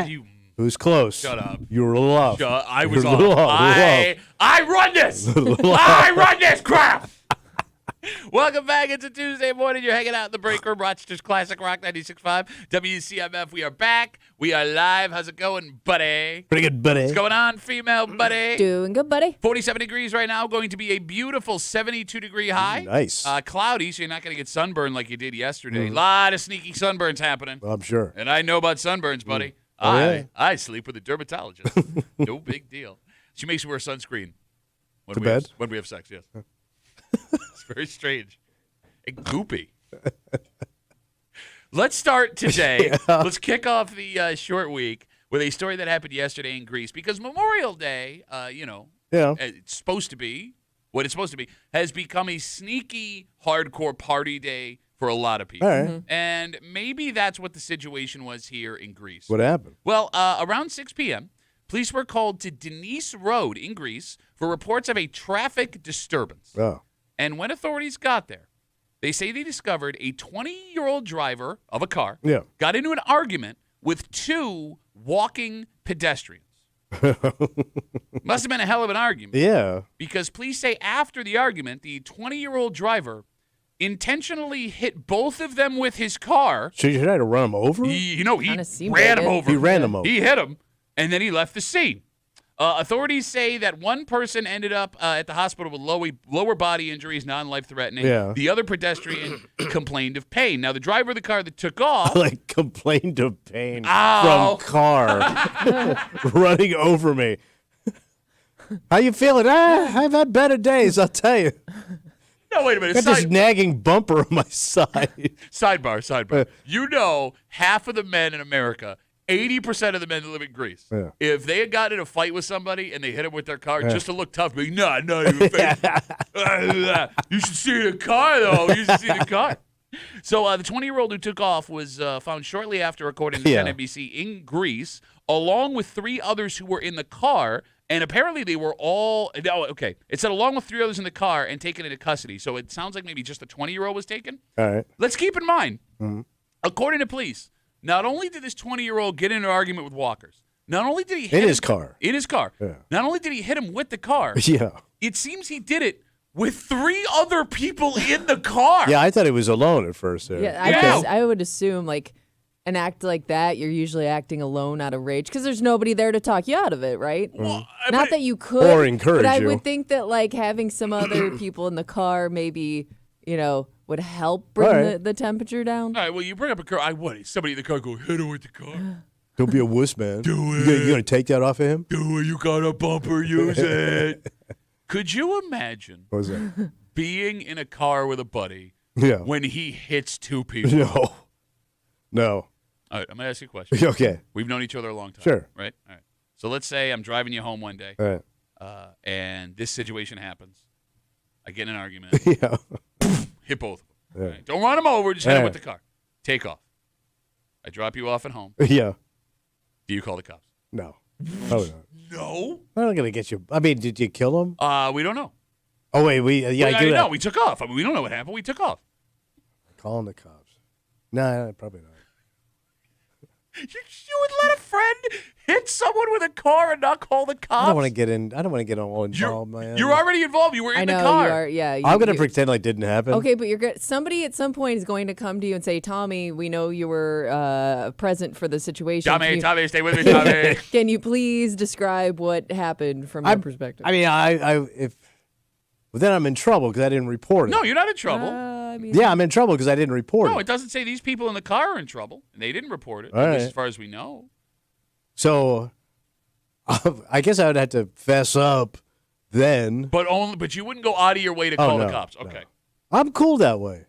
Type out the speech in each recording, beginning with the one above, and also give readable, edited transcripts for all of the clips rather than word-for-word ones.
You It was close. shut up. You were a little off. I You was were a off. little off. I run this. I run this crap. Welcome back. It's a Tuesday morning. You're hanging out in the break room. Rochester's Classic Rock 96.5 WCMF. We are back. We are live. How's it going, buddy? Pretty good, buddy. What's going on, female buddy? Doing good, buddy. 47 degrees right now. Going to be a beautiful 72-degree high. Nice. Cloudy, so you're not going to get sunburned like you did yesterday. A lot of sneaky sunburns happening. I'm sure. And I know about sunburns, buddy. Oh, yeah. I sleep with a dermatologist. No big deal. She makes me wear sunscreen when To we bed? when we have sex. Yes, it's very strange and goopy. Let's start today. Yeah. Let's kick off the short week with a story that happened yesterday in Greece because Memorial Day, Yeah. it's supposed to be what it's supposed to be, has become a sneaky, hardcore party day for a lot of people. All right. And maybe that's what the situation was here in Greece. What happened? Well, around 6 p.m., police were called to Denise Road in Greece for reports of a traffic disturbance. Oh. And when authorities got there, they say they discovered a 20-year-old driver of a car Yeah. got into an argument with two walking pedestrians. Must have been a hell of an argument. Yeah. Because police say after the argument, the 20-year-old driver intentionally hit both of them with his car. So you tried to run him over? He Kinda seemed ran like him it. over. He ran him over. He hit him, and then he left the scene. Authorities say that one person ended up at the hospital with lower body injuries, non-life-threatening. Yeah. The other pedestrian complained of pain. Now, the driver of the car that took off, Like complained of pain Ow. from car running over me. How you feeling? I've had better days, I'll tell you. no, wait a minute. Got this nagging bumper on my side. Sidebar. You know, half of the men in America, 80% of the men that live in Greece, Yeah. if they had gotten in a fight with somebody and they hit him with their car just to look tough, be not even you should see the car, though. You should see the car. So the 20-year-old who took off was found shortly after, according to Yeah. 10 NBC, in Greece, along with 3 others who were in the car. And apparently they were all – okay. It said along with 3 others in the car and taken into custody. So it sounds like maybe just the 20-year-old was taken. All right. Let's keep in mind, according to police, not only did this 20-year-old get into an argument with walkers, not only did he hit In him- his car. In his car. Yeah. Not only did he hit him with the car, Yeah. it seems he did it with 3 other people in the car. Yeah, I thought he was alone at first there. Yeah, Yeah. I would assume like an act like that, you're usually acting alone out of rage because there's nobody there to talk you out of it, right? Well, Not that you could, Or encourage but I you. would think that like having some other people in the car maybe, would help bring All right. the temperature down. All right, well, you bring up a car. Somebody in the car go, hit him with the car. Don't be a wuss, man. Do You it. gonna take that off of him? Do it. You got a bumper. Use it. Could you imagine What was that? being in a car with a buddy Yeah. when he hits 2 people? No. No. All right, I'm going to ask you a question. Okay. We've known each other a long time. Sure. Right? All right. So let's say I'm driving you home one day, All right. and this situation happens. I get in an argument, Yeah. hit both of them. Yeah. Right? Don't run them over, just hit them Yeah. with the car. Take off. I drop you off at home. Yeah. Do you call the cops? No. Probably not. No. I'm not gonna get you. I mean, did you kill him? We don't know. Oh wait, I do No, that. we took off. I mean, we don't know what happened. We took off. Calling the cops. No, probably not. You would let a friend hit someone with a car and not call the cops? I don't want to get in. I don't want to get all involved, man. You're already involved. You were in I know the car. you are. Yeah, I'm gonna you- pretend like it didn't happen. Okay, but you're good. Somebody at some point is going to come to you and say, "Tommy, we know you were present for the situation. Tommy, stay with me, Tommy. Can you please describe what happened from your perspective?" I mean, well, then I'm in trouble because I didn't report it. No, you're not in trouble. I mean, Yeah, I'm in trouble because I didn't report No, it. it doesn't say these people in the car are in trouble. And they didn't report it, All at least right. as far as we know. So, I guess I would have to fess up then. But you wouldn't go out of your way to call no, the cops. no. Okay. I'm cool that way.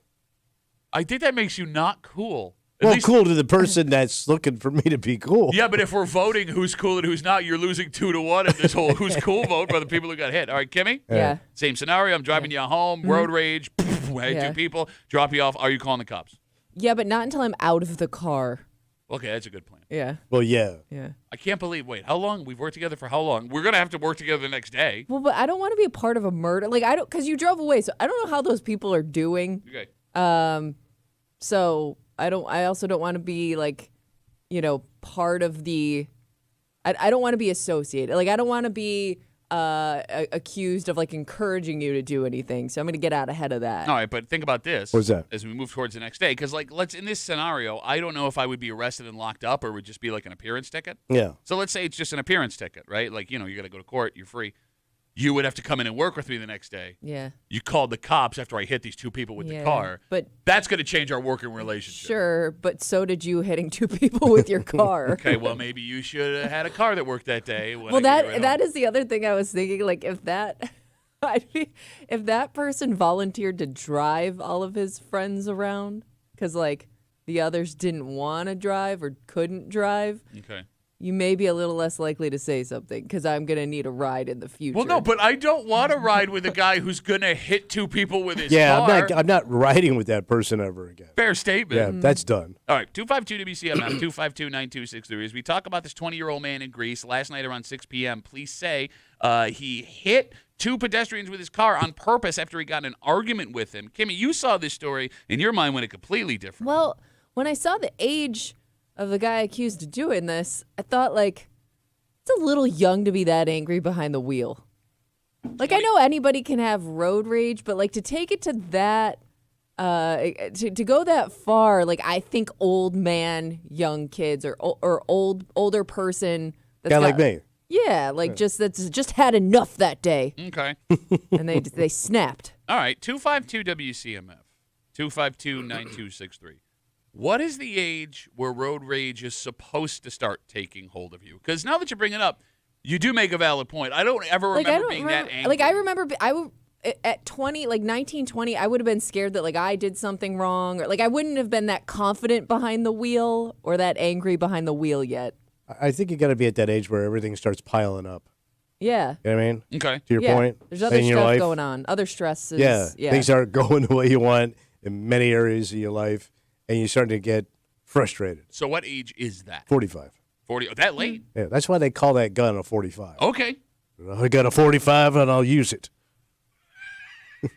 I think that makes you not cool. At Well, least- cool to the person that's looking for me to be cool. Yeah, but if we're voting who's cool and who's not, you're losing 2-1 in this whole who's cool vote for the people who got hit. All right, Kimmy? yeah. Same scenario. I'm driving you home, road rage, I hit Yeah. 2 people, drop you off. Are you calling the cops? Yeah, but not until I'm out of the car. Okay, that's a good plan. Yeah. Well, yeah. Yeah. I can't believe, wait, how long? We've worked together for how long? We're going to have to work together the next day. Well, but I don't want to be a part of a murder. Like, I don't, because you drove away, so I don't know how those people are doing. Okay. So I also don't want to be like, part of the. I don't want to be associated. Like I don't want to be accused of like encouraging you to do anything. So I'm going to get out ahead of that. All right, but think about this. What's that? As we move towards the next day, because like let's in this scenario, I don't know if I would be arrested and locked up or would just be like an appearance ticket. Yeah. So let's say it's just an appearance ticket, right? Like you got to go to court, you're free. You would have to come in and work with me the next day. Yeah. You called the cops after I hit these two people with the car. But that's going to change our working relationship. Sure, but so did you hitting two people with your car. Okay, well maybe you should have had a car that worked that day. Well, that is the other thing I was thinking. Like if that person volunteered to drive all of his friends around because like the others didn't want to drive or couldn't drive. Okay. You may be a little less likely to say something because I'm going to need a ride in the future. Well, no, but I don't want to ride with a guy who's going to hit two people with his car. Yeah, I'm not riding with that person ever again. Fair statement. Yeah, that's done. All right, 252 WCMF, 252-9263. As we talk about this 20-year-old man in Greece last night around 6 p.m., police say he hit two pedestrians with his car on purpose after he got in an argument with him. Kimmy, you saw this story, and your mind went a completely different. Well, when I saw the age of the guy accused of doing this, I thought, like, it's a little young to be that angry behind the wheel. Like, I know anybody can have road rage, but, like, to take it to that, to go that far, like, I think old man, young kids, or older person. Guy like me. Yeah, like, that's just had enough that day. Okay. And they snapped. All right, 252 WCMF, 252-9263. What is the age where road rage is supposed to start taking hold of you? Because now that you bring it up, you do make a valid point. I don't ever remember being that angry. Like, I remember at 20, like 19, 20, I would have been scared that, like, I did something wrong. Or, like, I wouldn't have been that confident behind the wheel or that angry behind the wheel yet. I think you got to be at that age where everything starts piling up. Yeah. You know what I mean? Okay. To your point. There's other stuff going on. Other stresses. Yeah. Things aren't going the way you want in many areas of your life. And you're starting to get frustrated. So what age is that? 45. 40. Oh, that late? Yeah, that's why they call that gun a 45. Okay. I got a 45 and I'll use it. You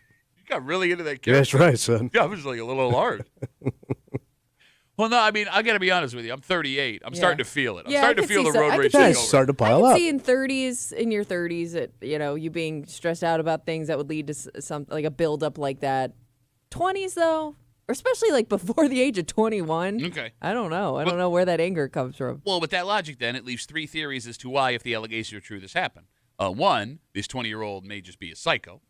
got really into that character. That's right, son. Yeah, I was like a little hard. Well, no, I mean, I got to be honest with you. I'm 38. I'm starting to feel it. I'm starting to feel the road rage Yeah, take it's over. starting to I pile can up. see in your 30s, you being stressed out about things that would lead to some like a buildup like that. 20s though, or especially like before the age of 21. Okay. I don't know. I don't know where that anger comes from. Well, with that logic, then, it leaves three theories as to why, if the allegations are true, this happened. One, this 20-year-old may just be a psycho.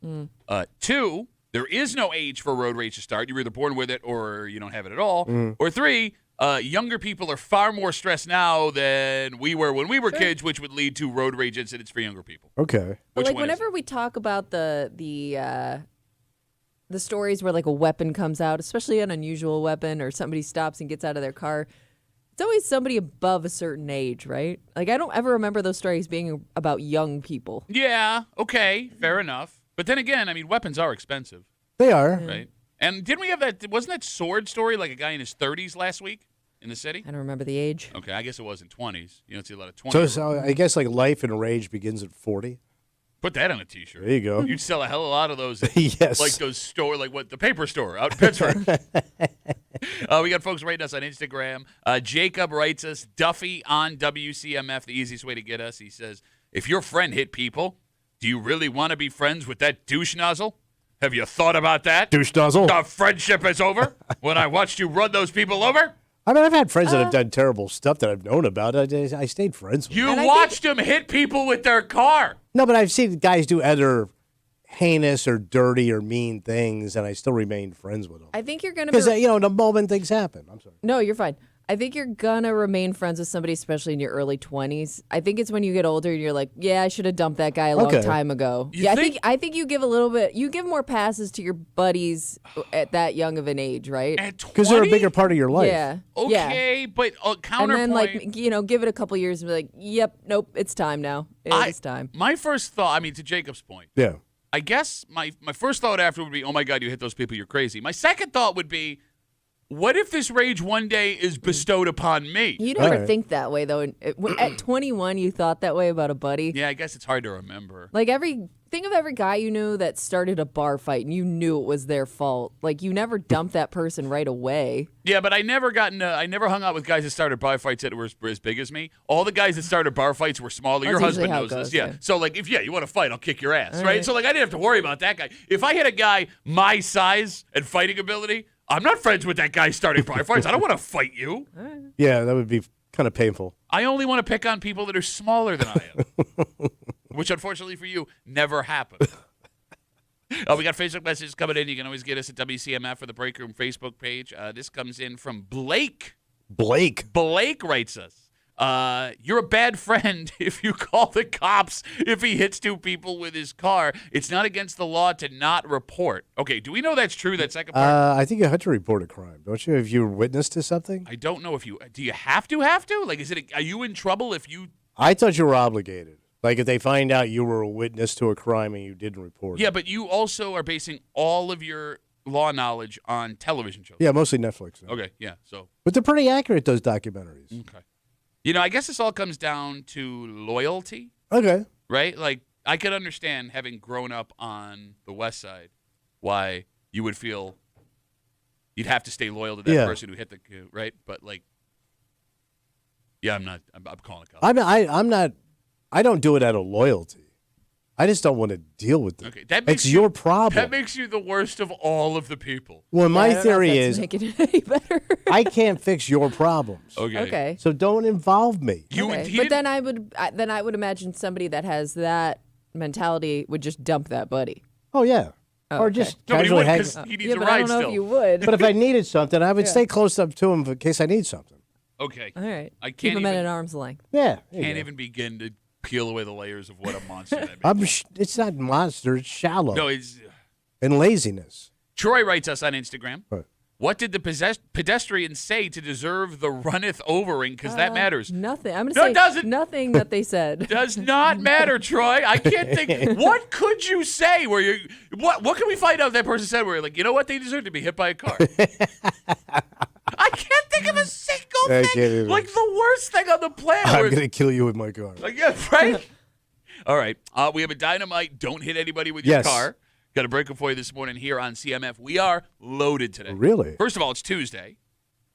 Two, there is no age for road rage to start. You're either born with it or you don't have it at all. Or three, younger people are far more stressed now than we were when we were kids, which would lead to road rage incidents for younger people. Okay. But like whenever we talk about the stories where like a weapon comes out, especially an unusual weapon, or somebody stops and gets out of their car, it's always somebody above a certain age, right? Like I don't ever remember those stories being about young people. Yeah, okay, fair enough. But then again, I mean, weapons are expensive. They are. Right? And didn't we have that, wasn't that sword story, like a guy in his 30s last week in the city? I don't remember the age. Okay, I guess it was in 20s. You don't see a lot of 20s. So I guess like life and rage begins at 40. Put that on a T-shirt. There you go. You'd sell a hell of a lot of those. Yes. Like those store, like what, the paper store out in Pittsburgh. We got folks writing us on Instagram. Jacob writes us, Duffy on WCMF, the easiest way to get us. He says, if your friend hit people, do you really want to be friends with that douche nozzle? Have you thought about that? Douche nozzle. The friendship is over when I watched you run those people over? I mean, I've had friends that have done terrible stuff that I've known about. I stayed friends with them. You watched them hit people with their car. No, but I've seen guys do other heinous or dirty or mean things, and I still remained friends with them. I think you're going to be... Because, the moment things happen. I'm sorry. No, you're fine. I think you're going to remain friends with somebody, especially in your early 20s. I think it's when you get older and you're like, yeah, I should have dumped that guy a long time ago. I think you give a little bit, you give more passes to your buddies at that young of an age, right? At 20? Because they're a bigger part of your life. Yeah. Okay, but counterpoint. And then, give it a couple years and be like, yep, nope, it's time now. It's time. My first thought, to Jacob's point. Yeah. I guess my first thought after would be, oh, my God, you hit those people, you're crazy. My second thought would be, what if this rage one day is bestowed upon me? You never Right. think that way, though. At 21, you thought that way about a buddy. Yeah, I guess it's hard to remember. Like think of every guy you knew that started a bar fight and you knew it was their fault. Like you never dumped that person right away. Yeah, but I never hung out with guys that started bar fights that were as big as me. All the guys that started bar fights were smaller. That's Your usually husband how it knows this. goes, Yeah. yeah. So like, if you want to fight, I'll kick your ass, All right? right. So like, I didn't have to worry about that guy. If I had a guy my size and fighting ability, I'm not friends with that guy starting bar fights. I don't want to fight you. Yeah, that would be kind of painful. I only want to pick on people that are smaller than I am, which unfortunately for you never happened. We got Facebook messages coming in. You can always get us at WCMF or the Breakroom Facebook page. This comes in from Blake. Blake. Blake writes us. You're a bad friend if you call the cops if he hits two people with his car. It's not against the law to not report. Okay, do we know that's true, that second part? I think you have to report a crime, don't you? If you're witness to something? I don't know if you – do you have to? Like, are you in trouble if you – I thought you were obligated. Like if they find out you were a witness to a crime and you didn't report Yeah, it. but you also are basing all of your law knowledge on television shows. Yeah, mostly Netflix. Yeah. Okay, yeah, so – But they're pretty accurate, those documentaries. okay. You know, I guess this all comes down to loyalty, Okay. right? Like, I could understand having grown up on the West Side why you would feel you'd have to stay loyal to that Yeah. person who hit the right. But like, yeah, I'm calling a cop. I'm not. I don't do it out of loyalty. I just don't want to deal with it. Okay, that makes It's you, your problem. That makes you the worst of all of the people. Well, I my don't know if theory that's is making it any better. I can't fix your problems. Okay. Okay. So don't involve me. Okay. But then I would imagine somebody that has that mentality would just dump that buddy. Oh yeah. Oh, Or okay. just No, but he casually would hang. because he needs Yeah, a but I ride don't know still. if you would. But if I needed something, I would stay close up to him in case I need something. Okay. All right. I Keep can't him at even- an arm's length. Yeah. there you Can't go. even begin to peel away the layers of what a monster that is. It's not monster. It's shallow No, it's and laziness. Troy writes us on Instagram. Right. What did the pedestrians say to deserve the runneth overing? Because that matters. Nothing. I'm going to No, say it doesn't. nothing that they said. Does not matter, Troy. I can't think. What could you say where you? What can we find out that person said where you're like, you know what, they deserve to be hit by a car? I can't think of a single I can't thing. either. Like the worst thing on the planet. I'm where- gonna kill you with my car. Like, yeah, right? All right. We have a dynamite. Don't hit anybody with your Yes. car. Got a breaker for you this morning here on CMF. We are loaded today. Really? First of all, it's Tuesday.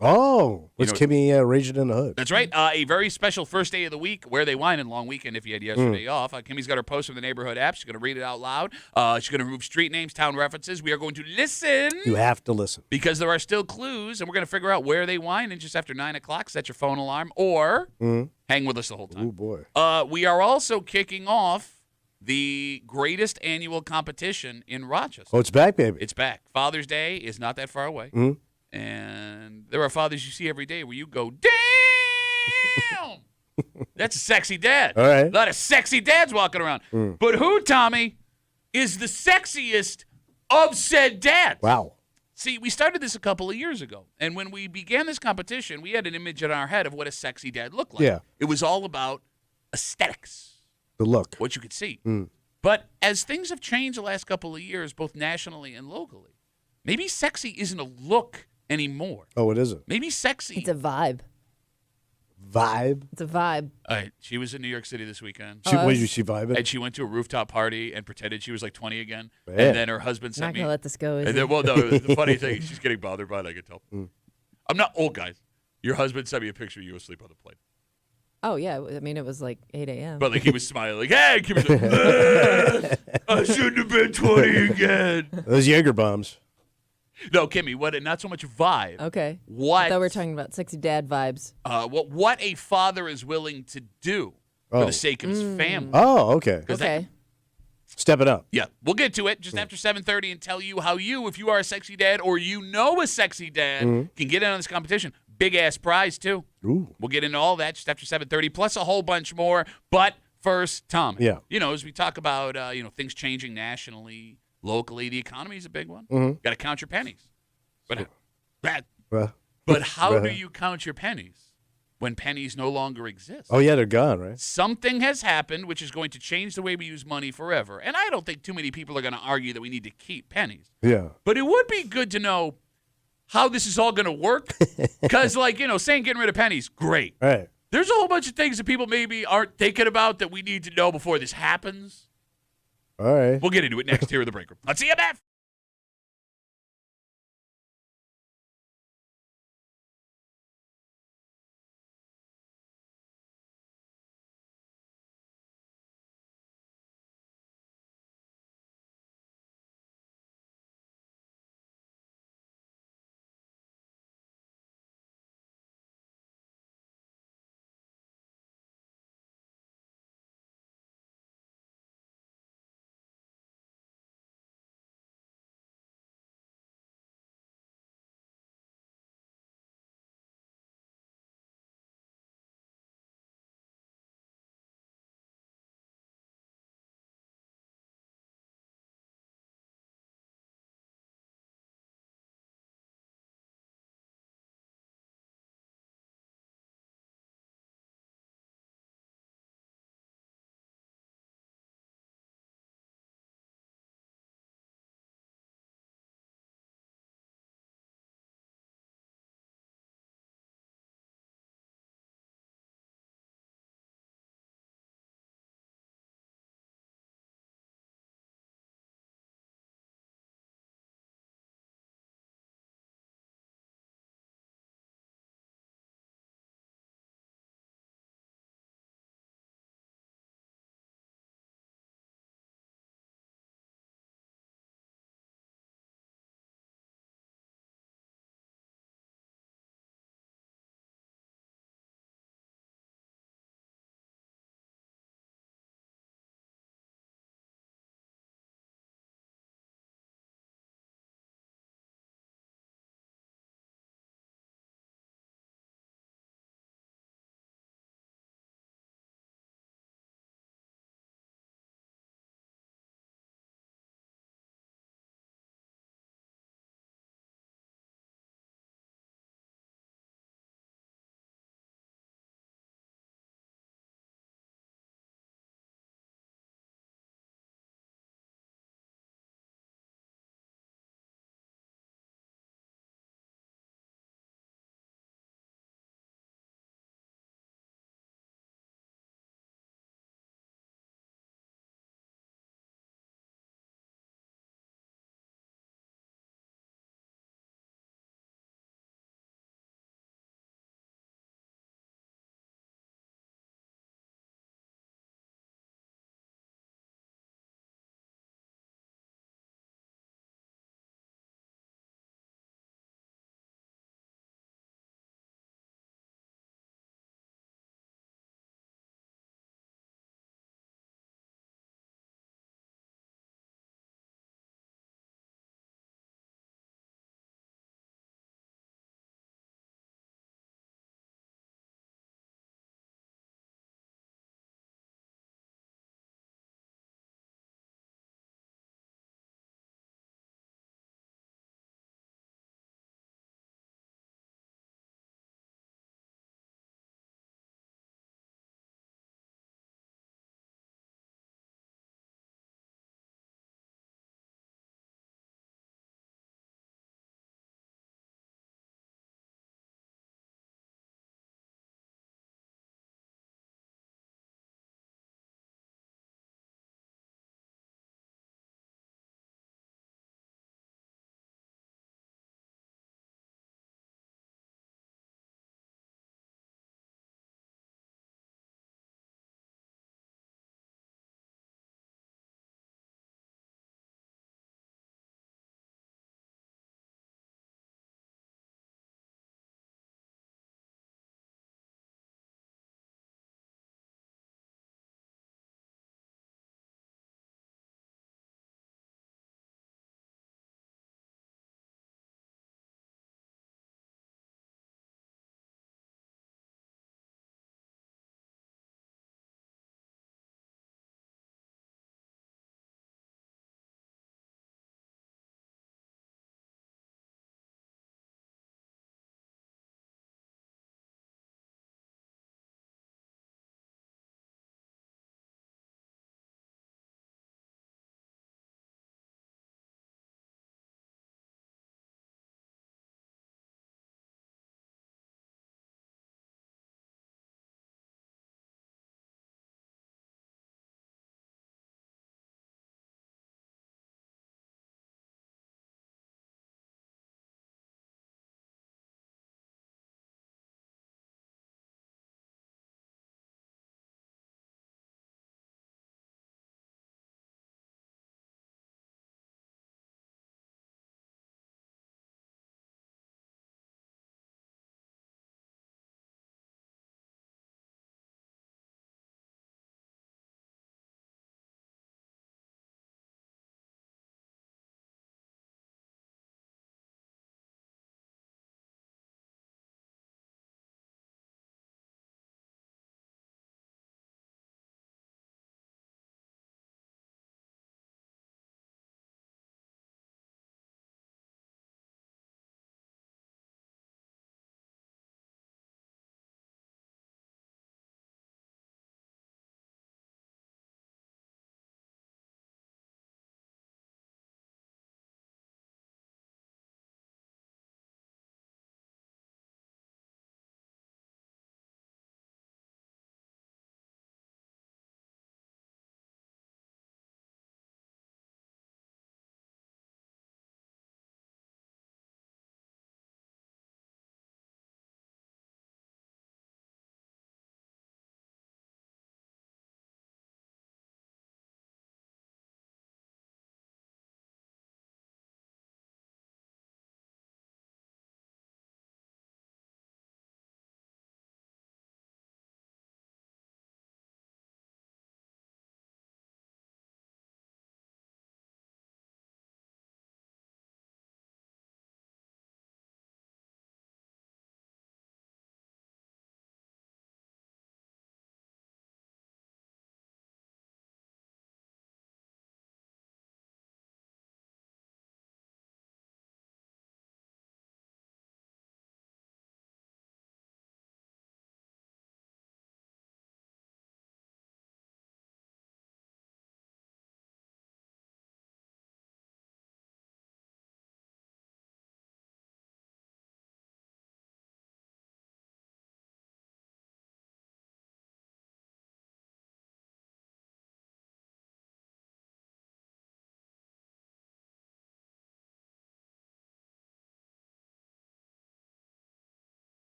Oh, what's know- Kimmy raging in the hood? That's right. A very special first day of the week where they whine and long weekend if you had yesterday off. Kimmy's got her post from the neighborhood app. She's going to read it out loud. She's going to remove street names, town references. We are going to listen You have to listen. because there are still clues, and we're going to figure out where they whine in just after 9 o'clock. Set your phone alarm or hang with us the whole Oh time. boy. We are also kicking off the greatest annual competition in Rochester. Oh, it's back, baby. It's back. Father's Day is not that far away. And there are fathers you see every day where you go, damn! That's a sexy dad. All right. A lot of sexy dads walking around. But who, Tommy, is the sexiest of said dads? Wow. See, we started this a couple of years ago. And when we began this competition, we had an image in our head of what a sexy dad looked like. Yeah. It was all about aesthetics, The look. what you could see. But as things have changed the last couple of years, both nationally and locally, maybe sexy isn't a look anymore. Oh, it isn't. Maybe sexy. It's a vibe. Vibe. It's a vibe. All right, she was in New York City this weekend. She vibing? And she went to a rooftop party and pretended she was like 20 again. Man. And then her husband Not sent me. gonna let this go. Is And he? then, well, no, the funny thing is she's getting bothered by it. I can tell. I'm not old, guys. Your husband sent me a picture of you asleep on the plane. Oh yeah. I mean, it was like 8 a.m. But like he was smiling, like, hey, Kim was like, I shouldn't have been 20 again. Those Jaeger bombs. No, Kimmy, what? Not so much vibe. Okay. What? I thought we were talking about sexy dad vibes. What a father is willing to do for Oh. the sake of his family. Oh, okay. that- Okay. Step it up. Yeah, we'll get to it just after 7:30 and tell you how you, if you are a sexy dad or you know a sexy dad, can get in on this competition. Big ass prize too. Ooh. We'll get into all that just after 7:30, plus a whole bunch more. But first, Tom. Yeah. You know, as we talk about things changing nationally, locally, the economy is a big one. Got to count your pennies. But Well, how do you count your pennies when pennies no longer exist? oh, yeah, they're gone, right? Something has happened which is going to change the way we use money forever. And I don't think too many people are going to argue that we need to keep pennies. Yeah. But it would be good to know how this is all going to work. Because, like, saying getting rid of pennies, great. Right. There's a whole bunch of things that people maybe aren't thinking about that we need to know before this happens. All right. We'll get into it next here in the break room. Let's see you, Beth.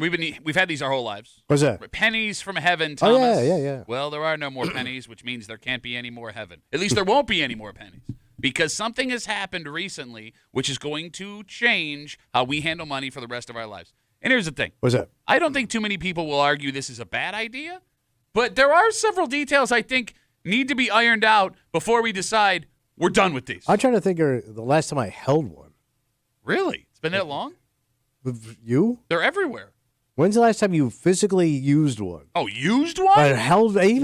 We've had these our whole lives. What's that? Pennies from heaven, Oh, Thomas. yeah. Well, there are no more pennies, which means there can't be any more heaven. At least there won't be any more pennies. Because something has happened recently which is going to change how we handle money for the rest of our lives. And here's the thing. What's that? I don't think too many people will argue this is a bad idea, but there are several details I think need to be ironed out before we decide we're done with these. I'm trying to think of the last time I held one. Really? It's been that long? With you? They're everywhere. When's the last time you physically used one? Oh, used one? Held in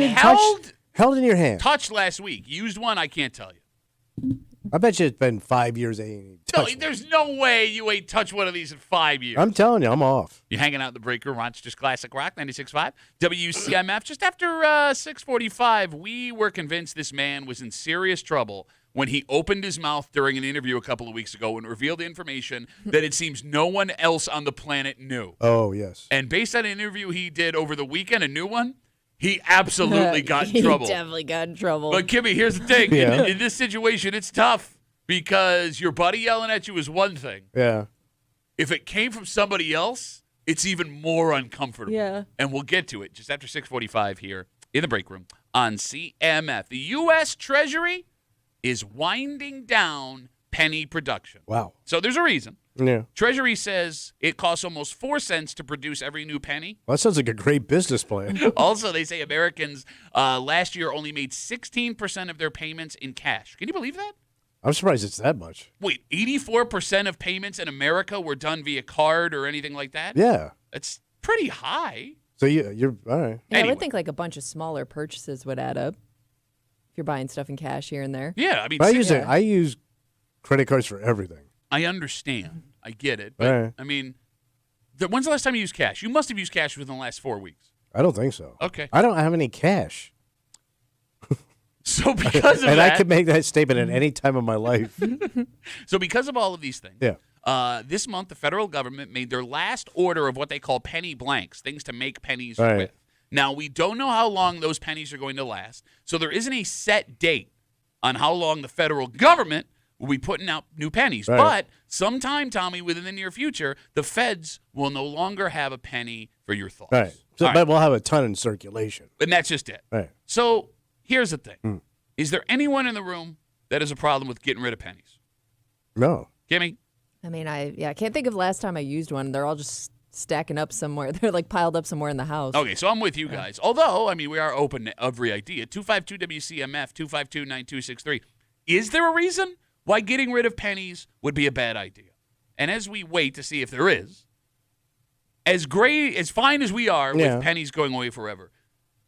your hand. Touched last week. Used one, I can't tell you. I bet you it's been 5 years. There's no way you ain't touched one of these in 5 years. I'm telling you, I'm off. You're hanging out in the break room, Rochester's Classic Rock, 96.5. WCMF. Just after 6:45, we were convinced this man was in serious trouble when he opened his mouth during an interview a couple of weeks ago and revealed information that it seems no one else on the planet knew. Oh, yes. And based on an interview he did over the weekend, a new one, he absolutely got in trouble. He definitely got in trouble. But, Kimmy, here's the thing. Yeah. In this situation, it's tough because your buddy yelling at you is one thing. Yeah. If it came from somebody else, it's even more uncomfortable. Yeah. And we'll get to it just after 6:45 here in the break room on CMF. The U.S. Treasury is winding down penny production. Wow. So there's a reason. Yeah. Treasury says it costs almost 4 cents to produce every new penny. Well, that sounds like a great business plan. Also, they say Americans last year only made 16% of their payments in cash. Can you believe that? I'm surprised it's that much. Wait, 84% of payments in America were done via card or anything like that? Yeah. That's pretty high. So you're all right. Yeah, I Anyway. would think like a bunch of smaller purchases would add up if you're buying stuff in cash here and there. Yeah, I mean, But I use credit cards for everything. I understand. I get it. But, Right. I mean, when's the last time you used cash? You must have used cash within the last 4 weeks. I don't think so. Okay. I don't have any cash. So because of And that, I could make that statement at any time of my life. so because of all of these things, Yeah. this month the federal government made their last order of what they call penny blanks, things to make pennies Right. with. Now, we don't know how long those pennies are going to last, so there isn't a set date on how long the federal government will be putting out new pennies. Right. But sometime, Tommy, within the near future, the feds will no longer have a penny for your thoughts. Right. So, All but we'll have a ton in circulation. And that's just it. Right. So here's the thing. Mm. Is there anyone in the room that has a problem with getting rid of pennies? No. Gimme? I mean, I can't think of the last time I used one. They're all just stacking up somewhere. They're like piled up somewhere in the house. Okay, so I'm with you guys. Although, I mean, we are open to every idea. 252-WCMF, 252-9263. Is there a reason why getting rid of pennies would be a bad idea? And as we wait to see if there is, as fine as we are Yeah. with pennies going away forever,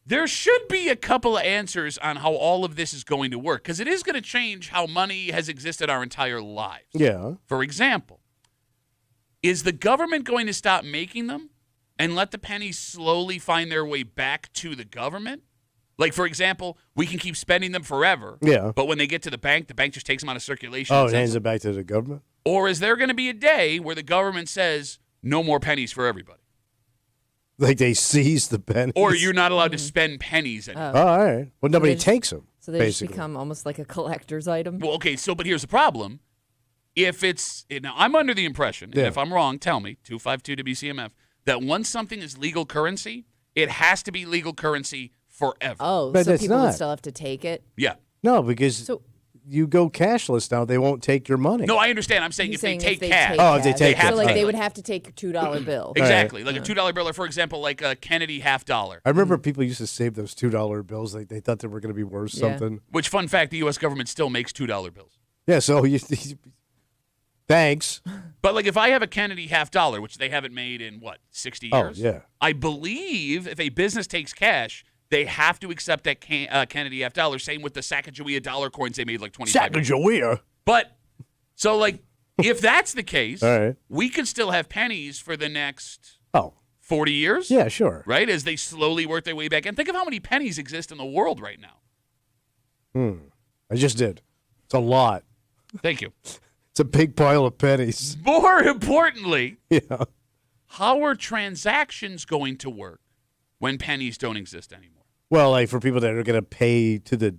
there should be a couple of answers on how all of this is going to work, because it is going to change how money has existed our entire lives. Yeah. For example, is the government going to stop making them and let the pennies slowly find their way back to the government? Like, for example, we can keep spending them forever, Yeah. but when they get to the bank just takes them out of circulation. Oh, and and sends hands them. it back to the government? Or is there going to be a day where the government says no more pennies for everybody? Like they seize the pennies? Or you're not allowed to spend pennies anymore. Oh, all right. Well, nobody just- takes them. So they just basically. become almost like a collector's item. Well, okay, but here's the problem. If it's now, I'm under the impression, and Yeah. if I'm wrong, tell me, 252-WCMF, that once something is legal currency, it has to be legal currency forever. Oh, But so it's people would not. still have to take it. Yeah. No, because So you go cashless now, they won't take your money. No, I understand. I'm saying he's if they saying take cash. Oh, if they take cash. so like They they have would to. have to take your $2 bill. Exactly. Like a $2 bill, or for example, like a Kennedy $50. I remember people used to save those $2 bills. Like they thought they were going to be worth Yeah. something. Which, fun fact, the U.S. government still makes $2 bills. Yeah, so thanks. But like if I have a Kennedy $50, which they haven't made in, 60 Oh, years? yeah. I believe if a business takes cash, they have to accept that Kennedy $50. Same with the Sacagawea dollar coins they made like 25 years. Sacagawea. But so like if that's the case, All right. we could still have pennies for the next Oh, 40 years. yeah, sure. Right? As they slowly work their way back. And think of how many pennies exist in the world right now. I just did. It's a lot. Thank you. It's a big pile of pennies. More importantly, Yeah. how are transactions going to work when pennies don't exist anymore? Well, like for people that are going to pay to the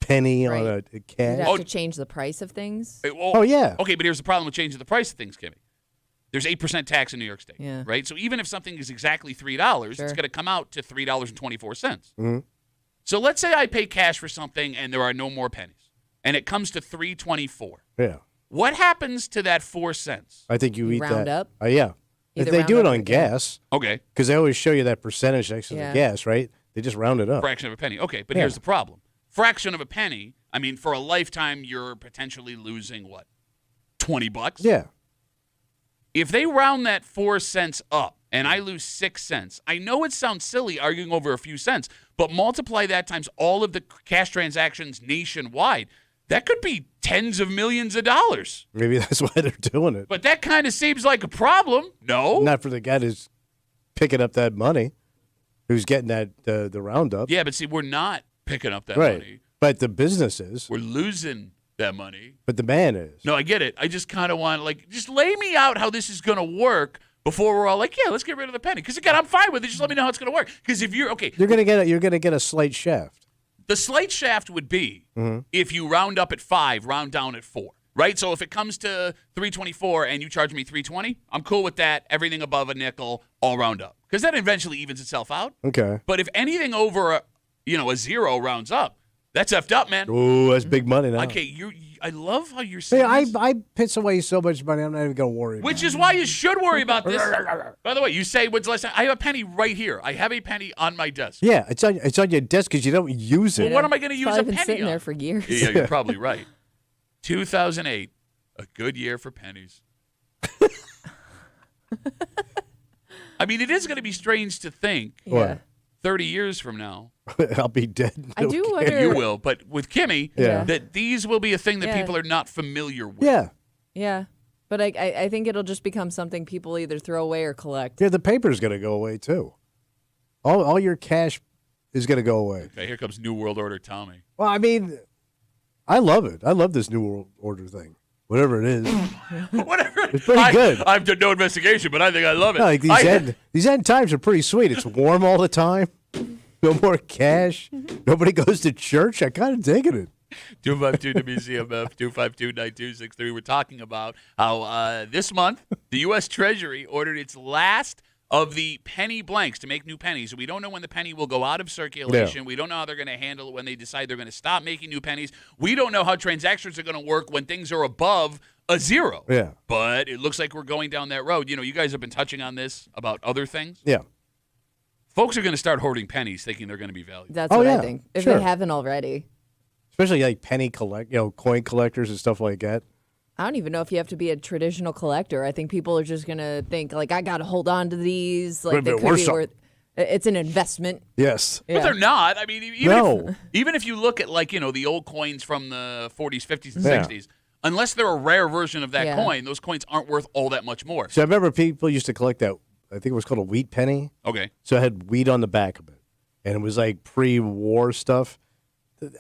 penny on Right. a You'd cash. have to change the price of things. Well, Oh, yeah. Okay, but here's the problem with changing the price of things, Kimmy. There's 8% tax in New York State, Yeah. right? So even if something is exactly $3, Sure. it's going to come out to $3.24. Mhm. So let's say I pay cash for something and there are no more pennies, and it comes to $3.24. Yeah. What happens to that 4 cents? I think you eat round that. up? Yeah. If Either they round do it up or on down. gas, Okay, because they always show you that percentage next to Yeah. the gas, right? They just round it up. fraction of a penny. Okay, but Yeah. here's the problem. Fraction of a penny, I mean, for a lifetime, you're potentially losing, what, $20? Yeah. If they round that 4 cents up and I lose 6 cents, I know it sounds silly arguing over a few cents, but multiply that times all of the cash transactions nationwide. That could be tens of millions of dollars. Maybe that's why they're doing it. But that kind of seems like a problem. No? Not for the guy who's picking up that money, who's getting that the roundup. Yeah, but see, we're not picking up that Right. money. But the business is. We're losing that money. But the man is. No, I get it. I just kind of want, just lay me out how this is going to work before we're all like, yeah, let's get rid of the penny. Because, again, I'm fine with it. Just let me know how it's going to work. Because if you're, okay. You're gonna get a slight shaft. The slight shaft would be if you round up at 5, round down at 4, right? So if it comes to $3.24 and you charge me $3.20, I'm cool with that. Everything above a nickel, all round up. Because that eventually evens itself out. Okay. But if anything over a 0 rounds up, that's effed up, man. Oh, that's big money now. Okay, I love how you're See, saying this. I piss away so much money, I'm not even gonna worry. Which is why you should worry about this. By the way, you say, when's the last time? I have a penny right here. I have a penny on my desk. Yeah, it's on your desk because you don't use it. Well, what am I going to use Probably a been penny sitting on? there for years. Yeah, you're probably right. 2008, a good year for pennies. I mean, it is going to be strange to think Yeah. 30 years from now, I'll be dead. I do Okay. wonder. you will, but with Kimmy, Yeah. that these will be a thing that Yeah. people are not familiar with. Yeah, Yeah. But I think it'll just become something people either throw away or collect. yeah. The paper's gonna go away too. All your cash is gonna go away. Okay, here comes New World Order Tommy. Well, I mean, I love it. I love this New World Order thing. Whatever it is. Whatever. It's pretty good. I've done no investigation, but I think I love it. No, like these end times are pretty sweet. It's warm all the time. No more cash. Nobody goes to church. I kind of digging it. 252 WCMF 252-9263. We're talking about how this month the U.S. Treasury ordered its last of the penny blanks to make new pennies. We don't know when the penny will go out of circulation. Yeah. We don't know how they're going to handle it when they decide they're going to stop making new pennies. We don't know how transactions are going to work when things are above a 0. Yeah. But it looks like we're going down that road. You know, you guys have been touching on this about other things. Yeah. Folks are going to start hoarding pennies thinking they're going to be valuable. That's Oh, what yeah, I think. If sure. they haven't already. Especially like coin collectors and stuff like that. I don't even know if you have to be a traditional collector. I think people are just going to think, like, I got to hold on to these. Like, Wait a they minute, could worth be something. worth. It's an investment. Yes. But Yeah. they're not. I mean, No. even if you look at, like, the old coins from the 40s, 50s, and Yeah. 60s, unless they're a rare version of that Yeah. coin, those coins aren't worth all that much more. So I remember people used to collect that. I think it was called a wheat penny. Okay. So it had wheat on the back of it, and it was like pre-war stuff.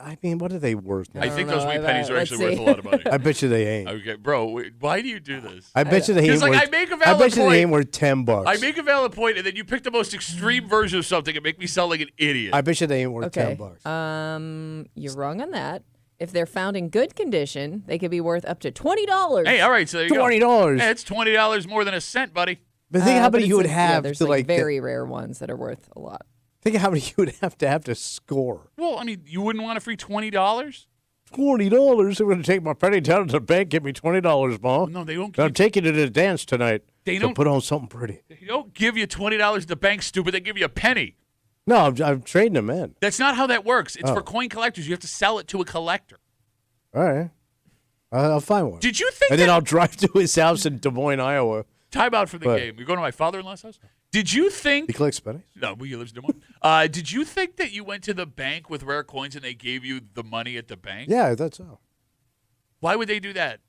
I mean, what are they worth now? I think don't those know. wheat pennies are Let's actually worth see. a lot of money. I bet you they ain't. Okay, bro, why do you do this? I bet you they ain't Because, like, worth. I make a I valid bet you they ain't point. worth $10. I make a valid point, and then you pick the most extreme version of something and make me sound like an idiot. I bet you they ain't worth Okay. $10. You're wrong on that. If they're found in good condition, they could be worth up to $20. Hey, all right, so there you go. $20. Hey, it's $20 more than a cent, buddy. But think how But many you would it's- yeah, have there's to like like. very rare ones that are worth a lot. Think how many you would have to score. Well, I mean, you wouldn't want a free $20? $20. They're going to take my penny down to the bank. Give me $20, Mom. No, they don't. I'm taking it to the dance tonight. They So don't- put on something pretty. They don't give you $20 at the bank, stupid. They give you a penny. No, I'm trading them in. That's not how that works. It's Oh. for coin collectors. You have to sell it to a collector. All right. I'll find one. Did you think And then that? I'll drive to his house in Des Moines, Iowa. Time out for the What? game. You're going to my father-in-law's house? Did you He think? collects pennies. No, he lives in Des Moines. Did you think that you went to the bank with rare coins and they gave you the money at the bank? Yeah, that's so. Why would they do that?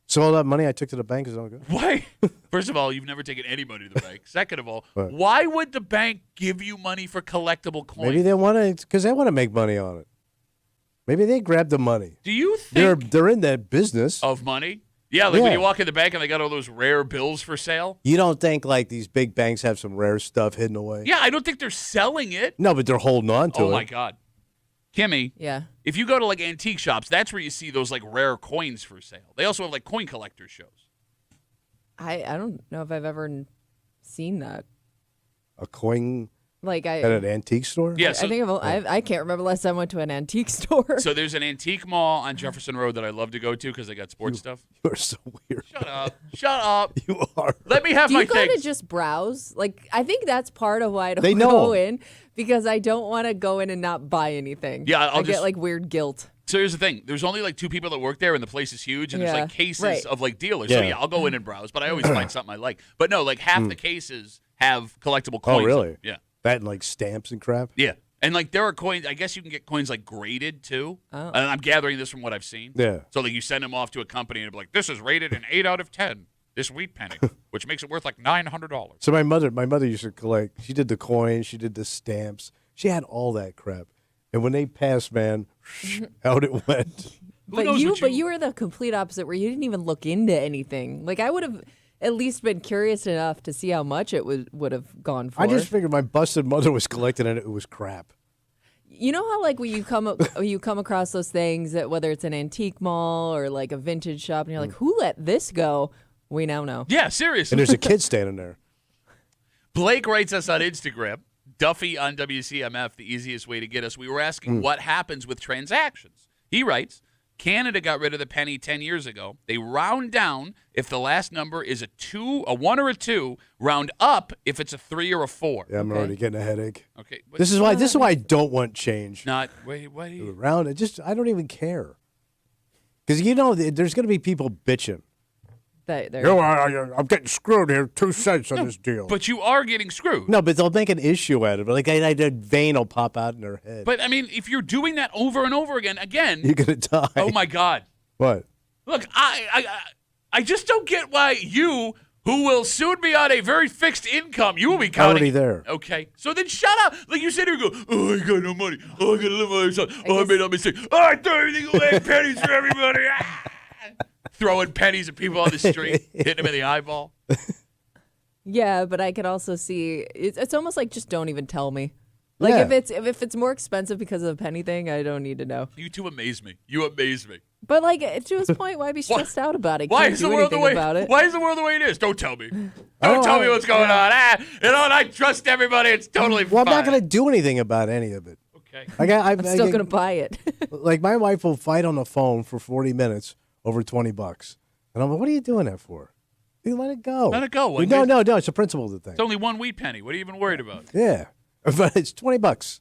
So all that money I took to the bank is all good. Why? First of all, you've never taken any money to the bank. Second of all, What? why would the bank give you money for collectible coins? Maybe they want to, because they want to make money on it. Maybe they grab the money. Do you think They're in that business. of money? Yeah, like when Yeah. you walk in the bank and they got all those rare bills for sale. You don't think like these big banks have some rare stuff hidden away? Yeah, I don't think they're selling it. No, but they're holding on to it. Oh my God, Kimmy. Yeah. If you go to like antique shops, that's where you see those like rare coins for sale. They also have like coin collector shows. I don't know if I've ever seen that. A coin Like at an antique store? Yeah, I think I can't remember last time I went to an antique store. So there's an antique mall on Jefferson Road that I love to go to because they got sports stuff. You are so weird. Shut up. Shut up. You are. Let me have Do my you go things. to just browse? Like, I think that's part of why I They don't know. go in, because I don't want to go in and not buy anything. Yeah, I I'll get just- like weird guilt. So here's the thing. There's only like 2 people that work there, and the place is huge, and there's Yeah, like cases right. of like dealers. So Yeah. yeah, I'll go in and browse, but I always find something I like. But no, like half the cases have collectible coins. Oh, really? Yeah. That and like stamps and crap? Yeah. And like there are coins, I guess you can get coins like graded too. Oh. And I'm gathering this from what I've seen. Yeah. So like you send them off to a company and it'll be like, this is rated an 8 out of 10, this wheat penny, which makes it worth like $900. So my mother used to collect. She did the coins. She did the stamps. She had all that crap. And when they passed, man, out it went. But knows you, what you- were the complete opposite, where you didn't even look into anything. Like, I would have at least been curious enough to see how much it would have gone for. I just figured my busted mother was collecting and it was crap. You know how, like, when you come across those things, that whether it's an antique mall or like a vintage shop, and you're like, who let this go? We now know. Yeah, seriously. And there's a kid standing there. Blake writes us on Instagram, Duffy on WCMF, the easiest way to get us. We were asking what happens with transactions. He writes, Canada got rid of the penny 10 years ago. They round down if the last number is a 1 or a 2, round up if it's a 3 or a 4. Yeah, I'm already getting a headache. Okay. But This is why I don't want change. not, wait, what do you... Around it, I don't even care. Because there's going to be people bitching. I'm getting screwed here. 2 cents on this deal. But you are getting screwed. No, but they'll make an issue out of it. Like a vein will pop out in their head. But, I mean, if you're doing that over and over again, You're gonna die. oh, my God. What? Look, I just don't get why you, who will soon be on a very fixed income, you will be counting. Already there. Okay. So then shut up. Like you said here, go, oh, I got no money. Oh, I got to live on myself. Oh, I made a mistake. Oh, I threw everything away. Pennies for everybody. Ah! Throwing pennies at people on the street, hitting them in the eyeball. Yeah, but I could also see it's almost like, just don't even tell me. Like, Yeah. if it's more expensive because of a penny thing, I don't need to know. You two amaze me. You amaze me. But like, to his point, why be stressed out about it? Why Can't is the do world the anything way? about it. Why is the world the way it is? Don't tell me. Don't Oh, tell me what's going on. You know what? I trust everybody. It's totally Well, I'm fine. not going to do anything about any of it. Okay. I'm still gonna buy it. Like my wife will fight on the phone for 40 minutes over $20, and I'm like, "What are you doing that for? You let it go. Let it go. No. It's a principle of the thing. It's only 1 wheat penny. What are you even worried about? Yeah, but it's $20.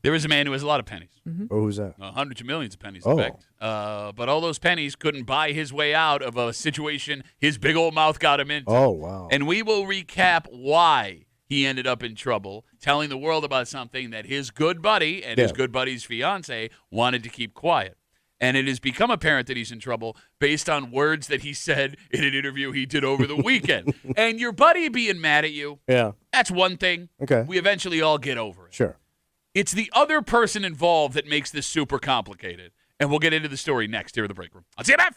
There is a man who has a lot of pennies. Oh, who's that? Hundreds of millions of pennies, Oh. in fact. But all those pennies couldn't buy his way out of a situation his big old mouth got him into. Oh, wow. And we will recap why he ended up in trouble, telling the world about something that his good buddy and his Yeah. good buddy's fiance wanted to keep quiet. And it has become apparent that he's in trouble based on words that he said in an interview he did over the weekend. And your buddy being mad at you, Yeah, that's one thing. Okay. We eventually all get over it. sure. It's the other person involved that makes this super complicated. And we'll get into the story next here at the break room. On CMF.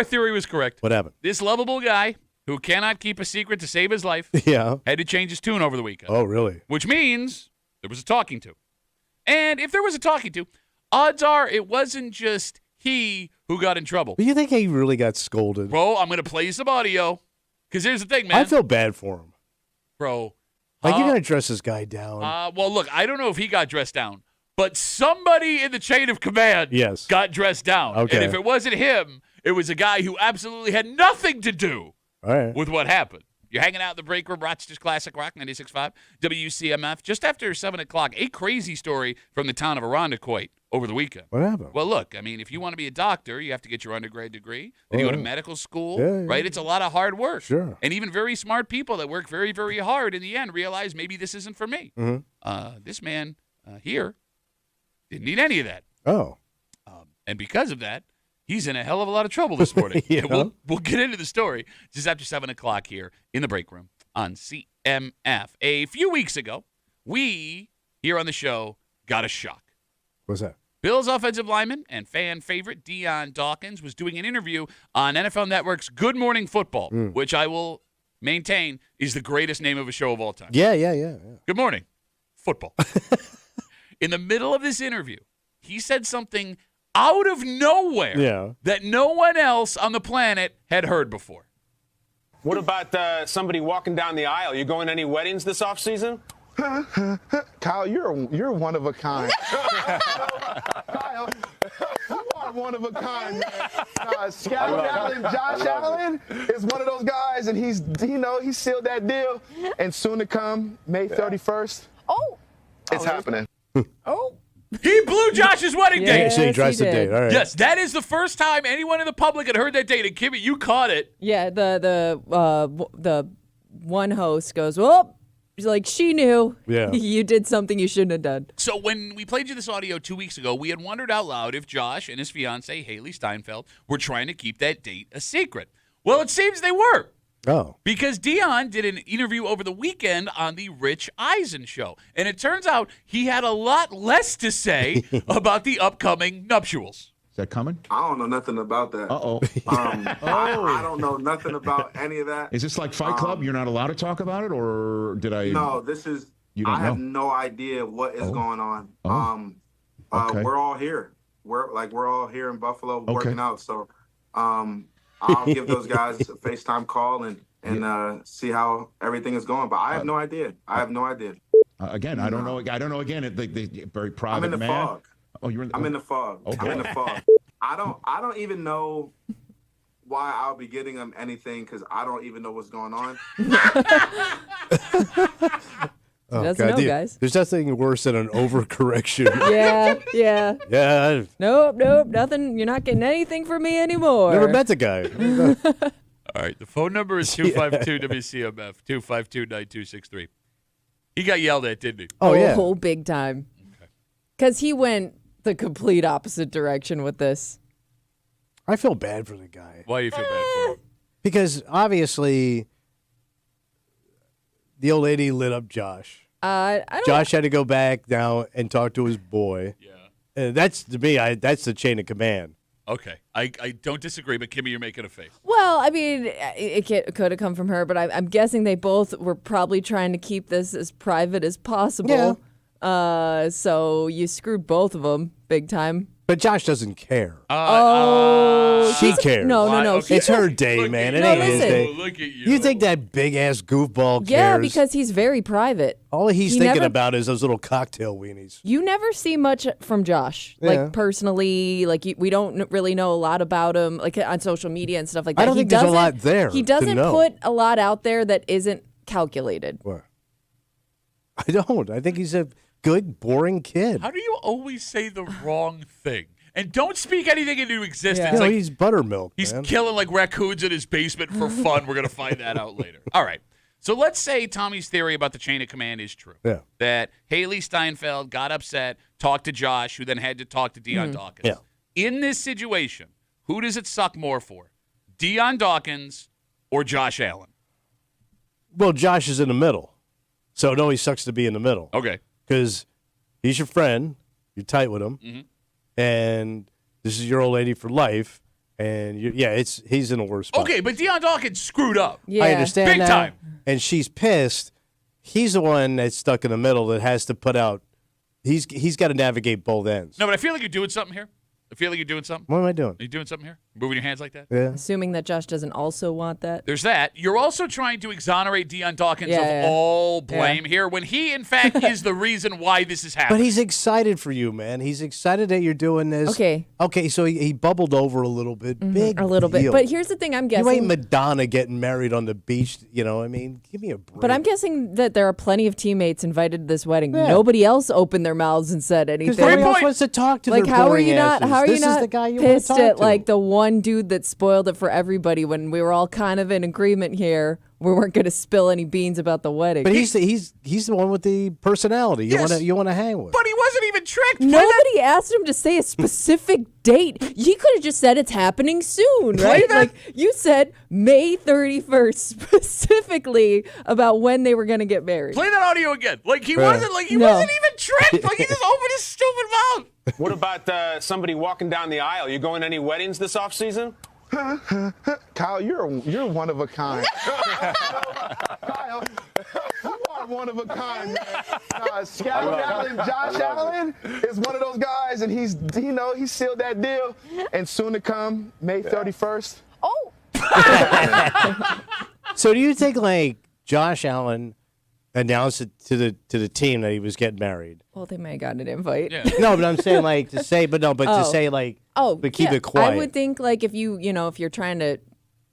our theory was correct. What happened? This lovable guy who cannot keep a secret to save his life Yeah. had to change his tune over the weekend. Oh, really? Which means there was a talking to. And if there was a talking to, odds are it wasn't just he who got in trouble. But you think he really got scolded? Bro, I'm going to play you some audio. Because here's the thing, man. I feel bad for him. Bro. Like, you're going to dress this guy down. Well, look, I don't know if he got dressed down, but somebody in the chain of command got dressed down. Okay. And if it wasn't him, it was a guy who absolutely had nothing to do with what happened. You're hanging out in the break room, Rochester's Classic Rock, 96.5, WCMF. Just after 7 o'clock, a crazy story from the town of Irondequoit over the weekend. What happened? Well, look, I mean, if you want to be a doctor, you have to get your undergrad degree. Then you go to medical school, right? It's a lot of hard work. Sure. And even very smart people that work very, very hard in the end realize maybe this isn't for me. This man here didn't need any of that. Oh. And because of that, he's in a hell of a lot of trouble this morning. And we'll get into the story just after 7 o'clock here in the break room on CMF. A few weeks ago, we here on the show got a shock. What's that? Bills offensive lineman and fan favorite Dion Dawkins was doing an interview on NFL Network's Good Morning Football, which I will maintain is the greatest name of a show of all time. Yeah. Good Morning Football. In the middle of this interview, he said something out of nowhere that no one else on the planet had heard before. What about somebody walking down the aisle? You going to any weddings this offseason? Kyle, you're one of a kind. Kyle, you are one of a kind, man. Josh Allen is one of those guys, and he's sealed that deal. And soon to come, May 31st. It's happening. He blew Josh's wedding date. So he drives the date. All right. Yes, that is the first time anyone in the public had heard that date. And Kimmy, you caught it. Yeah, the one host goes, well, she's like, she knew. Yeah. You did something you shouldn't have done. So when we played you this audio 2 weeks ago, we had wondered out loud if Josh and his fiancée, Haley Steinfeld, were trying to keep that date a secret. Well, it seems they were. Oh. Because Dion did an interview over the weekend on the Rich Eisen show. And it turns out he had a lot less to say about the upcoming nuptials. Is that coming? I don't know nothing about that. Uh-oh. I don't know nothing about any of that. Is this like Fight Club? You're not allowed to talk about it, or did I? No, this is. I have no idea what is going on. Okay. We're all here. We're all here in Buffalo working out. So, I'll give those guys a FaceTime call and see how everything is going. But I have no idea. Again, I don't know. I don't know. Again, the very private. I'm in the man. fog. Oh, you're in the. I'm in the fog. Okay. I'm in the fog. I don't even know why I'll be getting them anything because I don't even know what's going on. Doesn't know, guys. There's nothing worse than an overcorrection. Yeah. Yeah. Nope, nothing. You're not getting anything from me anymore. Never met the guy. All right, the phone number is 252-WCMF, 252-9263. He got yelled at, didn't he? Oh, yeah. Oh, big time. Because he went the complete opposite direction with this. I feel bad for the guy. Why do you feel bad for him? Because obviously the old lady lit up Josh. Josh had to go back now and talk to his boy. Yeah. And that's, to me, that's the chain of command. Okay. I don't disagree, but Kimmy, you're making a face. Well, I mean, it could have come from her, but I'm guessing they both were probably trying to keep this as private as possible. Yeah. So you screwed both of them big time. But Josh doesn't care. She cares. No. Okay. It's her day, man. It No, ain't his listen. day. Look at you. You think that big-ass goofball cares? Yeah, because he's very private. All he's He thinking never- about is those little cocktail weenies. You never see much from Josh, Yeah. like personally. Like we don't really know a lot about him, like on social media and stuff like that. I don't think there's a lot there He to doesn't know. put a lot out there that isn't calculated. What? I don't. I think he's a good, boring kid. How do you always say the wrong thing? And don't speak anything into existence. Yeah. You know, he's buttermilk, He's man. killing like raccoons in his basement for fun. We're going to find that out later. All right. So let's say Tommy's theory about the chain of command is true. Yeah. That Haley Steinfeld got upset, talked to Josh, who then had to talk to Dion Dawkins. Yeah. In this situation, who does it suck more for? Dion Dawkins or Josh Allen? Well, Josh is in the middle. So it always sucks to be in the middle. Okay. Because he's your friend. You're tight with him. Mm-hmm. And this is your old lady for life. And he's in a worse spot. Okay, but Dion Dawkins screwed up. Yeah. I understand Big that. time. And she's pissed. He's the one that's stuck in the middle that has to put out. He's got to navigate both ends. No, but I feel like you're doing something here. I feel like you're doing something. What am I doing? Are you doing something here? Moving your hands like that? Yeah. Assuming that Josh doesn't also want that. There's that. You're also trying to exonerate Dion Dawkins of Yeah. all blame here when he, in fact, is the reason why this is happening. But he's excited for you, man. He's excited that you're doing this. Okay. Okay, so he bubbled over a little bit. Big A little deal. bit. But here's the thing I'm guessing. You ain't Madonna getting married on the beach. You know, I mean, give me a break. But I'm guessing that there are plenty of teammates invited to this wedding. Yeah. Nobody else opened their mouths and said anything. Because nobody else wants to talk to Like, their how are boring you not? asses. How are This you is not the guy you want to pissed talk at to. like the one dude that spoiled it for everybody when we were all kind of in agreement here? We weren't going to spill any beans about the wedding. But he's the one with the personality you want to hang with. But he wasn't even tricked. Nobody asked him to say a specific date. He could have just said it's happening soon, right? that. Like you said May 31st specifically about when they were going to get married. Play that audio again. Like he Right. wasn't No. even tricked. Like he just opened his stupid mouth. What about somebody walking down the aisle? You going to any weddings this off season? Kyle, you're one of a kind. Kyle, you are one of a kind, man. Josh Allen is one of those guys, and he sealed that deal. And soon to come, May 31st. Oh. So do you think like Josh Allen announced it to the team that he was getting married? Well, they may have gotten an invite. Yeah. No, but I'm saying like to say, to say like, but keep yeah. it quiet. I would think like if you're trying to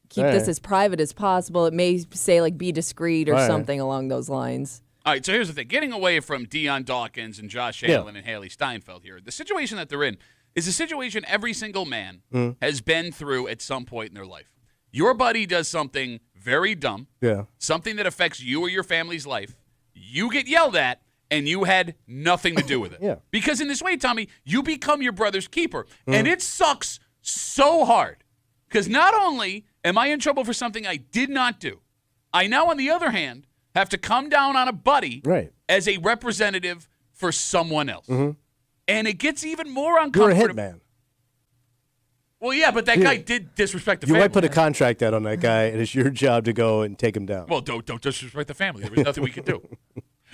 keep this as private as possible, it may say like be discreet or something along those lines. All right, so here's the thing. Getting away from Dion Dawkins and Josh Allen and Haley Steinfeld here, the situation that they're in is a situation every single man has been through at some point in their life. Your buddy does something very dumb, something that affects you or your family's life. You get yelled at, and you had nothing to do with it. Yeah. Because in this way, Tommy, you become your brother's keeper. And it sucks so hard. Because not only am I in trouble for something I did not do, I now, on the other hand, have to come down on a buddy as a representative for someone else. And it gets even more uncomfortable. You're a hitman. Well, yeah, but that guy did disrespect the family. You might put a contract out on that guy, and it's your job to go and take him down. Well, don't disrespect the family. There was nothing we could do.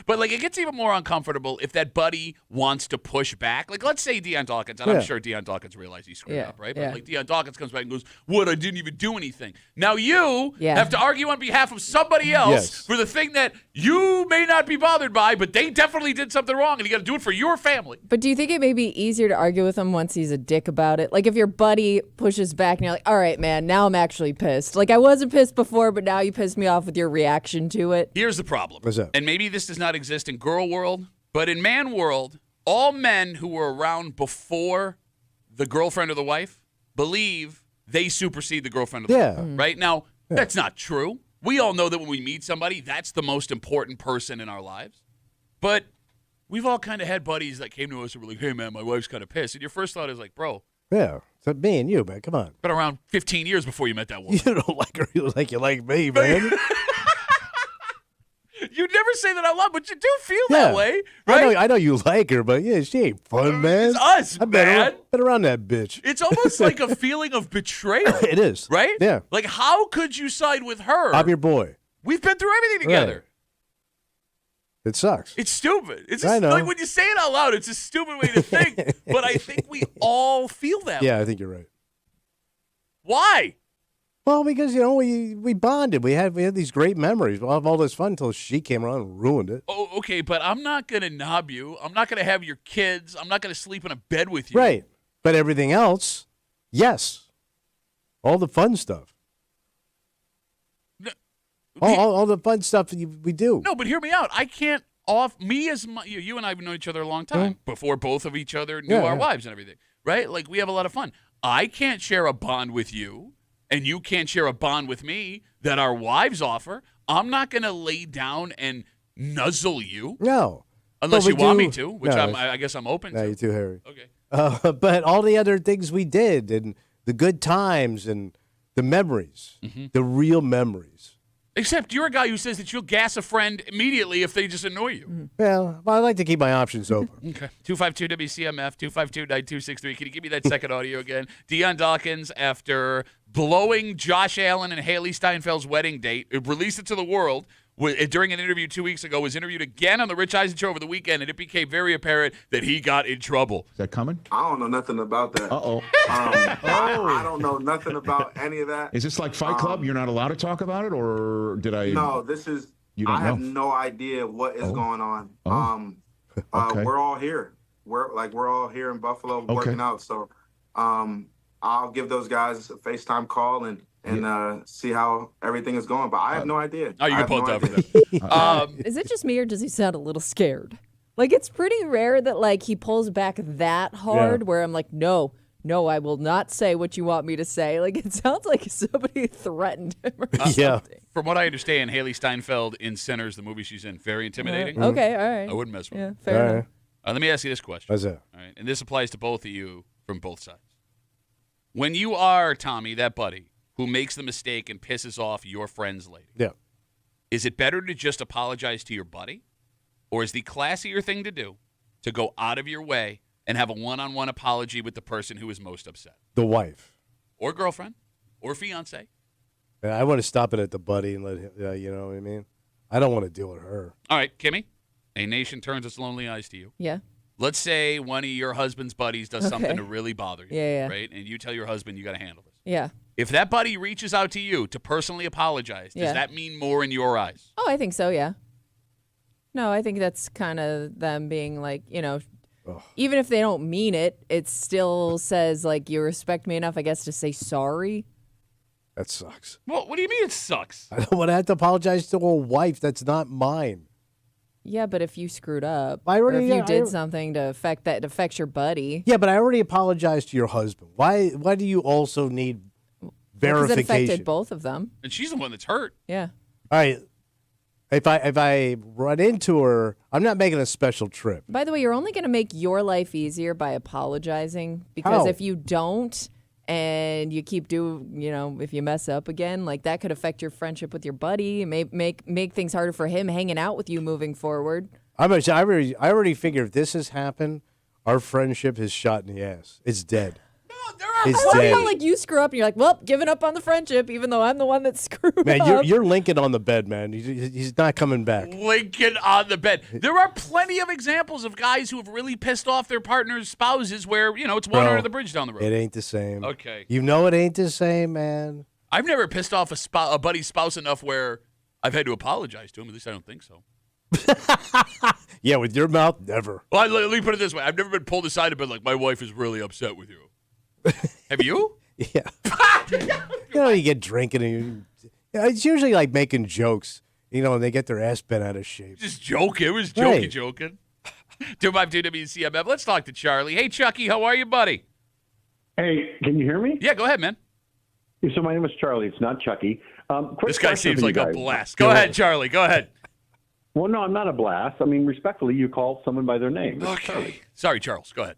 But, like, it gets even more uncomfortable if that buddy wants to push back. Like, let's say Dion Dawkins, and I'm sure Dion Dawkins realized he screwed up, right? But, like, Dion Dawkins comes back and goes, what, I didn't even do anything. Now you have to argue on behalf of somebody else for the thing that you may not be bothered by, but they definitely did something wrong, and you got to do it for your family. But do you think it may be easier to argue with him once he's a dick about it? Like, if your buddy pushes back and you're like, all right, man, now I'm actually pissed. Like, I wasn't pissed before, but now you pissed me off with your reaction to it. Here's the problem. What's that? And maybe this does not exist in girl world, but in man world, all men who were around before the girlfriend or the wife believe they supersede the girlfriend or the wife. Right? Now, that's not true. We all know that when we meet somebody, that's the most important person in our lives. But we've all kind of had buddies that came to us and were like, hey, man, my wife's kind of pissed. And your first thought is like, bro. Yeah, it's me and you, man. Come on. Been around 15 years before you met that woman. You don't like her. You like me, man. You never say that out loud, but you do feel that way, right? I know you like her, but she ain't fun, man. It's us, I've man. been around that bitch. It's almost like a feeling of betrayal. It is. Right? Yeah. Like, how could you side with her? I'm your boy. We've been through everything together. It sucks. It's stupid. It's I just know. like when you say it out loud, it's a stupid way to think. But I think we all feel that way. Yeah, I think you're right. Why? Well, because we bonded. We had these great memories. We'll have all this fun until she came around and ruined it. Oh, okay, but I'm not gonna knob you. I'm not gonna have your kids. I'm not gonna sleep in a bed with you. Right. But everything else, yes. All the fun stuff. No, all the fun stuff that we do. No, but hear me out. I can't you and I have known each other a long time before both of each other knew our wives and everything, right? Like, we have a lot of fun. I can't share a bond with you, and you can't share a bond with me that our wives offer. I'm not going to lay down and nuzzle you. No. Unless But you we want do- me to, which No, I guess I'm open No, to. you're too hairy. Okay. But all the other things we did and the good times and the memories, the real memories. Except you're a guy who says that you'll gas a friend immediately if they just annoy you. Well, I like to keep my options open. Okay. 252 WCMF, 252-9263. Can you give me that second audio again? Deion Dawkins, after blowing Josh Allen and Haley Steinfeld's wedding date, released it to the world. During an interview 2 weeks ago, was interviewed again on the Rich Eisen show over the weekend, and it became very apparent that he got in trouble. Is that coming? I don't know nothing about that. Uh-oh. I don't know nothing about any of that. Is this like Fight Club? You're not allowed to talk about it, or did I? No, this is. I have no idea what is going on. Okay. We're all here. We're all here in Buffalo working out. So, I'll give those guys a FaceTime call and see how everything is going. But I have no idea. Oh, you can pull it down for that. Is it just me or does he sound a little scared? Like, it's pretty rare that, like, he pulls back that hard where I'm like, no, I will not say what you want me to say. Like, it sounds like somebody threatened him or something. From what I understand, Haley Steinfeld in Sinners, the movie she's in, very intimidating. Okay, all right. I wouldn't mess with her. Yeah, fair enough. Let me ask you this question. What's that? All right, and this applies to both of you from both sides. When you are, Tommy, that buddy who makes the mistake and pisses off your friend's lady, is it better to just apologize to your buddy? Or is the classier thing to do to go out of your way and have a one-on-one apology with the person who is most upset? The wife. Or girlfriend. Or fiance. I want to stop it at the buddy and let him, you know what I mean? I don't want to deal with her. All right, Kimmy, a nation turns its lonely eyes to you. Yeah. Let's say one of your husband's buddies does something to really bother you, right? And you tell your husband you got to handle this. Yeah. If that buddy reaches out to you to personally apologize, does that mean more in your eyes? Oh, I think so, yeah. No, I think that's kind of them being like, you know, even if they don't mean it, it still says, like, you respect me enough, I guess, to say sorry. That sucks. Well, what do you mean it sucks? I don't want to have to apologize to a wife. That's not mine. Yeah, but if you screwed up, or if you did something to affect that, it affects your buddy. Yeah, but I already apologized to your husband. Why do you also need verification? Because it affected both of them. And she's the one that's hurt. Yeah. All right. If I run into her, I'm not making a special trip. By the way, you're only going to make your life easier by apologizing, because How? if you don't and you keep if you mess up again, like, that could affect your friendship with your buddy, make things harder for him hanging out with you moving forward. I already figured if this has happened, our friendship is shot in the ass. It's dead. I love how, like, you screw up and you're like, well, giving up on the friendship, even though I'm the one that screwed man, up. you're Lincoln on the bed, man. He's not coming back. Lincoln on the bed. There are plenty of examples of guys who have really pissed off their partner's spouses where, it's water under the bridge down the road. It ain't the same. Okay. You know it ain't the same, man. I've never pissed off a buddy's spouse enough where I've had to apologize to him. At least I don't think so. Yeah, with your mouth, never. Well, let me put it this way. I've never been pulled aside and been like, my wife is really upset with you. Have you? Yeah. You get drinking and it's usually like making jokes, and they get their ass bent out of shape. Just joking. It was joking. 252 WCMF. Let's talk to Charlie. Hey, Chucky, how are you, buddy? Hey, can you hear me? Yeah, go ahead, man. So my name is Charlie. It's not Chucky. This guy seems like a blast. Go ahead, Charlie. Go ahead. Well, no, I'm not a blast. I mean, respectfully, you call someone by their name. Okay. Charlie. Sorry, Charles. Go ahead.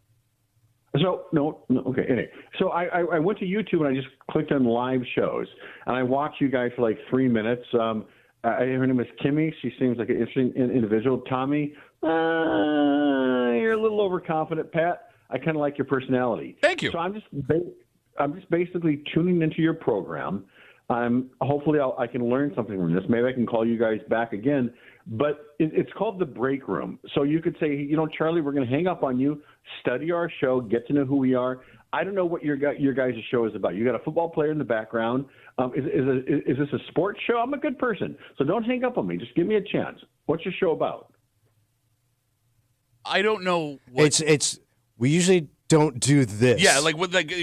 So, no, okay. Anyway, so I went to YouTube and I just clicked on live shows, and I watched you guys for like 3 minutes. Her name is Kimmy. She seems like an interesting individual. Tommy, you're a little overconfident. Pat, I kind of like your personality. Thank you. So I'm just basically tuning into your program. Hopefully I can learn something from this. Maybe I can call you guys back again. But it's called the break room. So you could say, Charlie, we're going to hang up on you, study our show, get to know who we are. I don't know what your guys' show is about. You got a football player in the background. Is this a sports show? I'm a good person, so don't hang up on me. Just give me a chance. What's your show about? I don't know. It's we usually don't do this. Yeah,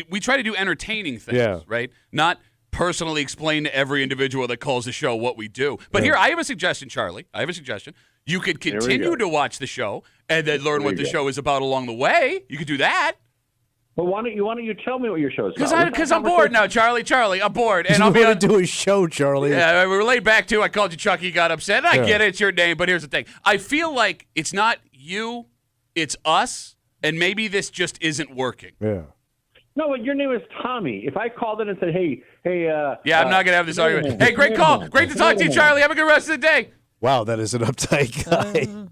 we try to do entertaining things, right? Not personally explain to every individual that calls the show what we do. But here, I have a suggestion, Charlie. I have a suggestion. You could continue to watch the show and then learn what the show is about along the way. You could do that. Well, why don't you tell me what your show is about? Because I'm bored now, Charlie. I'm bored. And I'll be going to do a show, Charlie. Yeah, we were laid back, too. I called you Chucky, got upset. I get it. It's your name. But here's the thing. I feel like it's not you, it's us, and maybe this just isn't working. Yeah. No, your name is Tommy. If I called in and said, hey, yeah, I'm not gonna have this argument. Hey, great call. Great to talk to you, Charlie. Have a good rest of the day. Wow, that is an uptight guy.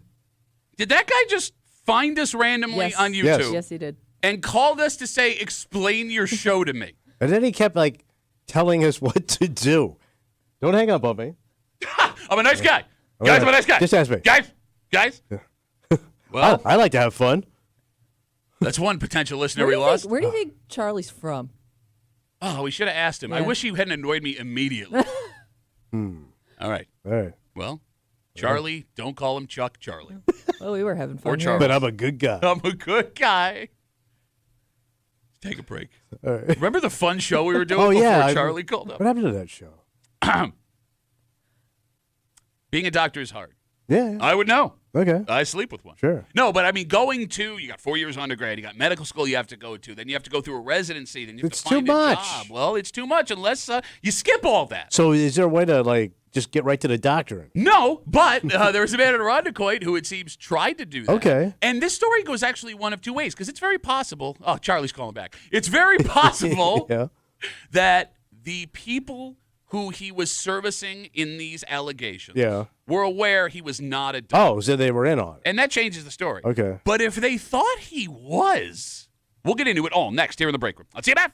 Did that guy just find us randomly on YouTube? Yes, he did. And called us to say, explain your show to me. And then he kept like telling us what to do. Don't hang up on me. I'm a nice guy. Guys, I'm a nice guy. Just ask me. Guys. Well, I like to have fun. That's one potential listener we lost. Where do you think Charlie's from? Oh, we should have asked him. Yeah. I wish he hadn't annoyed me immediately. All right. Well, Charlie, don't call him Chuck. Charlie. Well, we were having fun. Or Charles. But I'm a good guy. I'm a good guy. Take a break. Remember the fun show we were doing before Charlie called up? What happened to that show? Being a doctor is hard. Yeah. I would know. Okay. I sleep with one. Sure. No, but I mean, you got 4 years undergrad, you got medical school you have to go to, then you have to go through a residency, then you have It's to find too a much. job. Well, it's too much unless you skip all that. So is there a way to like just get right to the doctor? No, but there was a man in Irondequoit who it seems tried to do that. Okay. And this story goes actually one of two ways because it's very possible. Oh, Charlie's calling back. It's very possible that the people who he was servicing in these allegations were aware he was not a doctor. Oh, so they were in on it. And that changes the story. Okay. But if they thought he was, we'll get into it all next here in the break room. Let's see you,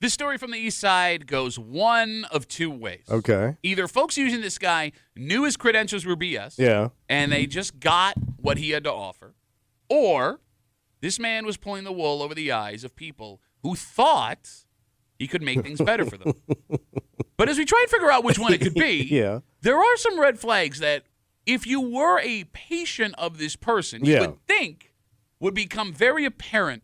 This story from the east side goes one of two ways. Okay. Either folks using this guy knew his credentials were BS. Yeah. And they just got what he had to offer. Or this man was pulling the wool over the eyes of people who thought he could make things better for them. But as we try and figure out which one it could be, there are some red flags that if you were a patient of this person, you would think would become very apparent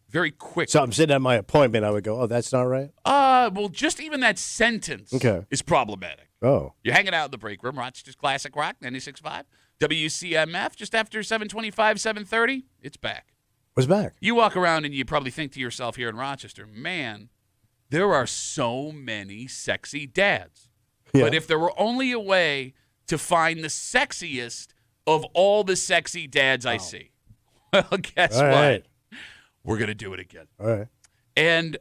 very quick. So I'm sitting at my appointment, I would go, oh, that's not right? Well, just even that sentence is problematic. Oh. You're hanging out in the break room, Rochester's Classic Rock, 96.5. WCMF, just after 7:25, 7:30, it's back. What's back? You walk around and you probably think to yourself here in Rochester, man, there are so many sexy dads. Yeah. But if there were only a way to find the sexiest of all the sexy dads I see, well, guess all what? Right. We're going to do it again. All right. And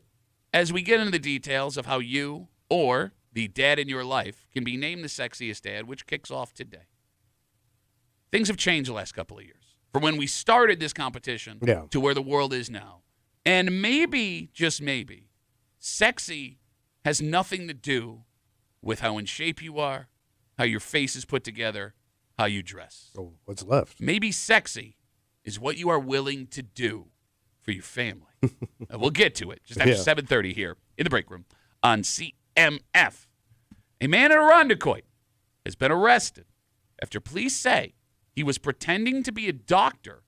as we get into the details of how you or the dad in your life can be named the sexiest dad, which kicks off today, things have changed the last couple of years. From when we started this competition to where the world is now. And maybe, just maybe, sexy has nothing to do with how in shape you are, how your face is put together, how you dress. Oh, what's left? Maybe sexy is what you are willing to do for your family. We'll get to it just after 7:30 here in the break room on CMF. A man in Irondequoit has been arrested after police say he was pretending to be a doctor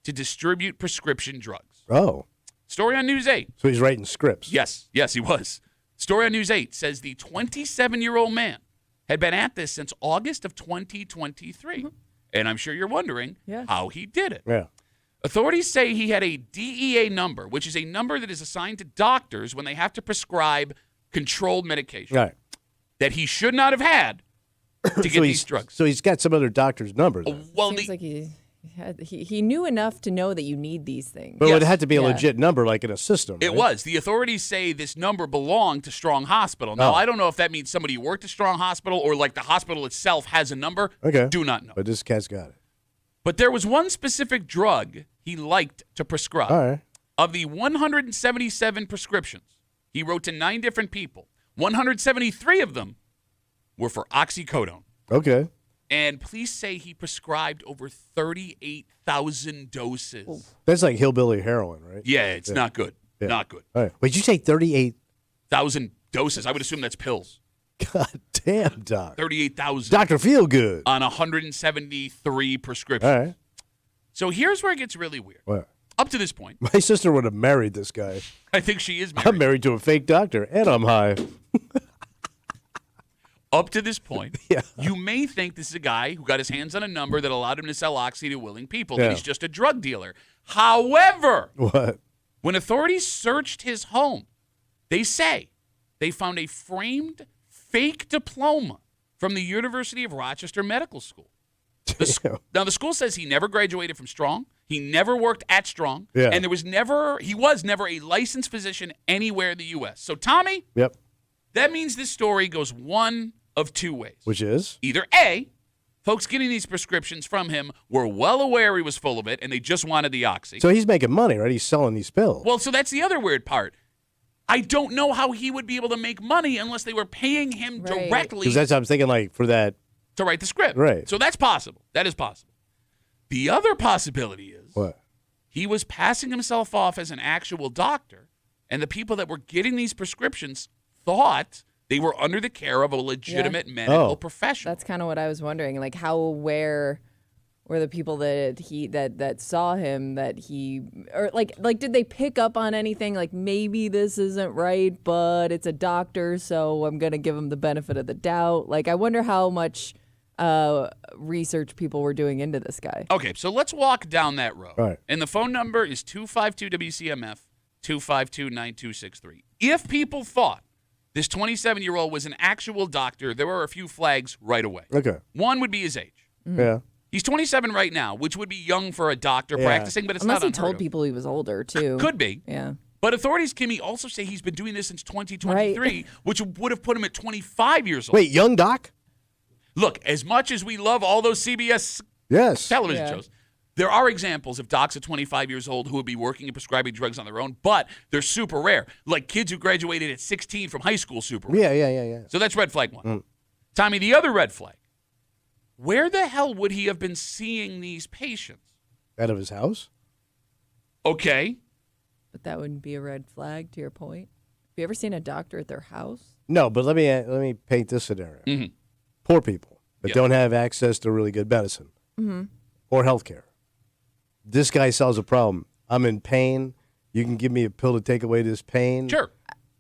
to distribute prescription drugs. Oh. Story on News 8. So he's writing scripts. Yes, he was. Story on News 8 says the 27-year-old man had been at this since August of 2023. Mm-hmm. And I'm sure you're wondering how he did it. Yeah. Authorities say he had a DEA number, which is a number that is assigned to doctors when they have to prescribe controlled medication. Right. That he should not have had to get these drugs. So he's got some other doctor's number then. Well, seems like he knew enough to know that you need these things. But it had to be a legit number, like in a system. It was. The authorities say this number belonged to Strong Hospital. Now, I don't know if that means somebody who worked at Strong Hospital or like the hospital itself has a number. Okay. Do not know. But this cat's got it. But there was one specific drug he liked to prescribe. All right. Of the 177 prescriptions he wrote to 9 different people, 173 of them were for oxycodone. Okay. And police say he prescribed over 38,000 doses. That's like hillbilly heroin, right? Yeah, it's not good. Yeah. Not good. All right. Wait, did you say 38,000 doses? I would assume that's pills. God damn, Doc. 38,000. Dr. Feelgood. On 173 prescriptions. All right. So here's where it gets really weird. What? Up to this point. My sister would have married this guy. I think she is married. I'm married to a fake doctor, and I'm high. Up to this point, you may think this is a guy who got his hands on a number that allowed him to sell oxy to willing people, that he's just a drug dealer. However, when authorities searched his home, they say they found a framed fake diploma from the University of Rochester Medical School. Now, the school says he never graduated from Strong. He never worked at Strong. Yeah. And he was never a licensed physician anywhere in the U.S. So, Tommy, that means this story goes one of two ways. Which is? Either A, folks getting these prescriptions from him were well aware he was full of it and they just wanted the oxy. So he's making money, right? He's selling these pills. Well, so that's the other weird part. I don't know how he would be able to make money unless they were paying him directly. Because that's what I'm thinking, like, for that. To write the script. Right. So that's possible. That is possible. The other possibility is he was passing himself off as an actual doctor, and the people that were getting these prescriptions thought they were under the care of a legitimate medical professional. That's kind of what I was wondering. Like, how aware were the people that saw him that he, or like did they pick up on anything? Like, maybe this isn't right, but it's a doctor, so I'm gonna give him the benefit of the doubt. Like, I wonder how much research people were doing into this guy. Okay, so let's walk down that road. Right. And the phone number is 252-WCMF, 252-9263. If people thought this 27-year-old was an actual doctor, there were a few flags right away. Okay. One would be his age. Mm-hmm. Yeah. He's 27 right now, which would be young for a doctor practicing, but it's unless not he told people he was older, too. Could be. Yeah. But authorities, Kimmy, also say he's been doing this since 2023, which would have put him at 25 years old. Wait, young doc? Look, as much as we love all those CBS television shows, There are examples of docs at 25 years old who would be working and prescribing drugs on their own, but they're super rare. Like kids who graduated at 16 from high school, super rare. Yeah. So that's red flag one. Tommy, the other red flag. Where the hell would he have been seeing these patients? Out of his house? Okay. But that wouldn't be a red flag, to your point. Have you ever seen a doctor at their house? No, but let me paint this scenario. Poor people that don't have access to really good medicine or health care. This guy solves a problem. I'm in pain. You can give me a pill to take away this pain. Sure.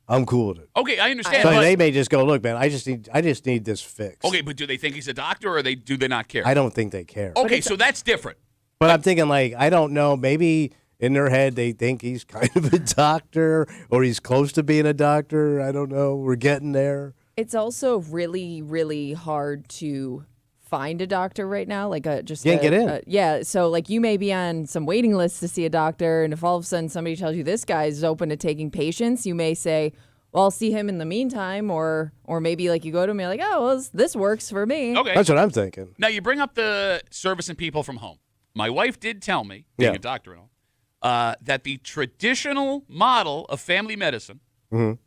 I'm cool with it. Okay, I understand. So but, they may just go, look, man, I just need this fixed. okay, but do they think he's a doctor or do they not care? I don't think they care. Okay, so that's different. But I'm thinking, like, I don't know, maybe in their head they think he's kind of a doctor or he's close to being a doctor. I don't know. We're getting there. It's also really, really hard to find a doctor right now. Like just can't get in. Yeah, so like you may be on some waiting lists to see a doctor, and if all of a sudden somebody tells you this guy is open to taking patients, you may say, well, I'll see him in the meantime, or maybe like you go to him and you're like, oh, well, this works for me. Okay. That's what I'm thinking. Now, you bring up the servicing people from home. My wife did tell me, being a doctor and all, that the traditional model of family medicine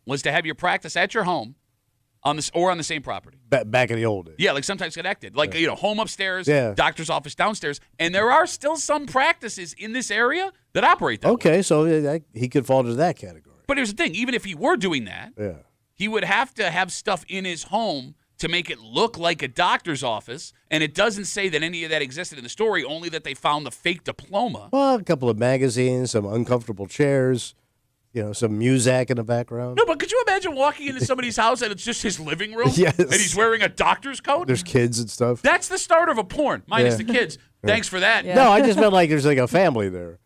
was to have your practice at your home on the same property. Back in the old days. Yeah, like sometimes connected. Like, home upstairs, doctor's office downstairs. And there are still some practices in this area that operate that way. Okay, so he could fall into that category. But here's the thing. Even if he were doing that, he would have to have stuff in his home to make it look like a doctor's office. And it doesn't say that any of that existed in the story, only that they found the fake diploma. Well, a couple of magazines, some uncomfortable chairs, some Muzak in the background. No, but could you imagine walking into somebody's house and it's just his living room? Yes. And he's wearing a doctor's coat? There's kids and stuff. That's the start of a porn, minus the kids. Thanks for that. Yeah. No, I just meant like there's like a family there.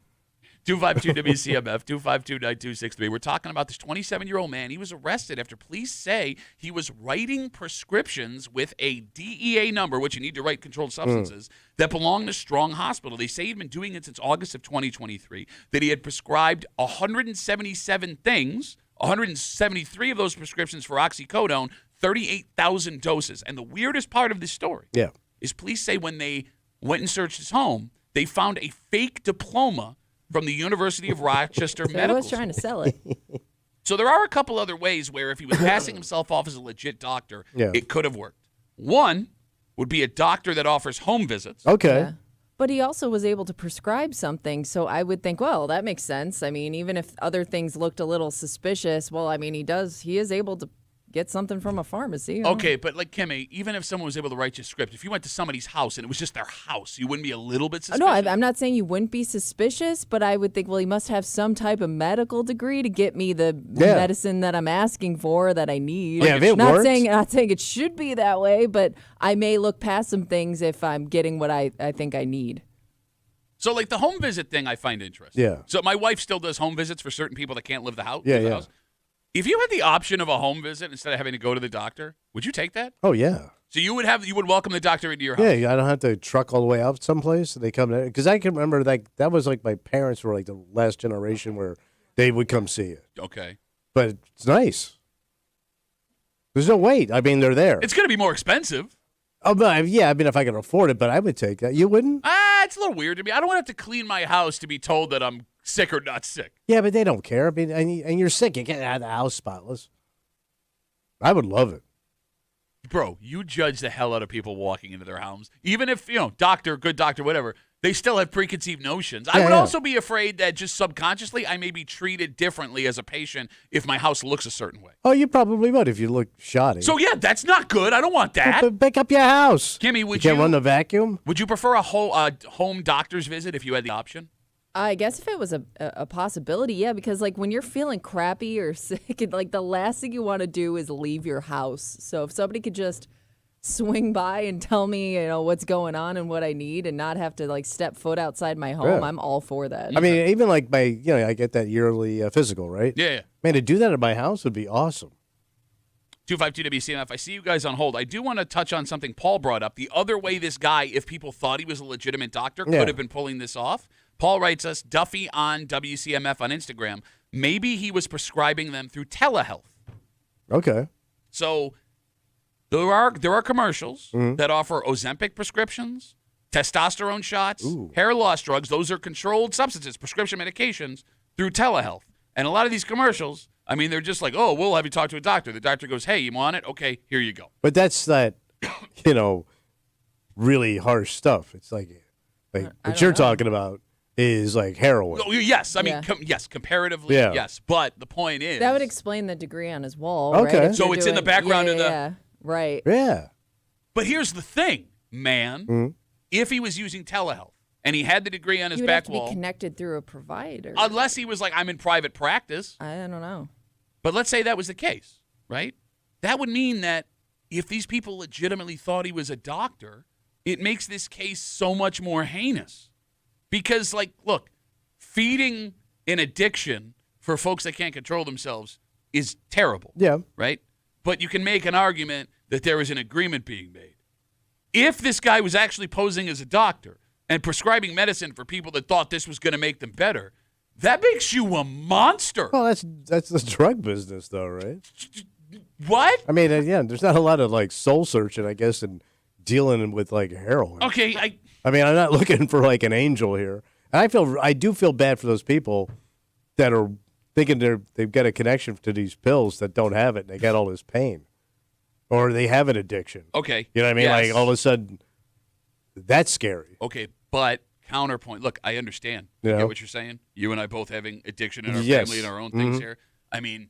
252-WCMF, 252-9263. We're talking about this 27-year-old man. He was arrested after police say he was writing prescriptions with a DEA number, which you need to write controlled substances, that belonged to Strong Hospital. They say he'd been doing it since August of 2023, that he had prescribed 177 things, 173 of those prescriptions for oxycodone, 38,000 doses. And the weirdest part of this story is police say when they went and searched his home, they found a fake diploma from the University of Rochester Medical I was trying to sell it. So there are a couple other ways where if he was passing himself off as a legit doctor, it could have worked. One would be a doctor that offers home visits. Okay. Yeah. But he also was able to prescribe something, so I would think, well, that makes sense. I mean, even if other things looked a little suspicious, well, I mean, he is able to get something from a pharmacy. Okay, but like Kimmy, even if someone was able to write you a script, if you went to somebody's house and it was just their house, you wouldn't be a little bit suspicious? No, I'm not saying you wouldn't be suspicious, but I would think, well, he must have some type of medical degree to get me the medicine that I'm asking for, that I need. Yeah, if it not works. saying it should be that way, but I may look past some things if I'm getting what I think I need. So like the home visit thing I find interesting. Yeah. So my wife still does home visits for certain people that can't leave the house. Yeah, leave the yeah. house. If you had the option of a home visit instead of having to go to the doctor, would you take that? Oh, yeah. So you would welcome the doctor into your house? Yeah, I don't have to truck all the way out someplace. They come there. Because I can remember that was like my parents were like the last generation where they would come see it. Okay. But it's nice. There's no wait. I mean, they're there. It's going to be more expensive. Oh, but yeah, I mean, if I could afford it, but I would take that. You wouldn't? It's a little weird to me. I don't want to have to clean my house to be told that I'm sick or not sick. Yeah, but they don't care. I mean, and you're sick. You can't have the house spotless. I would love it. Bro, you judge the hell out of people walking into their homes. Even if, doctor, good doctor, whatever, they still have preconceived notions. I would also be afraid that just subconsciously I may be treated differently as a patient if my house looks a certain way. Oh, you probably would if you look shoddy. So, yeah, that's not good. I don't want that. But pick up your house. Kimmy, you can't run the vacuum? Would you prefer a home doctor's visit if you had the option? I guess if it was a possibility, yeah, because like when you're feeling crappy or sick, like the last thing you want to do is leave your house. So if somebody could just swing by and tell me, what's going on and what I need and not have to like step foot outside my home, I'm all for that. I mean, even like I get that yearly physical, right? Yeah. Man, to do that at my house would be awesome. 252-WCMF. I see you guys on hold. I do want to touch on something Paul brought up. The other way this guy, if people thought he was a legitimate doctor, could have been pulling this off. Paul writes us, Duffy on WCMF on Instagram, maybe he was prescribing them through telehealth. Okay. So there are commercials that offer Ozempic prescriptions, testosterone shots, hair loss drugs. Those are controlled substances, prescription medications through telehealth. And a lot of these commercials, I mean, they're just like, oh, we'll have you talk to a doctor. The doctor goes, hey, you want it? Okay, here you go. But that's that, really harsh stuff. It's like what you're talking about is like heroin. Oh, yes. I mean, yes, comparatively, yes. But the point is. That would explain the degree on his wall, okay. right? So it's in the background of the. Yeah, right. Yeah. But here's the thing, man. If he was using telehealth and he had the degree on his He would back have to wall. be connected through a provider. Unless he was like, I'm in private practice. I don't know. But let's say that was the case, right? That would mean that if these people legitimately thought he was a doctor, it makes this case so much more heinous. Because, like, look, feeding an addiction for folks that can't control themselves is terrible. Yeah. Right? But you can make an argument that there is an agreement being made. If this guy was actually posing as a doctor and prescribing medicine for people that thought this was going to make them better, that makes you a monster. Well, that's the drug business, though, right? What? I mean, there's not a lot of like soul searching, I guess, and dealing with like heroin. Okay, I mean, I'm not looking for like an angel here. And I do feel bad for those people that are thinking they've got a connection to these pills that don't have it, and they got all this pain, or they have an addiction. Okay, you know what I mean? yes. Like all of a sudden, that's scary. Okay, but counterpoint. Look, I understand. I get what you're saying. You and I both having addiction in our family and our own things here. I mean,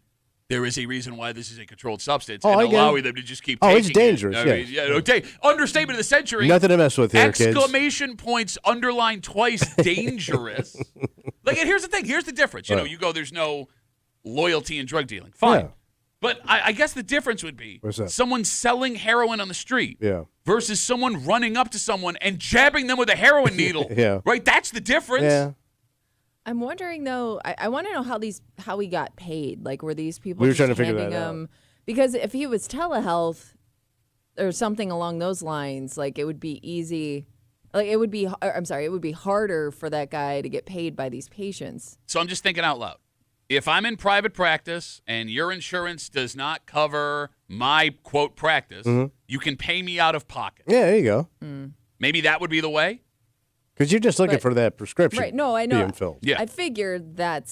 there is a reason why this is a controlled substance and allowing them to just keep taking it's dangerous. it. Understatement of the century. Nothing to mess with here, kids. Exclamation points underlined twice, dangerous. And here's the thing. Here's the difference. You go, there's no loyalty in drug dealing. Fine. Yeah. But I guess the difference would be someone selling heroin on the street versus someone running up to someone and jabbing them with a heroin needle. Right? That's the difference. Yeah. I'm wondering though. I want to know how he got paid. Like, were these people We were just trying to figure handing that him? Because if he was telehealth or something along those lines, like it would be easy. Like it would be. It would be harder for that guy to get paid by these patients. So I'm just thinking out loud. If I'm in private practice and your insurance does not cover my quote practice, you can pay me out of pocket. Yeah, there you go. Maybe that would be the way. Because you're just looking for that prescription, right? No, I know. Being filled. Yeah, I figured that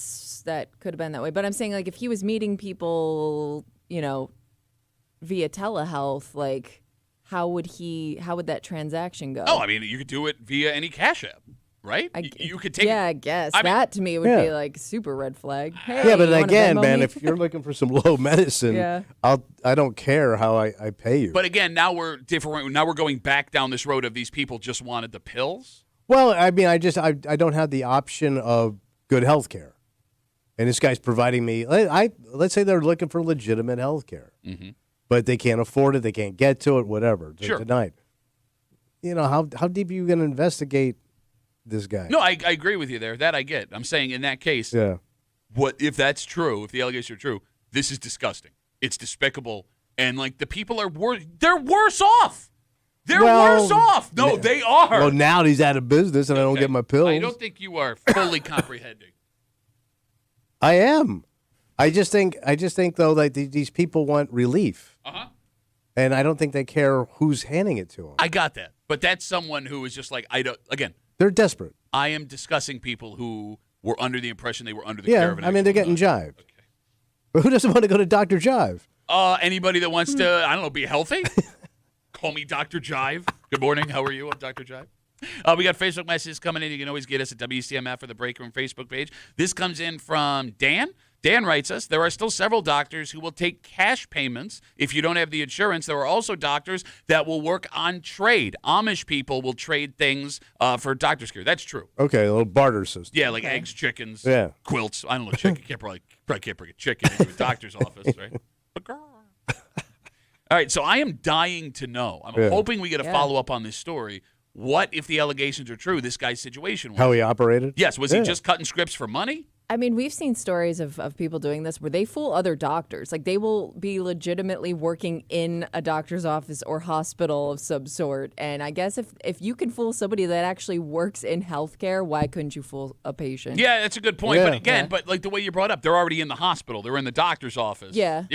could have been that way. But I'm saying, like, if he was meeting people, via telehealth, like, how would that transaction go? Oh, I mean, you could do it via any Cash App, right? You could take. Yeah, I guess that to me would be like super red flag. Hey, yeah, but you wanna again, Venmo man, me? if you're looking for some low medicine, I don't care how I pay you. But again, now we're different. Now we're going back down this road of these people just wanted the pills. Well, I mean, I don't have the option of good health care. And this guy's providing me, let's say they're looking for legitimate health care, but they can't afford it, they can't get to it, whatever. They're denied. How deep are you going to investigate this guy? No, I agree with you there. That I get. I'm saying in that case, what if that's true, if the allegations are true, this is disgusting. It's despicable. And, like, the people are they're worse off. They're worse off. No, they are. Well, now he's out of business and I don't get my pills. I don't think you are fully comprehending. I am. I just think though that these people want relief. And I don't think they care who's handing it to them. I got that. But that's someone who is just like, they're desperate. I am discussing people who were under the impression they were under the care of an I mean, they're getting jived. Okay. But who doesn't want to go to Dr. Jive? Anybody that wants to, be healthy. Call me Dr. Jive. Good morning. How are you? I'm Dr. Jive. We got Facebook messages coming in. You can always get us at WCMF or the Break Room Facebook page. This comes in from Dan. Dan writes us, there are still several doctors who will take cash payments if you don't have the insurance. There are also doctors that will work on trade. Amish people will trade things for doctor's care. That's true. Okay, a little barter system. Yeah, like eggs, chickens, quilts. I don't know, chicken. Probably can't bring a chicken into a doctor's office, right? All right, so I am dying to know. I'm hoping we get a follow-up on this story. What if the allegations are true, this guy's situation was? How he operated? Yes. Was he just cutting scripts for money? I mean, we've seen stories of people doing this where they fool other doctors. Like, they will be legitimately working in a doctor's office or hospital of some sort. And I guess if you can fool somebody that actually works in healthcare, why couldn't you fool a patient? Yeah, that's a good point. But again, but like the way you brought up, they're already in the hospital. They're in the doctor's office. Yeah.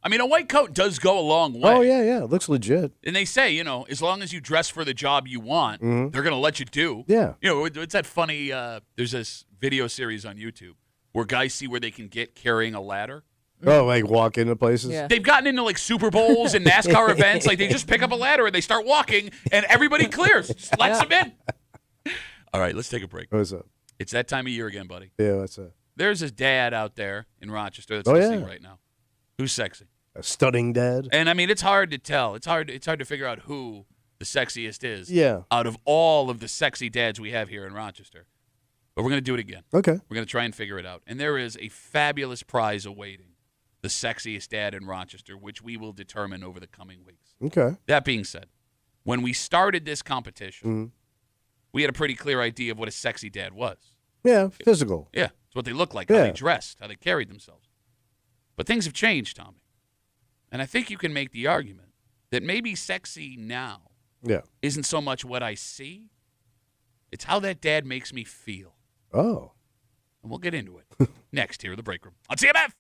I mean, a white coat does go a long way. Oh, yeah. It looks legit. And they say, you know, as long as you dress for the job you want, they're going to let you do. Yeah. You know, it's that funny, there's this video series on YouTube where guys see where they can get carrying a ladder. Oh, like walk into places? Yeah. They've gotten into like Super Bowls and NASCAR events. Like they just pick up a ladder and they start walking and everybody clears. Just lets them in. All right, let's take a break. What's up? It's that time of year again, buddy. Yeah, what's up? There's this dad out there in Rochester that's Oh, listening yeah. right now. Who's sexy? A stunning dad? And I mean, it's hard to tell. It's hard to figure out who the sexiest is. Yeah. Out of all of the sexy dads we have here in Rochester. But we're going to do it again. Okay. We're going to try and figure it out. And there is a fabulous prize awaiting the sexiest dad in Rochester, which we will determine over the coming weeks. Okay. That being said, when we started this competition, we had a pretty clear idea of what a sexy dad was. Yeah, physical. Yeah, it's what they looked like, how Yeah. they dressed, how they carried themselves. But things have changed, Tommy. And I think you can make the argument that maybe sexy now Yeah. isn't so much what I see, it's how that dad makes me feel. Oh. And we'll get into it next here at the Break Room on CMF.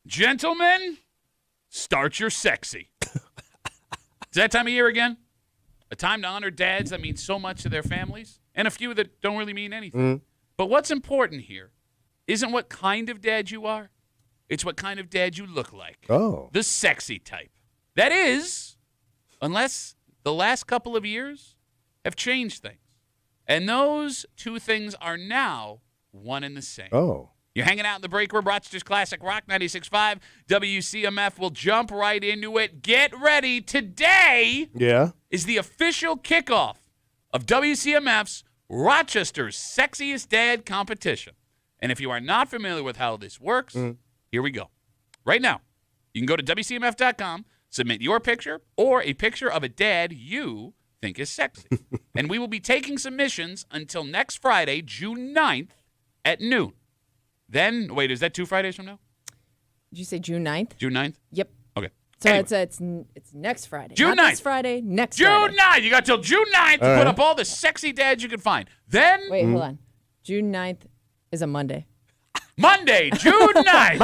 Gentlemen, start your sexy. It's that time of year again. A time to honor dads that mean so much to their families, and a few that don't really mean anything. But what's important here isn't what kind of dad you are. It's what kind of dad you look like. Oh. The sexy type. That is, unless the last couple of years have changed things. And those two things are now one and the same. Oh. You're hanging out in the break room, Rochester's Classic Rock 96.5. WCMF will jump right into it. Get ready. Today is the official kickoff of WCMF's Rochester's Sexiest Dad competition. And if you are not familiar with how this works, here we go. Right now, you can go to WCMF.com, submit your picture or a picture of a dad you think is sexy. And we will be taking submissions until next Friday, June 9th at noon. Then, wait, is that 2 Fridays from now? Did you say June 9th? June 9th? Yep. Okay. So Anyway. it's next Friday. June Not 9th. this Friday, next June Friday. 9th. You got till June 9th to All put right. up all the sexy dads you can find. Then, Wait, hold on. June 9th is a Monday. Monday, June 9th.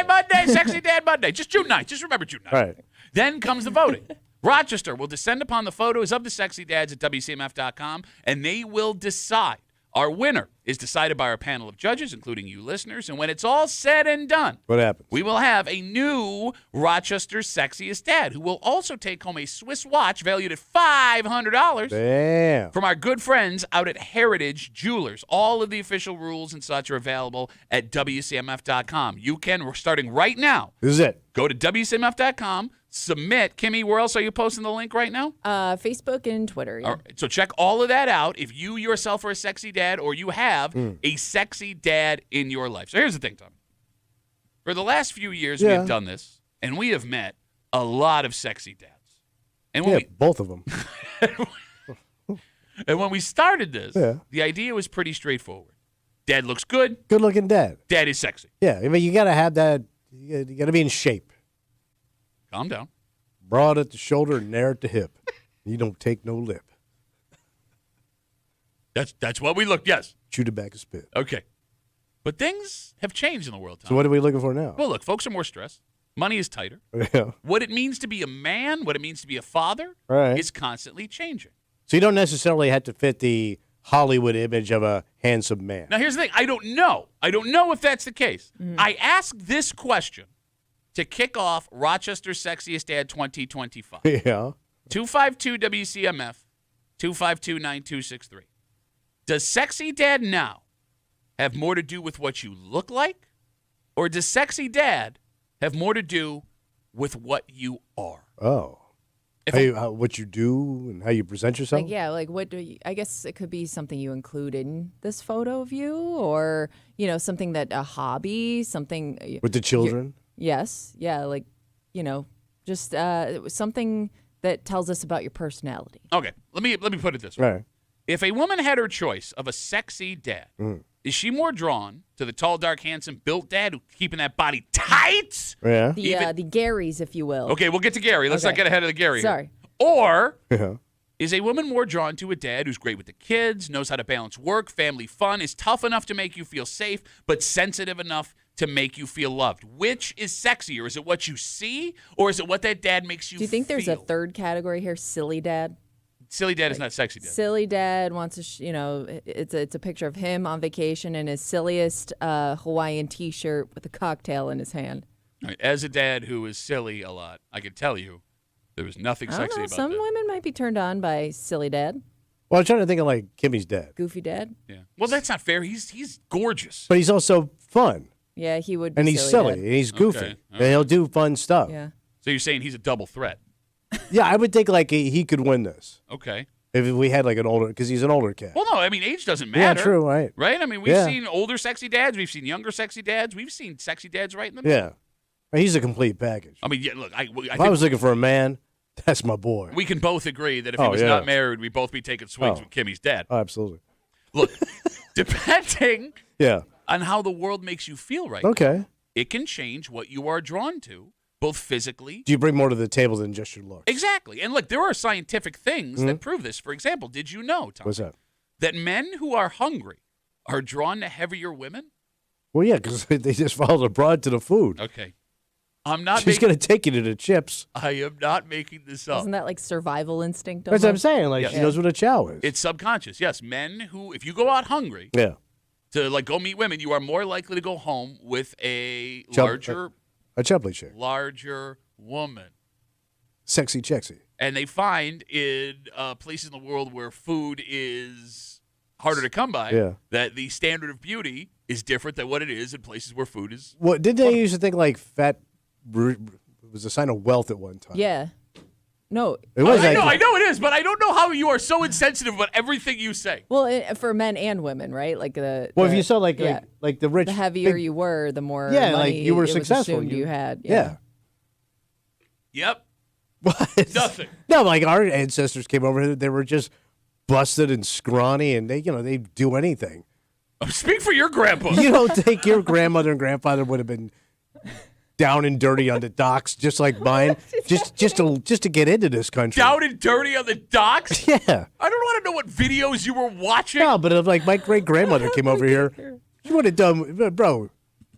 Monday, Sexy Dad Monday. Just June 9th. Just remember June 9th. All right. Then comes the voting. Rochester will descend upon the photos of the sexy dads at WCMF.com, and they will decide. Our winner is decided by our panel of judges, including you listeners, and when it's all said and done, What happens? we will have a new Rochester's Sexiest Dad who will also take home a Swiss watch valued at $500 Damn. from our good friends out at Heritage Jewelers. All of the official rules and such are available at WCMF.com. You can, we're starting right now, This is it. go to WCMF.com, submit. Kimmy, where else are you posting the link right now? Facebook and Twitter. Yeah. All right, so check all of that out if you yourself are a sexy dad or you have a sexy dad in your life. So here's the thing, Tom. For the last few years, we have done this, and we have met a lot of sexy dads. And when Both of them. and when we started this, the idea was pretty straightforward. Dad looks good. Good looking dad. Dad is sexy. Yeah, I mean, you got to have that. You got to be in shape. Calm down. Broad at the shoulder, narrow at the hip. You don't take no lip. That's what we look. Yes. Chew tobacco spit. Okay. But things have changed in the world, Tom. So what are we looking for now? Well, look, folks are more stressed. Money is tighter. Yeah. What it means to be a man, what it means to be a father, Right. is constantly changing. So you don't necessarily have to fit the Hollywood image of a handsome man. Now, here's the thing. I don't know. I don't know if that's the case. I asked this question to kick off Rochester's Sexiest Dad 2025. Yeah. 252-WCMF, 252-9263. Does sexy dad now have more to do with what you look like? Or does sexy dad have more to do with what you are? Oh. What you do and how you present yourself? Like, yeah, like what do you, I guess it could be something you include in this photo of you, or, you know, something that a hobby, something. With the children? Yes. Yeah. Like, you know, just something that tells us about your personality. Okay, let me put it this way. Right. If a woman had her choice of a sexy dad, is she more drawn to the tall, dark, handsome, built dad who's keeping that body tight? Yeah. The Garys, if you will. Okay, we'll get to Gary. Let's not Okay. get ahead of the Gary. here. Sorry. Or Yeah. is a woman more drawn to a dad who's great with the kids, knows how to balance work, family fun, is tough enough to make you feel safe, but sensitive enough to make you feel loved? Which is sexier? Is it what you see, or is it what that dad makes you feel? Do you think there's a third category here? Silly dad. Silly dad is not sexy dad. Silly dad wants to, it's a picture of him on vacation in his silliest Hawaiian T-shirt with a cocktail in his hand. All right, as a dad who is silly a lot, I can tell you there was nothing I don't sexy know. about Some that. women might be turned on by silly dad, Well, I'm trying to think of like Kimmy's dad. goofy dad. Yeah. Well, that's not fair. He's gorgeous. But he's also fun. Yeah, he would. Be And he's silly. dad. And he's goofy. Okay, all And he'll do fun stuff. Yeah. So you're saying he's a double threat? Yeah, I would think like he could win this. Okay. If we had like an older, because he's an older cat. Well, no, I mean age doesn't Yeah, matter. true, right. Right? I mean, we've Yeah. seen older sexy dads, we've seen younger sexy dads, we've seen sexy dads right in the middle. Yeah. He's a complete package. I mean, yeah. Look, I If I think was looking for a man, that's my boy. we can both agree that if he Oh, was yeah. not married, we'd both be taking swings Oh. with Kimmy's dad. Oh, absolutely. Look, depending Yeah. on how the world makes you feel right Okay. now, it can change what you are drawn to, both physically. Do you bring more to the table than just your looks? Exactly. And look, there are scientific things that prove this. For example, did you know, Tom, What's that? that men who are hungry are drawn to heavier women? Well, yeah, because they just followed a broad to the food. Okay. I'm not She's going to take you to the chips. I am not making this up. Isn't that like survival instinct? That's what I'm almost? saying. Like, she knows what a chow is. It's subconscious. Yes, men who, if you go out hungry Yeah. to like go meet women, you are more likely to go home with a A chubby chick. larger woman. Sexy chexy. And they find in places in the world where food is harder to come by that the standard of beauty is different than what it is in places where food is. Well, didn't they used to think like fat was a sign of wealth at one time? Yeah. No. It was. I know it is, but I don't know how you are so insensitive about everything you say. Well, for men and women, right? Like if you saw like the rich, the heavier big, you were, the more like money you were it was successful. assumed you had. Yeah. Yep. What? Nothing. No, like our ancestors came over here, they were just busted and scrawny, and they do anything. Speak for your grandpa. You don't think your grandmother and grandfather would have been down and dirty on the docks, just like mine, just to get into this country. Down and dirty on the docks? Yeah. I don't want to know what videos you were watching. No, but if, like my great grandmother came over here, she would have done, bro.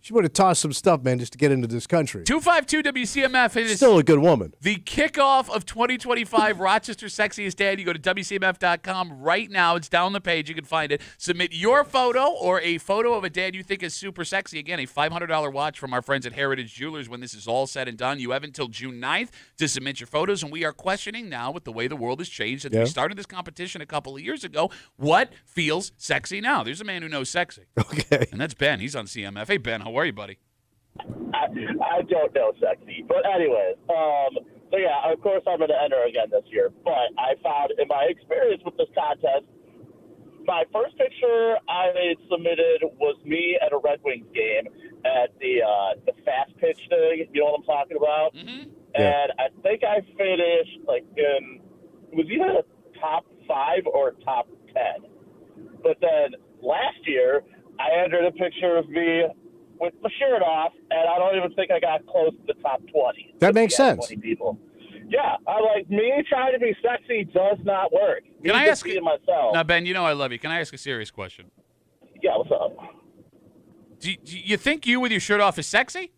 She would have tossed some stuff, man, just to get into this country. 252 WCMF is still a good woman. The kickoff of 2025 Rochester Sexiest Dad. You go to WCMF.com right now. It's down the page. You can find it. Submit your photo or a photo of a dad you think is super sexy. Again, a $500 watch from our friends at Heritage Jewelers when this is all said and done. You have until June 9th to submit your photos, and we are questioning now with the way the world has changed. Since we started this competition a couple of years ago, what feels sexy now? There's a man who knows sexy. Okay. And that's Ben. He's on CMF. Hey, Ben, how are you, buddy? I don't know sexy. But anyways, so yeah, of course I'm going to enter again this year. But I found in my experience with this contest, my first picture I submitted was me at a Red Wings game at the fast pitch thing. You know what I'm talking about? Mm-hmm. And I think I finished it was either top 5 or top 10. But then last year I entered a picture of me with my shirt off, and I don't even think I got close to the top 20. That makes sense. 20 people. Yeah, I'm like, me trying to be sexy does not work. Can I ask you myself? Now, Ben, you know I love you. Can I ask a serious question? Yeah, what's up? Do you think you with your shirt off is sexy?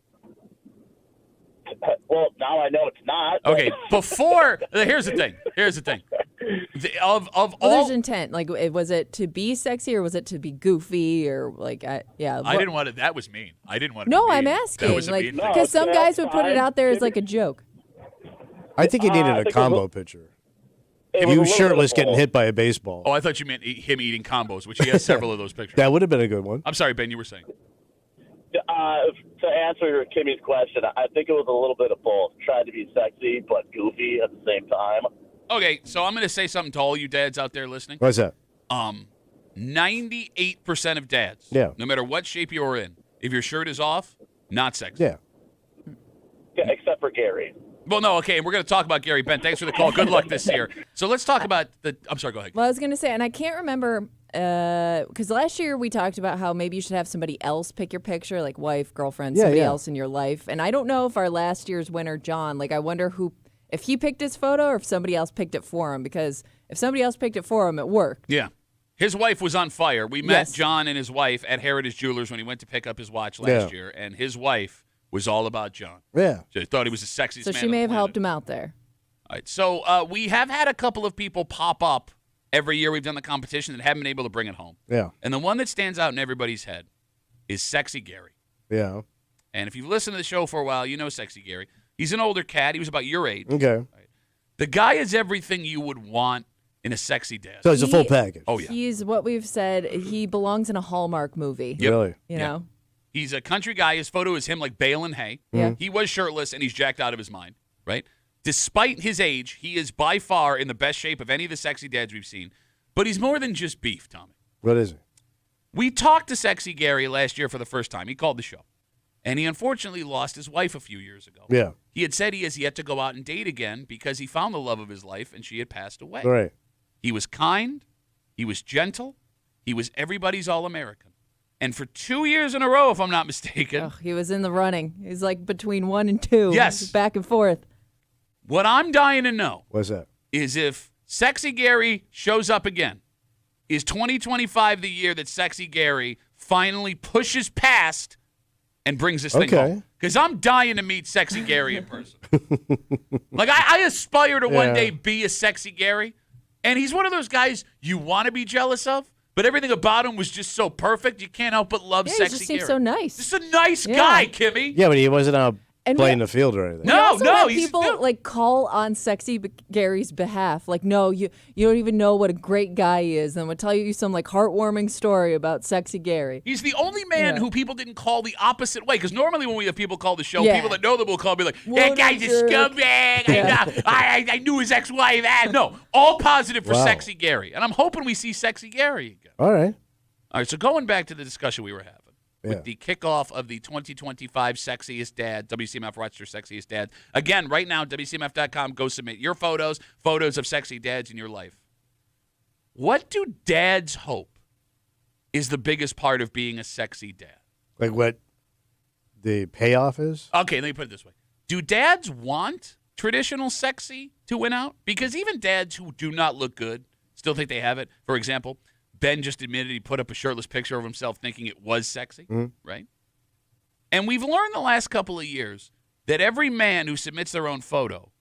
Well, now I know it's not. Okay, before here's the thing. Of Well, all, there's intent. Like, was it to be sexy or was it to be goofy or like, yeah? I didn't want to. That was mean. I didn't want to. No, be mean. I'm That asking, was a like, mean thing. because some guys would put it out there as like a joke. I think he needed a combo picture. You shirtless getting hit by a baseball. Oh, I thought you meant him eating combos, which he has several of those pictures. That would have been a good one. I'm sorry, Ben. You were saying. To answer Kimmy's question, I think it was a little bit of both. Tried to be sexy but goofy at the same time. Okay, so I'm going to say something to all you dads out there listening. What's that? 98% of dads, no matter what shape you're in, if your shirt is off, not sexy. Yeah. Yeah, except for Gary. Well, no, okay, we're going to talk about Gary. Ben, thanks for the call. Good luck this year. So let's talk about I'm sorry, go ahead. Well, I was going to say, and I can't remember, because last year we talked about how maybe you should have somebody else pick your picture, like wife, girlfriend, somebody else in your life. And I don't know if our last year's winner, John, like I wonder if he picked his photo or if somebody else picked it for him, because if somebody else picked it for him, it worked. Yeah. His wife was on fire. We met John and his wife at Heritage Jewelers when he went to pick up his watch last year, and his wife was all about John. Yeah. She thought he was the sexiest man So she on may the have planet. helped him out there. All right. So we have had a couple of people pop up every year we've done the competition that haven't been able to bring it home. Yeah. And the one that stands out in everybody's head is Sexy Gary. Yeah. And if you've listened to the show for a while, you know Sexy Gary. He's an older cat. He was about your age. Okay. Right. The guy is everything you would want in a sexy dad. So it's a full package. Oh, yeah. He's what we've said. He belongs in a Hallmark movie. Yep. Really? You know? He's a country guy. His photo is him like baling hay. Yeah. He was shirtless, and he's jacked out of his mind, right? Despite his age, he is by far in the best shape of any of the sexy dads we've seen. But he's more than just beef, Tommy. What is it? We talked to Sexy Gary last year for the first time. He called the show. And he unfortunately lost his wife a few years ago. Yeah. He had said he has yet to go out and date again because he found the love of his life and she had passed away. Right. He was kind. He was gentle. He was everybody's All-American. And for 2 years in a row, if I'm not mistaken. Oh, he was in the running. He's like between 1 and 2. Yes. Back and forth. What I'm dying to know What's that? is if Sexy Gary shows up again, is 2025 the year that Sexy Gary finally pushes past and brings this thing home. Because I'm dying to meet Sexy Gary in person. Like, I aspire to one day be a Sexy Gary. And he's one of those guys you want to be jealous of, but everything about him was just so perfect, you can't help but love Sexy Gary. He just seems so nice. Just a nice guy, Kimmy. Yeah, but he wasn't out playing the field or anything. No, people like call on Sexy Gary's behalf. Like, no, you don't even know what a great guy he is. And we'll tell you some like heartwarming story about Sexy Gary. He's the only man who people didn't call the opposite way. Because normally when we have people call the show, people that know them will call me like, that guy's a scumbag. I knew his ex-wife. No, all positive for Sexy Gary. And I'm hoping we see Sexy Gary again. All right, so going back to the discussion we were having. With the kickoff of the 2025 Sexiest Dad, WCMF Rochester Sexiest Dad. Again, right now, WCMF.com, go submit your photos of sexy dads in your life. What do dads hope is the biggest part of being a sexy dad? Like what the payoff is? Okay, let me put it this way. Do dads want traditional sexy to win out? Because even dads who do not look good still think they have it. For example, Ben just admitted he put up a shirtless picture of himself thinking it was sexy, right? And we've learned the last couple of years that every man who submits their own photo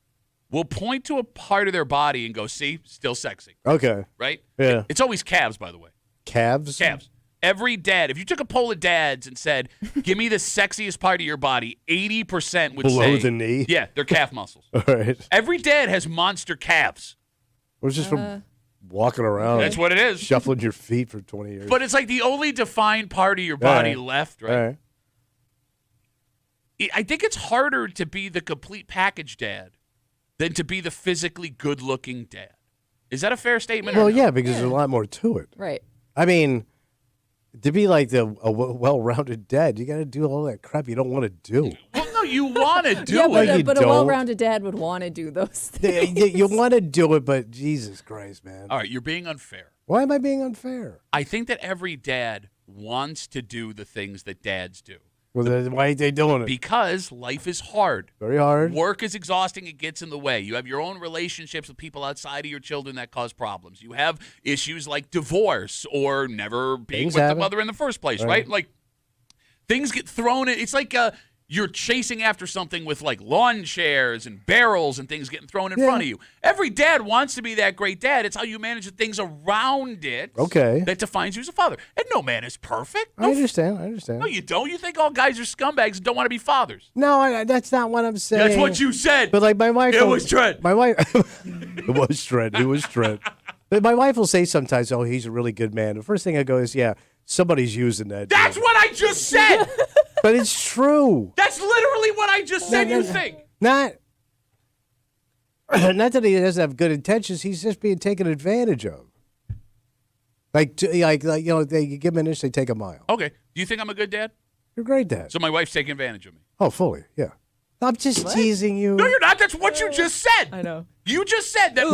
will point to a part of their body and go, see, still sexy. Okay. Right? Yeah. It's always calves, by the way. Calves? Calves. Every dad, if you took a poll of dads and said, give me the sexiest part of your body, 80% would say. Below the knee? Yeah, they're calf muscles. All right. Every dad has monster calves. It was just from walking around. That's what it is. Shuffling your feet for 20 years. But it's like the only defined part of your body left, right? All right. I think it's harder to be the complete package dad than to be the physically good-looking dad. Is that a fair statement? Well, yeah, because there's a lot more to it. Right. I mean, to be like a well-rounded dad, you got to do all that crap you don't want to do. Well, no, you want to do it. But a don't. well-rounded dad would want to do those things. You want to do it, but Jesus Christ, man. All right, you're being unfair. Why am I being unfair? I think that every dad wants to do the things that dads do. Well, then why are they doing it? Because life is hard. Very hard. Work is exhausting. It gets in the way. You have your own relationships with people outside of your children that cause problems. You have issues like divorce or never being with the mother in the first place, right? Like, things get thrown in. It's like you're chasing after something with like lawn chairs and barrels and things getting thrown in front of you. Every dad wants to be that great dad. It's how you manage the things around it that defines you as a father. And no man is perfect. I understand. No, you don't. You think all guys are scumbags and don't want to be fathers. No, that's not what I'm saying. That's what you said. But like my wife, it was Trent. My wife, it was Trent. It was Trent. But my wife will say sometimes, "Oh, he's a really good man." The first thing I go is, "Yeah, somebody's using that." That's what I just said. But it's true. That's literally what I just said. You think? Not that he doesn't have good intentions. He's just being taken advantage of. Like you know, they give him an inch, they take a mile. Okay. Do you think I'm a good dad? You're a great dad. So my wife's taking advantage of me. Oh, fully. Yeah. I'm just teasing you. No, you're not. That's what you just said. I know. You just said that.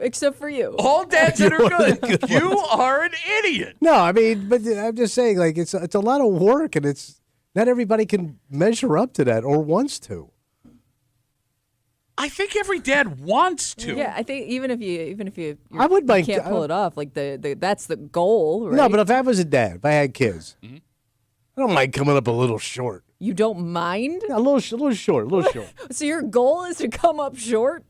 Except for you. All dads that are good. You are an idiot. No, I mean, but I'm just saying, like, it's a lot of work, and it's not everybody can measure up to that or wants to. I think every dad wants to. Yeah, I think even if you I would mind, can't pull it off, like that's the goal, right? No, but if I was a dad, if I had kids, I don't mind coming up a little short. You don't mind? Yeah, a little short. So your goal is to come up short?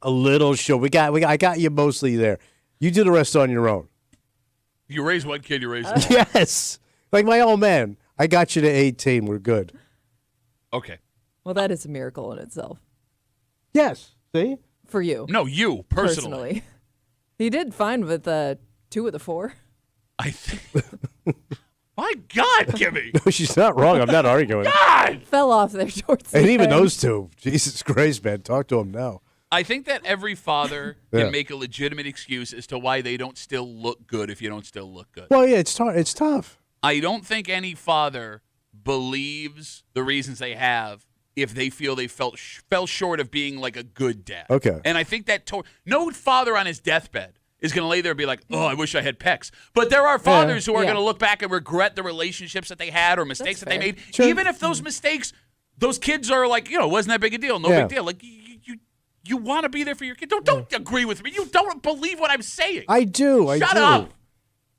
A little short. I got you mostly there. You do the rest on your own. You raise one kid, you raise them all. Yes. Like my old man. I got you to 18. We're good. Okay. Well, that is a miracle in itself. Yes. See? For you. No, you personally. He did fine with 2 of the 4. I think. My God, Kimmy. No, she's not wrong. I'm not arguing. God! Fell off there towards the And even end. those two. Jesus Christ, man. Talk to him now. I think that every father can make a legitimate excuse as to why they don't still look good if you don't still look good. Well, yeah, it's tough. I don't think any father believes the reasons they have if they feel they fell short of being like a good dad. Okay. And I think that no father on his deathbed is going to lay there and be like, oh, I wish I had pecs. But there are fathers who are going to look back and regret the relationships that they had or mistakes that they made. Sure. Even if those mistakes, those kids are like, it wasn't that big a deal. No big deal. Like, you want to be there for your kid. Don't agree with me. You don't believe what I'm saying. I do. Shut up.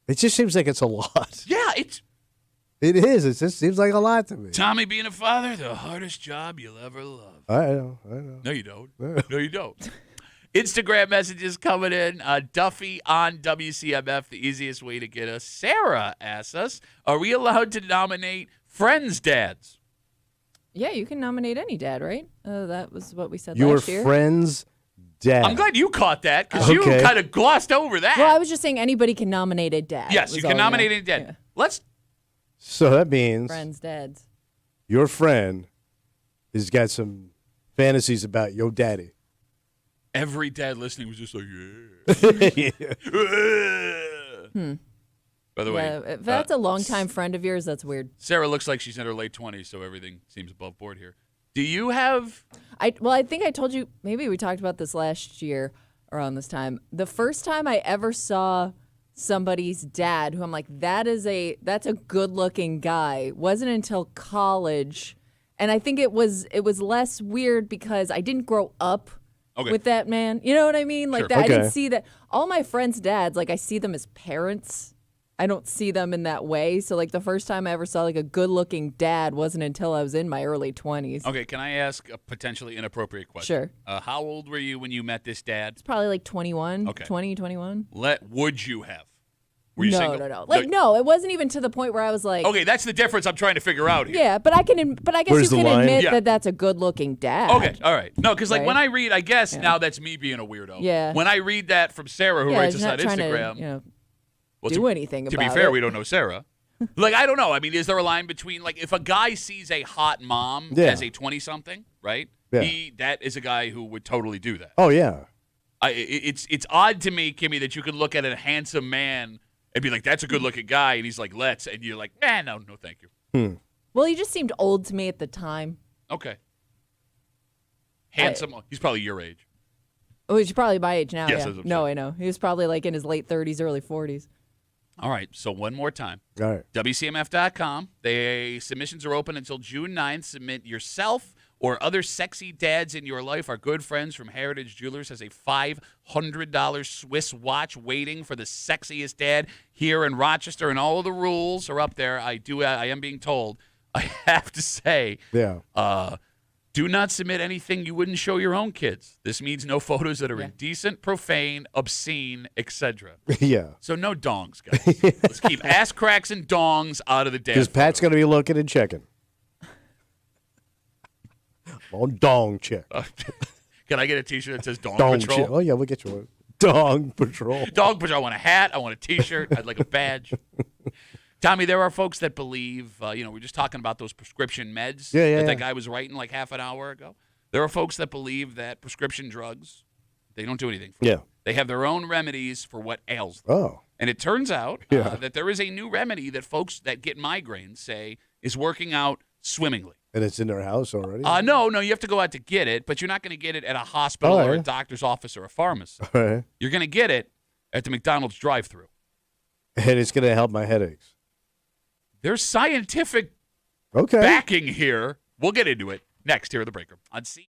It just seems like it's a lot. Yeah, It is. It just seems like a lot to me. Tommy, being a father, the hardest job you'll ever love. I know. No, you don't. No, you don't. Instagram messages coming in. Duffy on WCMF, the easiest way to get us. Sarah asks us, are we allowed to nominate friends' dads? Yeah, you can nominate any dad, right? That was what we said Your last year. friend's dad. I'm glad you caught that because you kind of glossed over that. Well, I was just saying anybody can nominate a dad. Yes, you can nominate a dad. Yeah. So that means Friends' dads. your friend has got some fantasies about your daddy. Every dad listening was just like, yeah. By the way, if that's a longtime friend of yours, that's weird. Sarah looks like she's in her late 20s, so everything seems above board here. Do you have? I think I told you, maybe we talked about this last year around this time. The first time I ever saw somebody's dad who I'm like, that's a good looking guy, wasn't until college. And I think it was less weird because I didn't grow up with that man. You know what I mean? Like that. I didn't see that. All my friends' dads, like I see them as parents. I don't see them in that way. So like the first time I ever saw like a good looking dad wasn't until I was in my early 20s. Okay, can I ask a potentially inappropriate question? Sure. How old were you when you met this dad? It's probably like 21, Okay. 20, 21. Would you have? Were you single? No. Like, no, it wasn't even to the point where I was like, Okay, that's the difference I'm trying to figure out here. yeah, but I guess Where's the you can line? admit Yeah. that that's a good looking dad. Okay, all right. No, because like Right? when I read, I guess now that's me being a weirdo. Yeah. When I read that from Sarah, who Yeah, writes he's us on not trying Instagram, to, well, do anything to about be fair, it. we don't know Sarah. Like, I don't know. I mean, is there a line between, like, if a guy sees a hot mom Yeah. as a 20-something, right? Yeah. That is a guy who would totally do that. Oh, yeah. It's odd to me, Kimmy, that you could look at a handsome man and be like, that's a good-looking guy, and he's like, let's, and you're like, no, thank you. Well, he just seemed old to me at the time. Okay. Handsome. He's probably your age. Oh, he's probably my age now. Yes, yeah. that's what I'm No, saying. I know. He was probably like in his late 30s, early 40s. All right, so one more time. All right. WCMF.com. Submissions are open until June 9th. Submit yourself or other sexy dads in your life. Our good friends from Heritage Jewelers has a $500 Swiss watch waiting for the sexiest dad here in Rochester, and all of the rules are up there. I am being told. I have to say, do not submit anything you wouldn't show your own kids. This means no photos that are indecent, profane, obscene, etc. Yeah. So no dongs, guys. Let's keep ass cracks and dongs out of the dad. Because Pat's going to be looking and checking. On dong check. Can I get a T-shirt that says Dong, Dong Patrol? check. Oh, yeah, we'll get you one. Dong Patrol. Dog Patrol. I want a hat. I want a T-shirt. I'd like a badge. Tommy, there are folks that believe, we're just talking about those prescription meds that guy was writing like half an hour ago. There are folks that believe that prescription drugs, they don't do anything for them. They have their own remedies for what ails them. Oh. And it turns out that there is a new remedy that folks that get migraines say is working out swimmingly. And it's in their house already? No, you have to go out to get it, but you're not going to get it at a hospital or a doctor's office or a pharmacy. All right. You're going to get it at the McDonald's drive-thru. And it's going to help my headaches. There's scientific backing here. We'll get into it next here at the Break Room on C.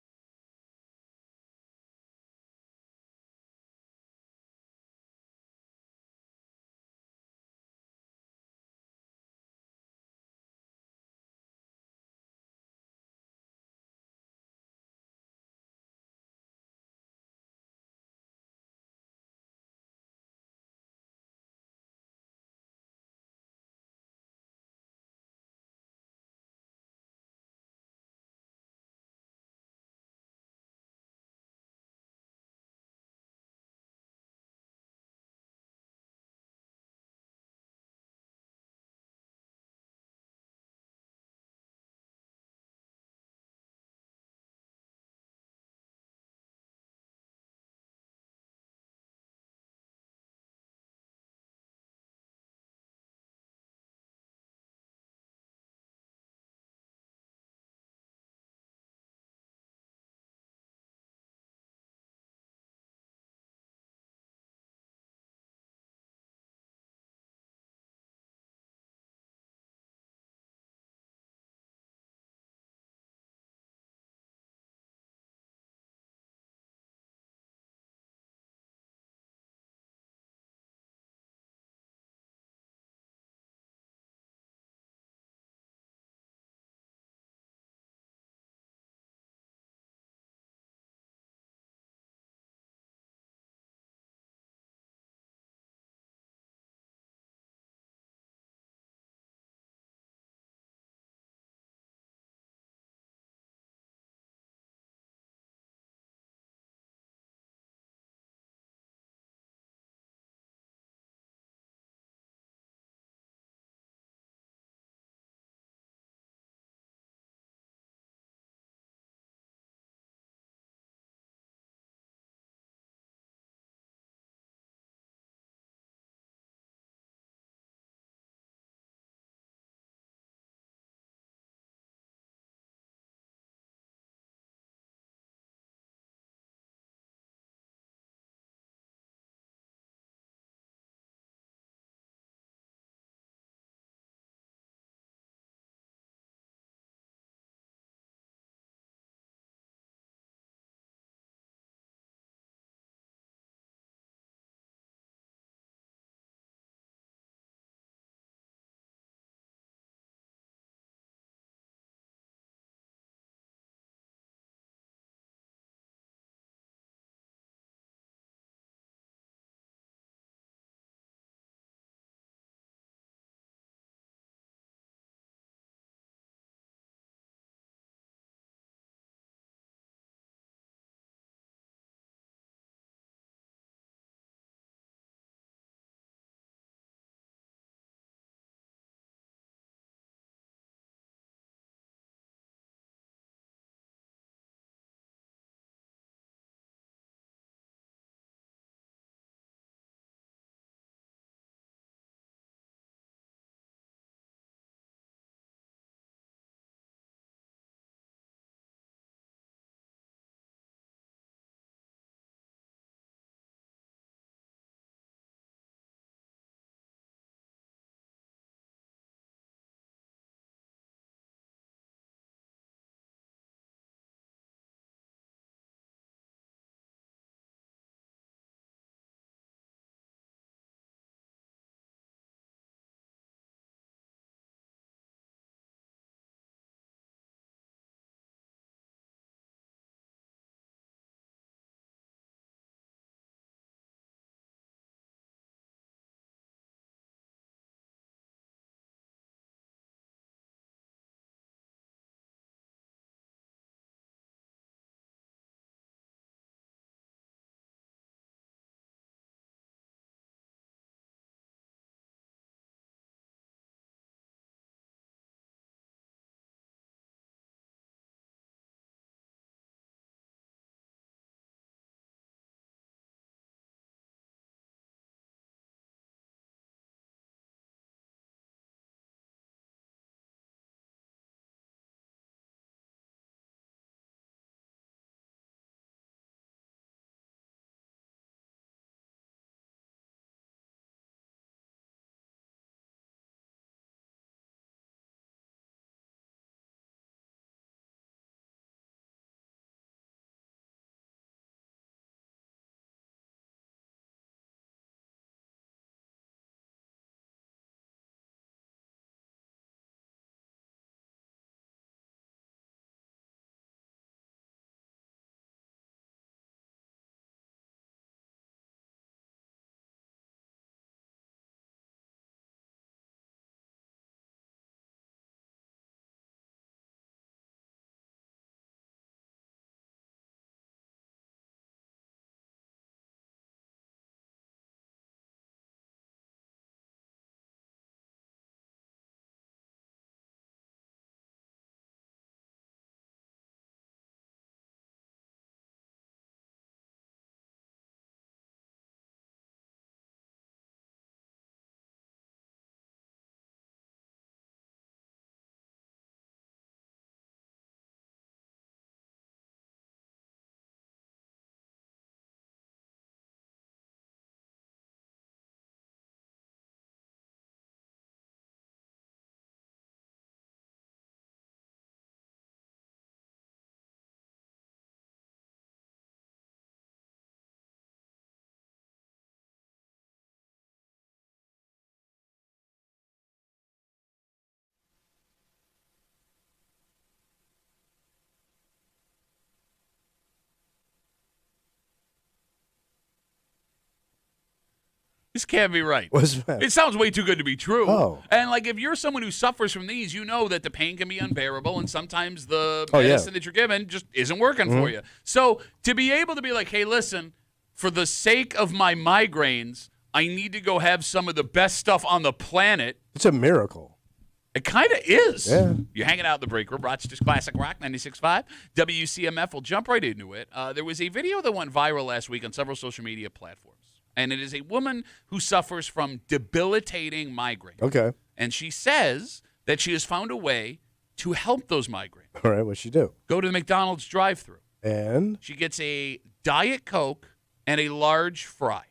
This can't be right. What's that? It sounds way too good to be true. Oh. And like if you're someone who suffers from these, you know that the pain can be unbearable and sometimes the Oh, yeah. medicine that you're given just isn't working for you. So to be able to be like, hey, listen, for the sake of my migraines, I need to go have some of the best stuff on the planet. It's a miracle. It kind of is. Yeah. You're hanging out in the break room, Rochester's Classic Rock 96.5. WCMF will jump right into it. There was a video that went viral last week on several social media platforms. And it is a woman who suffers from debilitating migraines. Okay. And she says that she has found a way to help those migraines. All right, what'd she do? Go to the McDonald's drive-thru. And? She gets a Diet Coke and a large fry.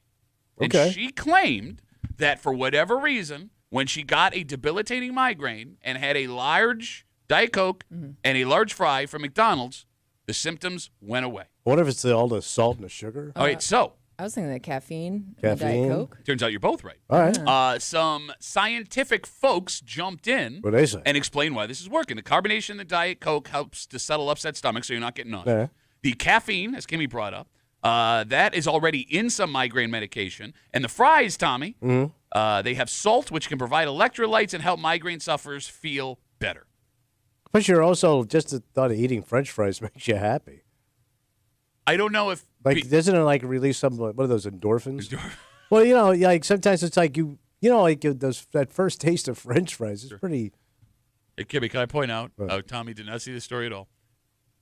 And Okay. she claimed that for whatever reason, when she got a debilitating migraine and had a large Diet Coke and a large fry from McDonald's, the symptoms went away. I wonder if it's all the salt and the sugar. All right, so I was thinking that caffeine. Caffeine? And Diet Coke. turns out you're both right. All right. Some scientific folks jumped in What'd they say? and explained why this is working. The carbonation in the Diet Coke helps to settle upset stomach so you're not getting nausea. Yeah. The caffeine, as Kimmy brought up, that is already in some migraine medication. And the fries, Tommy, they have salt, which can provide electrolytes and help migraine sufferers feel better. But you're also, just the thought of eating French fries makes you happy. I don't know if... Like, doesn't it like release some, what are those, endorphins? Well, you know, like sometimes it's like that first taste of French fries is pretty. Hey, Kimmy, can I point out, Tommy did not see this story at all.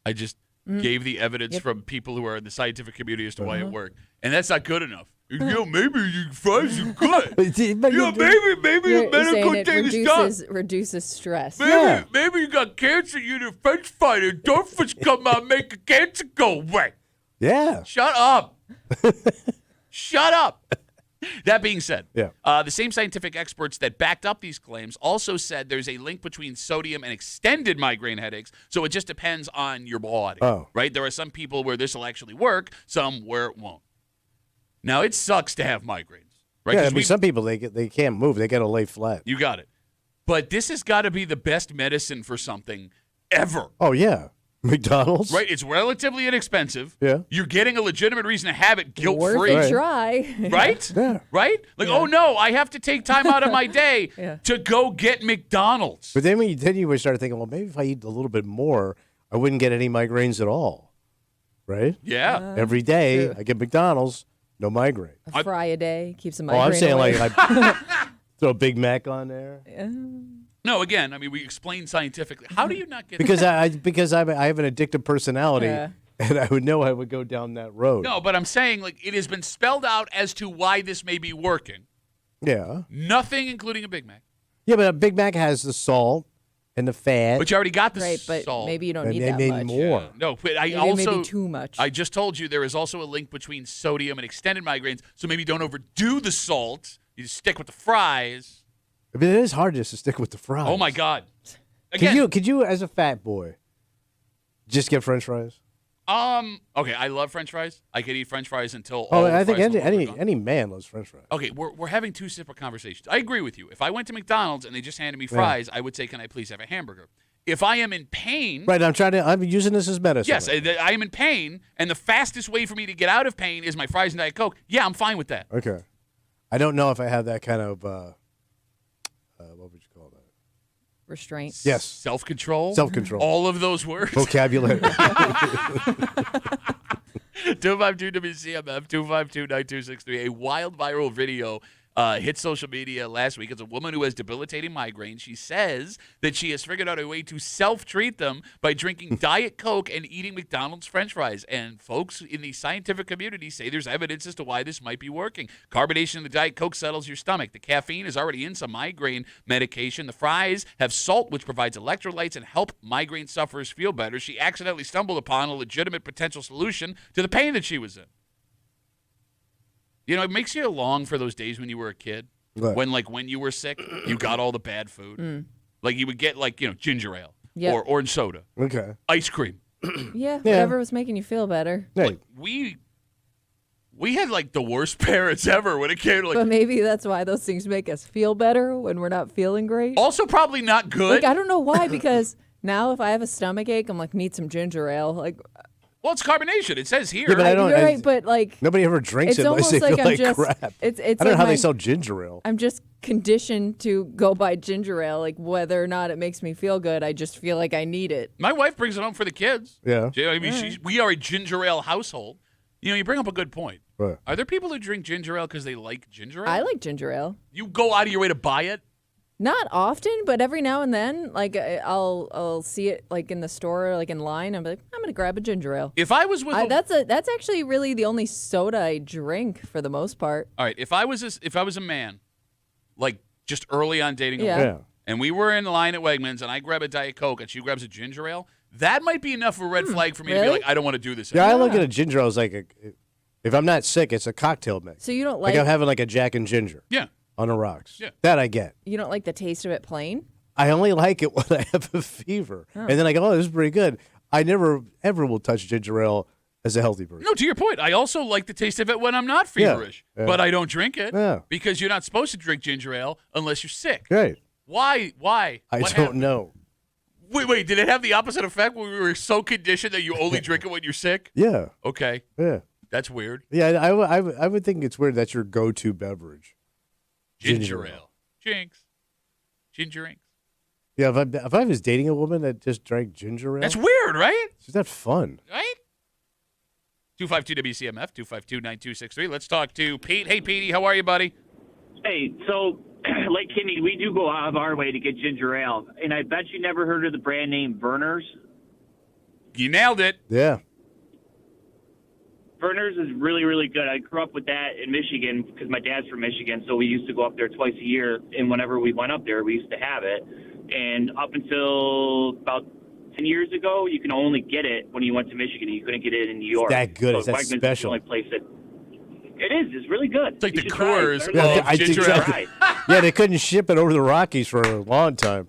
I just gave the evidence from people who are in the scientific community as to why it worked. And that's not good enough. You know, maybe your fries are good. But maybe the You're medical saying it thing is done. reduces stress. Maybe you got cancer, you eat a French fry, and endorphins come out and make the cancer go away. Yeah. Shut up. Shut up. That being said, Yeah. the same scientific experts that backed up these claims also said there's a link between sodium and extended migraine headaches, so it just depends on your body, right? There are some people where this will actually work, some where it won't. Now, it sucks to have migraines, right? Yeah, I mean, some people, they can't move. They got to lay flat. You got it. But this has got to be the best medicine for something ever. Oh, yeah. McDonald's? Right? It's relatively inexpensive. Yeah. You're getting a legitimate reason to have it guilt-free. Worth a try. Right? Yeah. Right? Like, oh, no, I have to take time out of my day to go get McDonald's. But then you would start thinking, well, maybe if I eat a little bit more, I wouldn't get any migraines at all. Right? Yeah. Every day I get McDonald's, no migraine. A fry a day keeps a migraine. Oh, I'm saying away. like I throw a Big Mac on there. No, again, I mean, we explain scientifically. How do you not get Because I have an addictive personality, and I would know I would go down that road. No, but I'm saying, like, it has been spelled out as to why this may be working. Yeah. Nothing, including a Big Mac. Yeah, but a Big Mac has the salt and the fat. But you already got the Right, but salt. maybe you don't need They that made much. more. Yeah. No, but I Maybe also too much. I just told you there is also a link between sodium and extended migraines. So maybe don't overdo the salt. You just stick with the fries. I mean, it is hard just to stick with the fries. Oh my God! Again, Could you, as a fat boy, just get French fries? Okay, I love French fries. I could eat French fries until. Oh, all the I think fries in the world are gone. any man loves French fries. Okay, we're having two separate conversations. I agree with you. If I went to McDonald's and they just handed me fries, I would say, "Can I please have a hamburger?" If I am in pain, Right, I'm using this as medicine. yes, I am in pain, and the fastest way for me to get out of pain is my fries and Diet Coke. Yeah, I'm fine with that. Okay. I don't know if I have that kind of what would you call that? Restraint. Yes. Self-control. Self-control. All of those words. Vocabulary. 252 WCMF 252-9263. A wild viral video hit social media last week. It's a woman who has debilitating migraines. She says that she has figured out a way to self-treat them by drinking Diet Coke and eating McDonald's French fries. And folks in the scientific community say there's evidence as to why this might be working. Carbonation in the Diet Coke settles your stomach. The caffeine is already in some migraine medication. The fries have salt, which provides electrolytes and help migraine sufferers feel better. She accidentally stumbled upon a legitimate potential solution to the pain that she was in. You know, it makes you long for those days when you were a kid. Right. When you were sick, you got all the bad food. Like you would get ginger ale Yep. or orange soda, Okay. ice cream. Yeah, whatever was making you feel better. Hey, Like, we had like the worst parents ever when it came to But maybe that's why those things make us feel better when we're not feeling great. also probably not good. Like, I don't know why, because now if I have a stomach ache, I'm like, need some ginger ale. Like, Well, it's carbonation. It says here. Yeah, but I don't. You're right, but like Nobody ever drinks it's it unless almost they like feel I'm like just. crap. It's I don't know like how they my- sell ginger ale. I'm just conditioned to go buy ginger ale, like whether or not it makes me feel good. I just feel like I need it. My wife brings it home for the kids. Yeah. I mean, we are a ginger ale household. You know, you bring up a good point. Right. Are there people who drink ginger ale because they like ginger ale? I like ginger ale. You go out of your way to buy it? Not often, but every now and then, like I'll see it like in the store, like in line. I'm like, I'm gonna grab a ginger ale. If I was with that's actually really the only soda I drink for the most part. all right, if I was a man, like just early on dating a Yeah. woman, and we were in line at Wegmans, and I grab a Diet Coke, and she grabs a ginger ale, that might be enough of a red flag for me to be really? like, I don't want to do this Yeah, anymore. I look at a ginger ale as like if I'm not sick, it's a cocktail mix. So you don't Like like I'm having like a Jack and Ginger. Yeah. On the rocks. Yeah. That I get. you don't like the taste of it plain? I only like it when I have a fever. And then I go, oh, this is pretty good. I never, ever will touch ginger ale as a healthy person. No, to your point, I also like the taste of it when I'm not feverish, Yeah. but I don't drink it Yeah. because you're not supposed to drink ginger ale unless you're sick. Right. Why? I What don't happened? know. Wait, did it have the opposite effect when we were so conditioned that you only drink it when you're sick? Yeah. Okay, Yeah. that's weird. Yeah, I would think it's weird that's your go-to beverage. Ginger ale. Jinx. Ginger inks. Yeah, if I was dating a woman that just drank ginger ale, That's weird, right? is that fun? Right? 252 WCMF, 252-9263. Let's talk to Pete. Hey, Petey, how are you, buddy? Hey, so like Kenny, we do go out of our way to get ginger ale, and I bet you never heard of the brand name Verner's. You nailed it. Yeah. Verner's is really, really good. I grew up with that in Michigan because my dad's from Michigan, so we used to go up there twice a year, and whenever we went up there, we used to have it. And up until about 10 years ago, you can only get it when you went to Michigan. You couldn't get it in New York. that good? So Is that Wegmans is special? the only place that it is. It's really good. It's like You the should try it. Coors Learn of about it. ginger ale. Try it. Yeah, they couldn't ship it over the Rockies for a long time.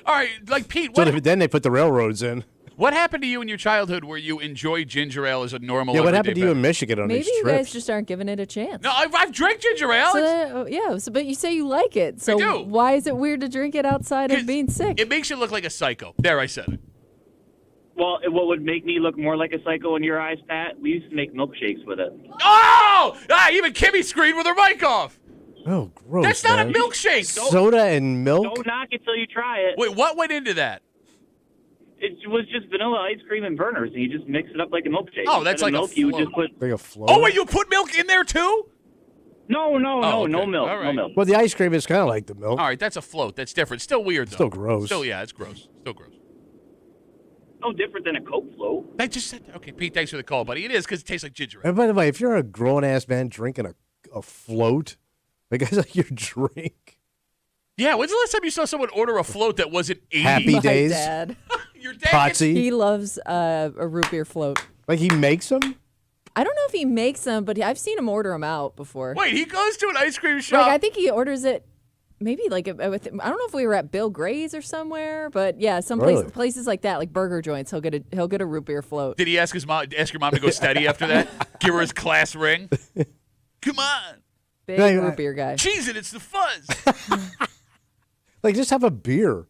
All right, like Pete, So then they put the railroads in. what happened to you in your childhood where you enjoyed ginger ale as a normal Yeah, what everyday happened to you in beverage? Michigan on Maybe these you trips? guys just aren't giving it a chance. No, I've drank ginger ale. So It's- but you say you like it. So do. why is it weird to drink it outside of being sick? It makes you look like a psycho. There, I said it. Well, what would make me look more like a psycho in your eyes, Pat? We used to make milkshakes with it. Oh! Even Kimmy screamed with her mic off. Oh, gross. That's not man. a milkshake. Soda and milk? Don't knock it till you try it. Wait, what went into that? It was just vanilla ice cream and Verner's, and you just mix it up like a milkshake. Oh, that's Instead of like a milk. You would float. just put Like a float? Oh, wait, you put milk in there too? no, Oh, okay. no milk, All right. no milk. Well, the ice cream is kind of like the milk. All right, that's a float. That's different. Still weird, though. Still gross. Still, yeah, it's gross. Still gross. No different than a Coke float. I just said, okay, Pete, thanks for the call, buddy. It is because it tastes like ginger ale. And by the way, if you're a grown-ass man drinking a float, like that's like your drink. Yeah, when's the last time you saw someone order a float that wasn't 80? Happy My days. dad. Your dad Potsy. He loves a root beer float. Like he makes them? I don't know if he makes them, but I've seen him order them out before. Wait, he goes to an ice cream shop. Like I think he orders it. Maybe like I don't know if we were at Bill Gray's or somewhere, but yeah, some Really? places like that, like burger joints. He'll get a root beer float. Did he ask your mom to go steady after that? Give her his class ring? Come on. Big Like, root beer guy. Cheese it, it's the fuzz. Like just have a beer.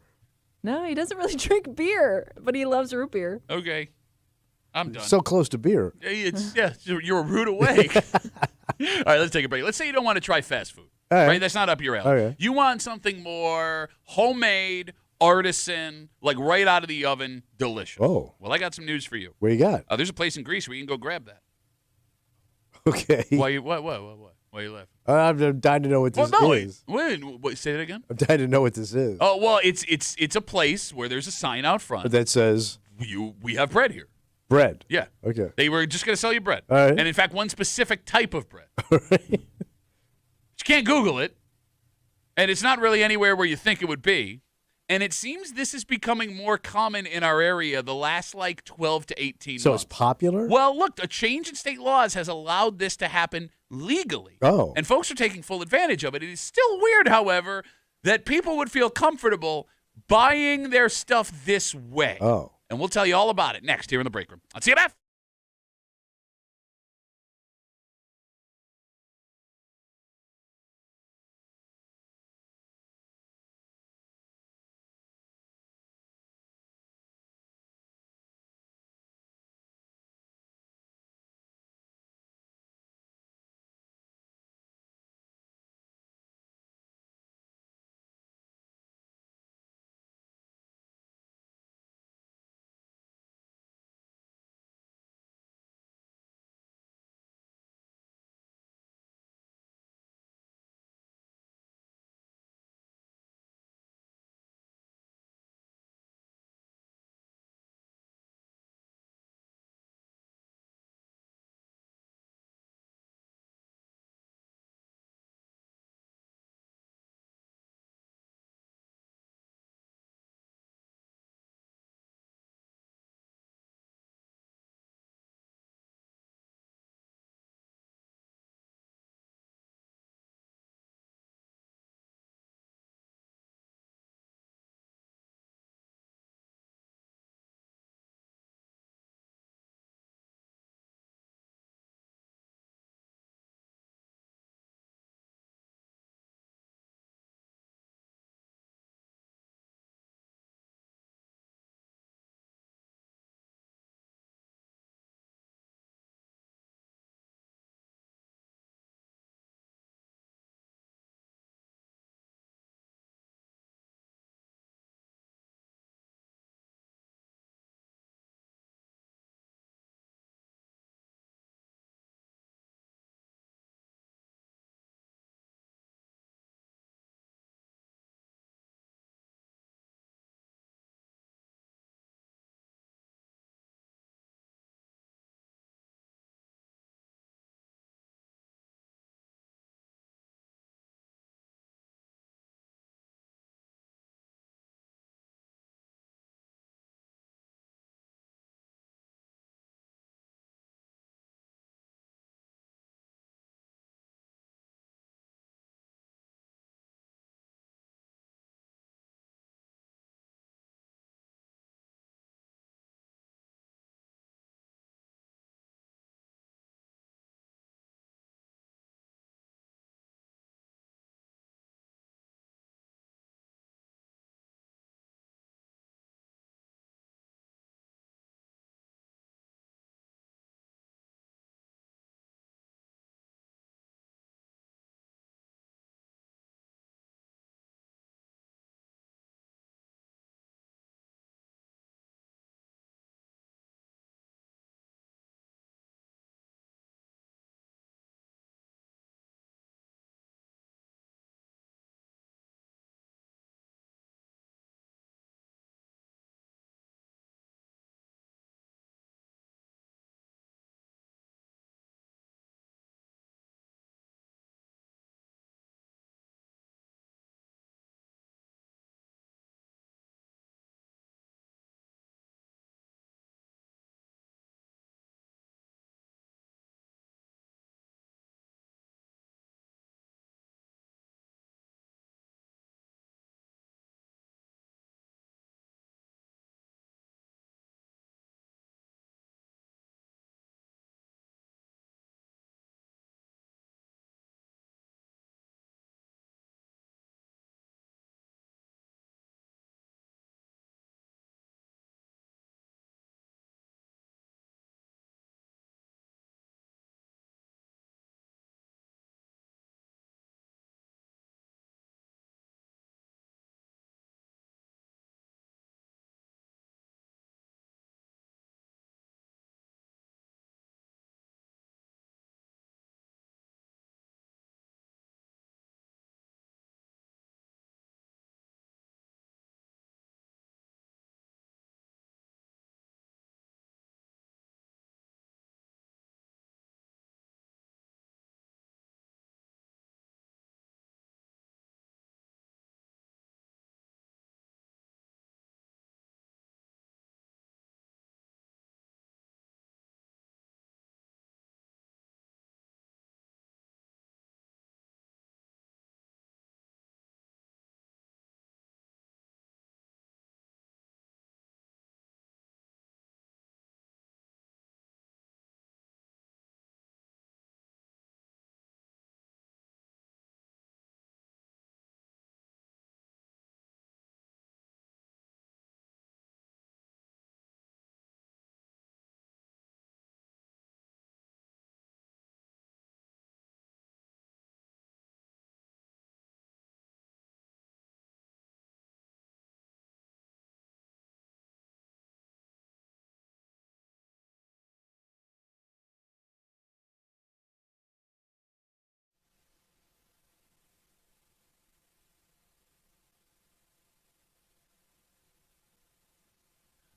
No, he doesn't really drink beer, but he loves root beer. Okay. I'm done. So close to beer. You're a root away. All right, let's take a break. Let's say you don't want to try fast food. All right. That's not up your alley. Okay. You want something more homemade, artisan, like right out of the oven, delicious. Oh. Well, I got some news for you. What you got? There's a place in Greece where you can go grab that. Okay. Why you what? Why are you laughing? I'm dying to know what this is. Wait, say that again. I'm dying to know what this is. Oh well, it's a place where there's a sign out front. That says We have bread here. bread. Yeah. Okay. They were just going to sell you bread. All right. And in fact, one specific type of bread. You can't Google it. And it's not really anywhere where you think it would be. And it seems this is becoming more common in our area the last like 12 to 18 So months. it's popular? Well, look, a change in state laws has allowed this to happen legally. Oh. And folks are taking full advantage of it. It is still weird, however, that people would feel comfortable buying their stuff this way. Oh. And we'll tell you all about it next here in the break room on CMF.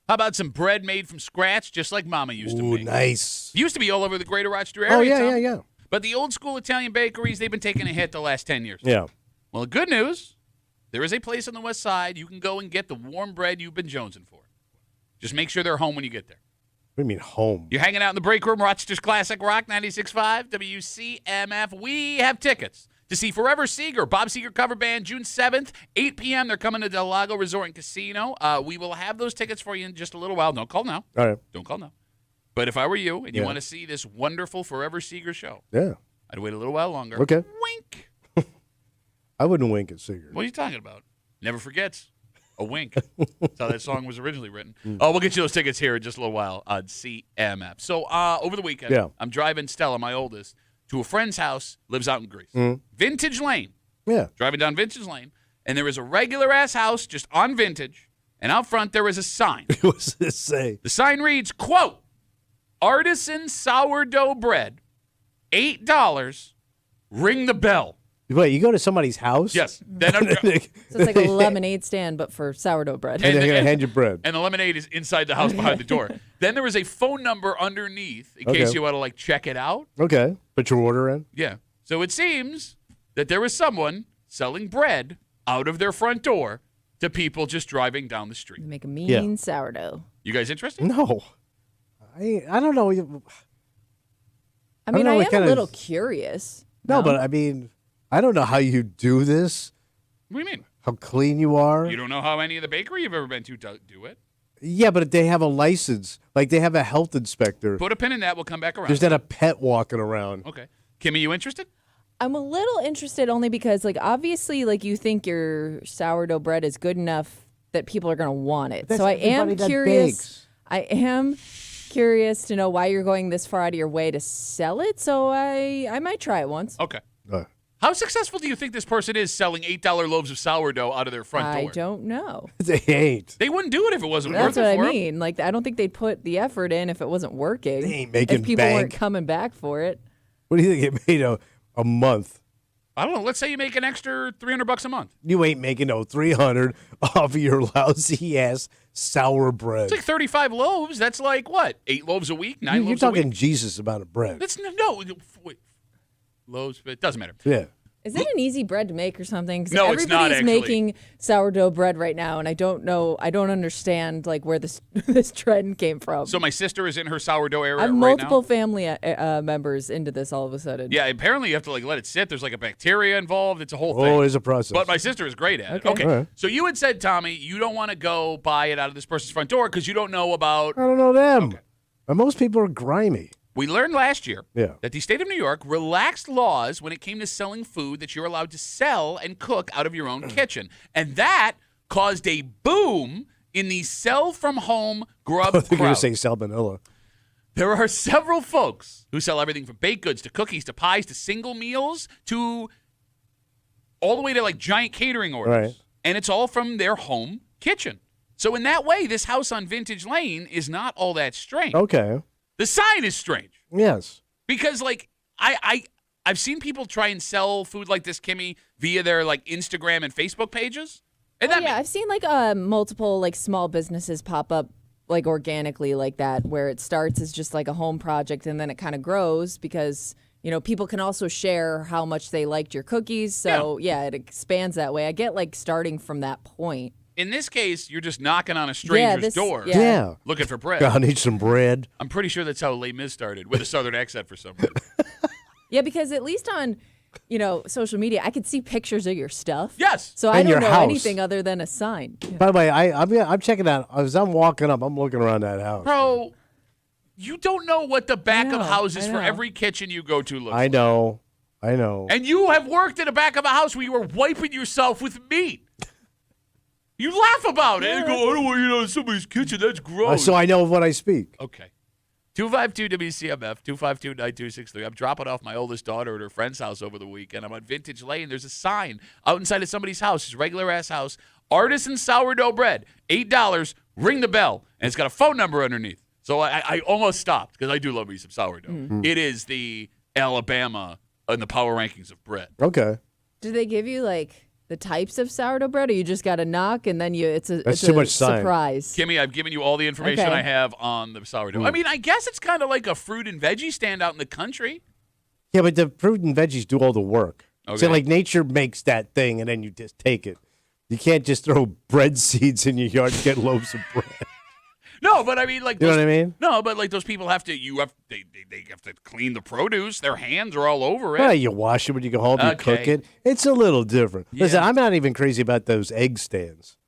How about some bread made from scratch, just like Mama used to Ooh, make? nice. Used to be all over the greater Rochester area. Oh, yeah, Tom. yeah, yeah. But the old school Italian bakeries, they've been taking a hit the last 10 years. Yeah. Well, the good news, there is a place on the west side you can go and get the warm bread you've been jonesing for. Just make sure they're home when you get there. What do you mean home? You're hanging out in the break room, Rochester's Classic Rock 96.5, WCMF. We have tickets to see Forever Seeger, Bob Seger cover band, June 7th, 8 p.m. They're coming to Del Lago Resort and Casino. We will have those tickets for you in just a little while. Don't call now. All right. Don't call now. But if I were you and you Yeah. want to see this wonderful Forever Seeger show, Yeah. I'd wait a little while longer. Okay. Wink. I wouldn't wink at Seeger. What are you talking about? Never forgets. A wink. That's how that song was originally written. Oh, we'll get you those tickets here in just a little while on CMF. So over the weekend, Yeah. I'm driving Stella, my oldest, to a friend's house, lives out in Greece. Vintage Lane. Yeah. Driving down Vintage Lane, and there is a regular-ass house just on Vintage, and out front there is a sign. What's this say? The sign reads, quote, Artisan sourdough bread, $8, ring the bell. Wait, you go to somebody's house? Yes. Then So it's like a lemonade stand, but for sourdough bread. And they're going to hand you bread. And the lemonade is inside the house behind the door. Then there is a phone number underneath in case you want to, like, check it out. Okay. Put your order in. Yeah. So it seems that there was someone selling bread out of their front door to people just driving down the street. Make a mean sourdough. You guys interested? No. I don't know. I mean, know I what am kind a of- little curious. No, but I mean, I don't know how you do this, What do you mean? how clean you are. You don't know how any of the bakery you've ever been to do it? Yeah, but they have a license. Like they have a health inspector. Put a pin in that. We'll come back around. There's not a pet walking around. Okay. Kimmy, you interested? I'm a little interested only because, like, obviously, like, you think your sourdough bread is good enough that people are going to want it. That's So I am everybody that curious. bakes. I am curious to know why you're going this far out of your way to sell it. So I might try it once. Okay. How successful do you think this person is selling $8 loaves of sourdough out of their front door? I don't know. They ain't. They wouldn't do it if it wasn't That's worth what it I for 'em. mean. Like, I don't think they'd put the effort in if it wasn't working. They ain't making if people weren't bank. coming back for it. What do you think it made a month? I don't know. Let's say you make an extra $300 a month. You ain't making no 300 off of your lousy ass sour bread. It's like 35 loaves. That's like what? 8 loaves a week? 9 You're loaves a talking week? Jesus amount of bread. That's no. Wait. Loaves, it doesn't matter. Yeah. Is it an easy bread to make or something? 'Cause No, it's not, everybody's actually. making sourdough bread right now, and I don't know. I don't understand like where this this trend came from. So my sister is in her sourdough era I have right multiple now. family members into this all of a sudden. Yeah, apparently you have to like let it sit. There's like a bacteria involved. It's a whole thing. Oh, it is a process. But my sister is great at it. Okay. Okay. All right. So you had said, Tommy, you don't want to go buy it out of this person's front door because you don't know about. I don't know them. And most people are grimy. We learned last year Yeah. that the state of New York relaxed laws when it came to selling food that you're allowed to sell and cook out of your own kitchen. And that caused a boom in the sell from home grub I think you're going crowd. to say salmonella. There are several folks who sell everything from baked goods to cookies to pies to single meals to all the way to like giant catering orders. Right. And it's all from their home kitchen. So in that way, this house on Vintage Lane is not all that strange. Okay. The sign is strange Yes. because like I've seen people try and sell food like this, Kimmy, via their like Instagram and Facebook pages. And Oh, yeah, I've seen like multiple like small businesses pop up like organically like that, where it starts as just like a home project and then it kind of grows because people can also share how much they liked your cookies. So yeah, it expands that way. I get like starting from that point. in this case, you're just knocking on a stranger's door, Yeah. looking for bread. I need some bread. I'm pretty sure that's how Les Mis started, with a southern accent for some reason. Yeah, because at least on, social media, I could see pictures of your stuff. Yes. So I And don't your know house. anything other than a sign. Yeah. By the way, I'm checking out. As I'm walking up, I'm looking around that house. Bro, you don't know what the back I of know, houses I for know. every kitchen you go to looks I like. know. And you have worked in the back of a house where you were wiping yourself with meat. You laugh about it and go, I don't want you to know in somebody's kitchen. That's gross. So I know of what I speak. Okay. 252-WCMF, 252-9263. I'm dropping off my oldest daughter at her friend's house over the weekend. I'm on Vintage Lane. There's a sign out inside of somebody's house, his regular-ass house. Artisan sourdough bread, $8. Ring the bell. And it's got a phone number underneath. So I almost stopped because I do love me some sourdough. Mm-hmm. It is the Alabama in the power rankings of bread. Okay. Do they give you like the types of sourdough bread, or you just got to knock and then it's too much sign. surprise? Kimmy, I've given you all the information Okay. I have on the sourdough. I mean, I guess it's kind of like a fruit and veggie stand out in the country. Yeah, but the fruit and veggies do all the work. Okay. So, like, nature makes that thing, and then you just take it. You can't just throw bread seeds in your yard and get loaves of bread. No, but I mean, like, You know what I mean? No, but like those people have to. They have to clean the produce. Their hands are all over it. Well, you wash it when you go home, you cook Okay. it. It's a little different. Yeah. Listen, I'm not even crazy about those egg stands.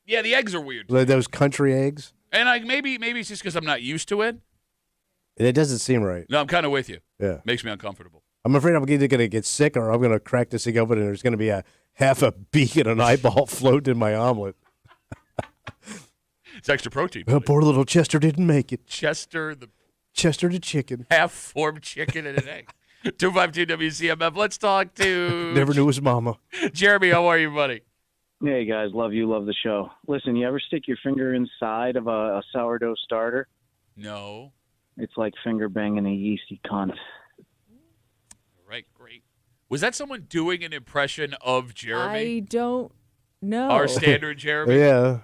Yeah, the eggs are weird. Like those country eggs. And maybe it's just because I'm not used to it. It doesn't seem right. No, I'm kind of with you. Yeah. Makes me uncomfortable. I'm afraid I'm either going to get sick or I'm going to crack this thing open and there's going to be a half a beak and an eyeball floating in my omelet. It's extra protein. Poor little Chester didn't make it. Chester the chicken. half-formed chicken and an egg. 252 WCMF. Let's talk to Never knew his mama. Jeremy. How are you, buddy? Hey, guys. Love you. Love the show. Listen, you ever stick your finger inside of a sourdough starter? No. It's like finger banging a yeasty cunt. Right, great. Was that someone doing an impression of Jeremy? I don't know. Our standard Jeremy? Yeah.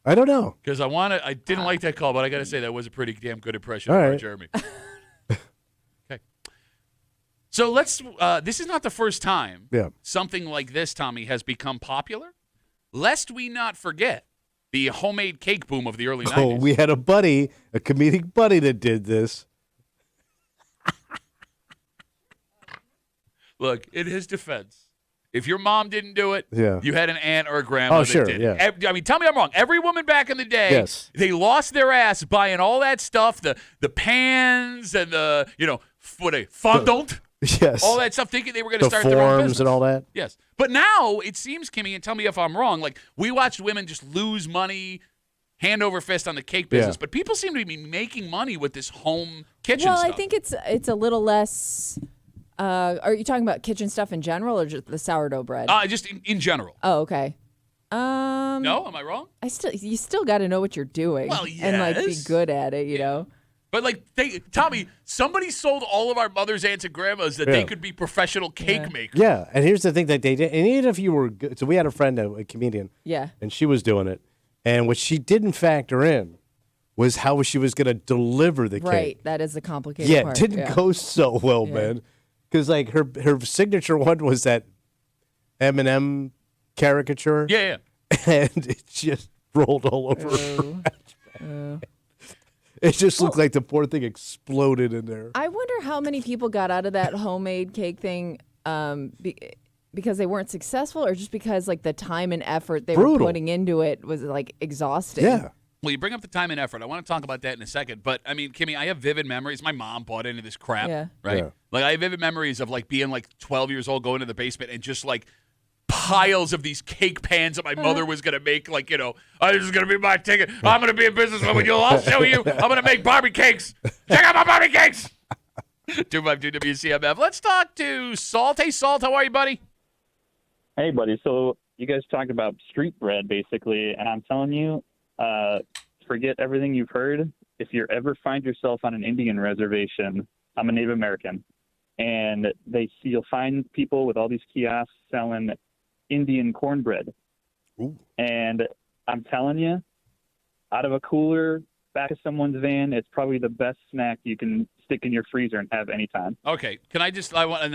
I don't know. Because I didn't like that call, but I got to say that was a pretty damn good impression All of our right. Jeremy. Okay. So this is not the first time something like this, Tommy, has become popular. Lest we not forget the homemade cake boom of the early 90s. Oh, we had a comedic buddy that did this. Look, in his defense, if your mom didn't do it, Yeah. you had an aunt or a grandma that sure, did yeah. it. I mean, tell me I'm wrong. Every woman back in the day, Yes. they lost their ass buying all that stuff, the pans and the, fondant, Yes. all that stuff, thinking they were going to The start their own forms business. and all that. Yes. But now it seems, Kimmy, and tell me if I'm wrong, like we watched women just lose money hand over fist on the cake business, but people seem to be making money with this home kitchen Well, stuff. I think it's a little less. Are you talking about kitchen stuff in general, or just the sourdough bread? Just in general. Oh, okay. No, am I wrong? You still got to know what you're doing, Well, and like be yes. good at it. You know. But like Tommy, somebody sold all of our mothers, aunts, and grandmas that they could be professional cake makers. Yeah, and here's the thing that they did. And even if you were good, so we had a friend, a comedian, Yeah. and she was doing it. And what she didn't factor in was how she was going to deliver the Right. cake. That is the complicated Yeah, part. it didn't go so well, man. Because like her signature one was that M&M caricature. Yeah. And it just rolled all over her. It just looked like the poor thing exploded in there. I wonder how many people got out of that homemade cake thing because they weren't successful, or just because like the time and effort they were putting into it was like exhausting. Yeah. Well, you bring up the time and effort. I want to talk about that in a second. But, I mean, Kimmy, I have vivid memories. My mom bought into this crap, right? Yeah. Like, I have vivid memories of, like, being, like, 12 years old, going to the basement, and just, like, piles of these cake pans that my mother was going to make, like, this is going to be my ticket. I'm going to be a businesswoman. I'll show you. I'm going to make Barbie cakes. Check out my Barbie cakes. 252 WCMF. Let's talk to Salt. Hey, Salt, how are you, buddy? Hey, buddy. So you guys talked about street bread, basically, and I'm telling you, forget everything you've heard. If you ever find yourself on an Indian reservation, I'm a Native American, and you'll find people with all these kiosks selling Indian cornbread. Ooh. And I'm telling you, out of a cooler, back of someone's van, it's probably the best snack you can stick in your freezer and have anytime. Okay. Now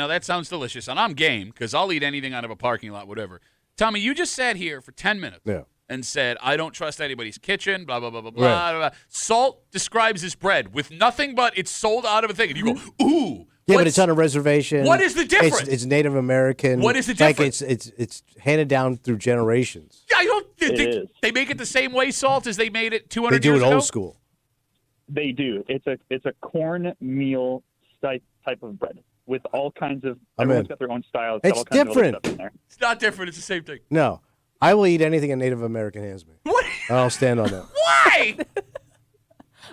that sounds delicious, and I'm game because I'll eat anything out of a parking lot, whatever. Tommy, you just sat here for 10 minutes. Yeah. And said, I don't trust anybody's kitchen, blah, blah, blah, blah, blah, blah. Salt describes his bread with nothing but it's sold out of a thing. And you go, ooh. Yeah, but it's on a reservation. What is the difference? It's Native American. What is the difference? Like it's handed down through generations. Yeah, they make it the same way, Salt, as they made it 200 They do years it ago? old school. They do. It's a cornmeal type of bread with all kinds of. Everyone's got their own style. It's got all kinds different. Of other stuff in there. It's not different. It's the same thing. No. I will eat anything a Native American hands me. What? I'll stand on that. Why?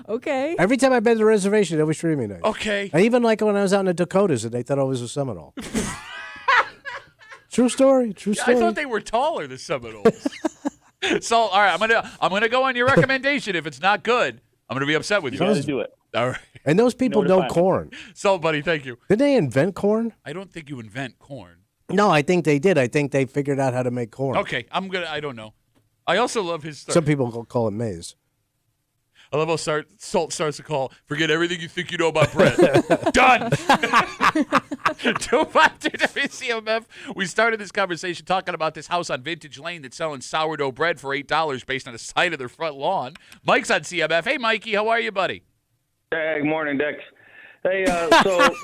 Okay. Every time I've been to the reservation, they always treat me nice. Okay. I even like when I was out in the Dakotas and they thought I was a Seminole. True story. True Yeah, story. I thought they were taller than Seminoles. So, all right, I'm gonna go on your recommendation. If it's not good, I'm gonna be upset with you. You got to do it. All right. And those people know corn. So, buddy, thank you. Did they invent corn? I don't think you invent corn. No, I think they did. I think they figured out how to make corn. Okay, I don't know. I also love his start. Some people call it maize. I love how Salt starts to call, forget everything you think you know about bread. Done! 252 WCMF. We started this conversation talking about this house on Vintage Lane that's selling sourdough bread for $8 based on the side of their front lawn. Mike's on CMF. Hey, Mikey, how are you, buddy? Hey, good morning, Dex. Hey, so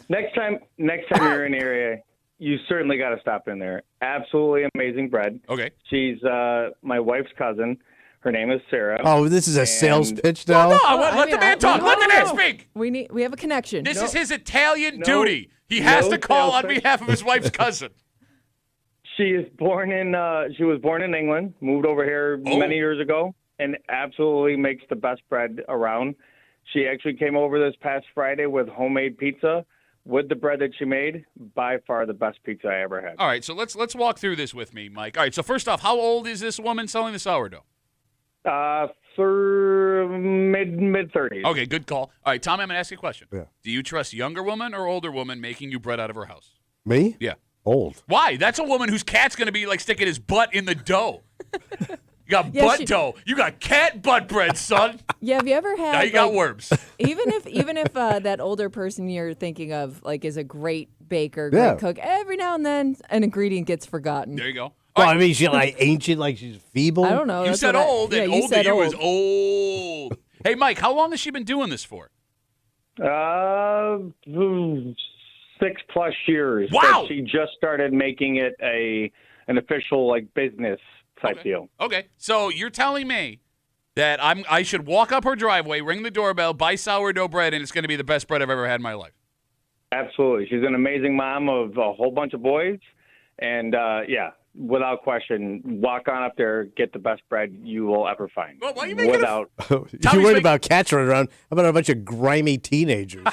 next time you're in the area, you certainly got to stop in there. Absolutely amazing bread. Okay. She's my wife's cousin. Her name is Sarah. Oh, this is a sales pitch now? No, let the man talk. Let the man speak. We have a connection. This is his Italian duty. He has to call on behalf of his wife's cousin. She was born in England, moved over here many years ago, and absolutely makes the best bread around. She actually came over this past Friday with homemade pizza with the bread that she made. By far the best pizza I ever had. All right, so let's walk through this with me, Mike. All right, so first off, how old is this woman selling the sourdough? For mid-30s. Okay, good call. All right, Tommy, I'm going to ask you a question. Yeah. Do you trust younger woman or older woman making you bread out of her house? Me? Yeah. Old. Why? That's a woman whose cat's going to be like sticking his butt in the dough. You got dough. You got cat butt bread, son. Yeah, have you ever had? Now you got worms. Even if that older person you're thinking of like is a great baker, great cook, every now and then an ingredient gets forgotten. There you go. Well, I mean, she's like ancient, like she's feeble. I don't know. You said old, and old to you is old. old. Hey, Mike, how long has she been doing this for? 6+ years. Wow. But she just started making it an official like business type deal. Okay, so you're telling me that I should walk up her driveway, ring the doorbell, buy sourdough bread, and it's going to be the best bread I've ever had in my life. Absolutely. She's an amazing mom of a whole bunch of boys. And, without question, walk on up there, get the best bread you will ever find. Well, why are you making You're worried about cats running around. How about a bunch of grimy teenagers?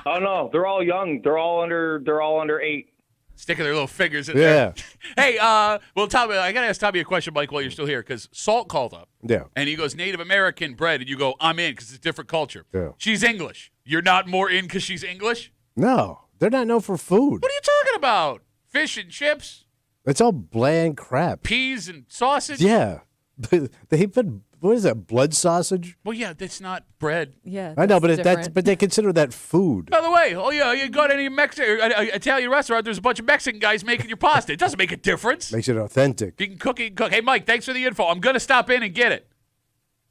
Oh, no. They're all young. They're all under 8. Sticking their little fingers in there. Hey, well, Tommy, I got to ask Tommy a question, Mike, while you're still here, because Salt called up. Yeah. And he goes, Native American bread, and you go, I'm in, because it's a different culture. Yeah. She's English. You're not more in because she's English? No, they're not known for food. What are you talking about? Fish and chips? It's all bland crap. Peas and sausage? Yeah. They put, what is that, blood sausage? Well, yeah, that's not bread. Yeah, I know, but but they consider that food. By the way, you go to any Italian restaurant, there's a bunch of Mexican guys making your pasta. It doesn't make a difference. Makes it authentic. You can cook. Hey, Mike, thanks for the info. I'm going to stop in and get it.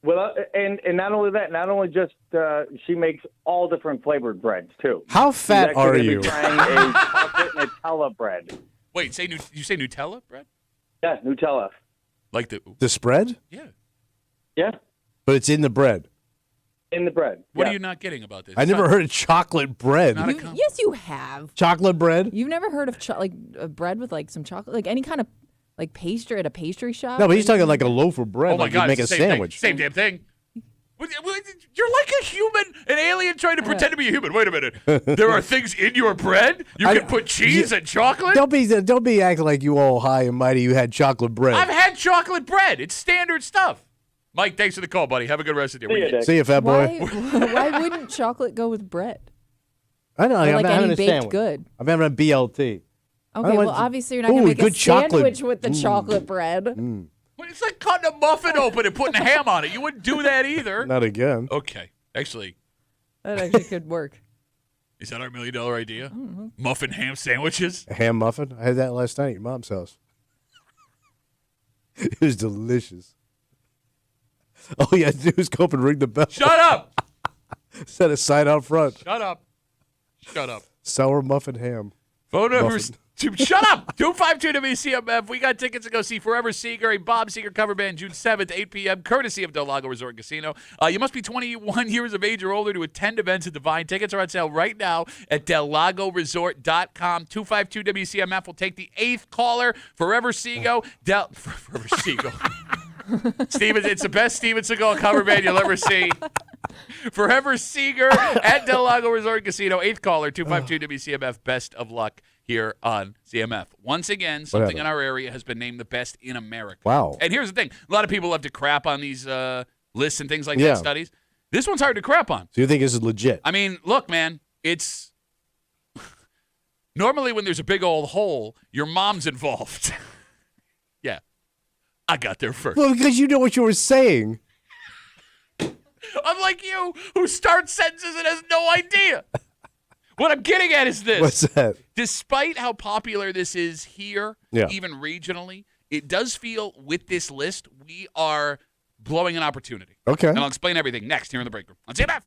Well, and not only that, not only just she makes all different flavored breads, too. How fat She's are actually you? gonna be trying a chocolate Nutella bread. Wait, you say Nutella bread? Yeah, Nutella. Like the spread? Yeah. Yeah. But it's in the bread. In the bread. What are you not getting about this? I never heard of chocolate bread. Yes, you have. Chocolate bread? You've never heard of bread with like some chocolate, like any kind of like pastry at a pastry shop? No, but he's talking like a loaf of bread. Oh my like God, you make a it's the same sandwich. Thing. Same damn thing. You're like a human, an alien trying to pretend to be a human. Wait a minute. There are things in your bread? You can put cheese and chocolate? Don't be acting like you all high and mighty. You had chocolate bread. I've had chocolate bread. It's standard stuff. Mike, thanks for the call, buddy. Have a good rest of your weekend. See you, fat boy. Why wouldn't chocolate go with bread? I know. Or I'm like having any a baked sandwich. good. I'm having a BLT. Okay, well, obviously you're not going to make a good chocolate. sandwich with the chocolate bread. Well, it's like cutting a muffin open and putting a ham on it. You wouldn't do that either. Not again. Okay. Actually. That actually could work. Is that our $1 million idea? Muffin ham sandwiches? A ham muffin? I had that last night at your mom's house. It was delicious. All you had to do was go up and ring the bell. Shut up! Set a sign out front. Shut up. Shut up. Sour muffin ham. Phone numbers. Shut up! 252 WCMF. We got tickets to go see Forever Seeger, a Bob Seger cover band, June 7th, 8 p.m., courtesy of Del Lago Resort Casino. You must be 21 years of age or older to attend events at Divine. Tickets are on sale right now at DelLagoResort.com. 252 WCMF will take the 8th caller. Forever Seago. Forever Seago. Steven, it's the best Steven Seagal cover band you'll ever see. Forever Seeger at Del Lago Resort Casino. 8th caller, 252 WCMF. Best of luck here on CMF. Once again, something in our area has been named the best in America. Wow. And here's the thing. A lot of people love to crap on these lists and things like that, studies. This one's hard to crap on. So you think this is legit? I mean, look, man, it's Normally, when there's a big old hole, your mom's involved. Yeah. I got there first. Well, because you know what you were saying. Unlike you, who starts sentences and has no idea. What I'm getting at is this. What's that? Despite how popular this is here, Yeah. even regionally, it does feel with this list, we are blowing an opportunity. Okay. And I'll explain everything next here in the break room on CMF.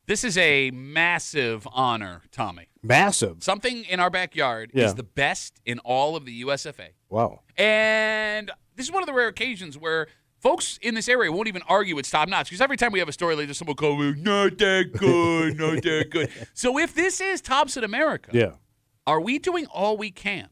This is a massive honor, Tommy. Massive. Something in our backyard is the best in all of the USFA. Wow. And this is one of the rare occasions where folks in this area won't even argue it's top notch, because every time we have a story like this, someone will call, not that good, not that good. So if this is tops in America, are we doing all we can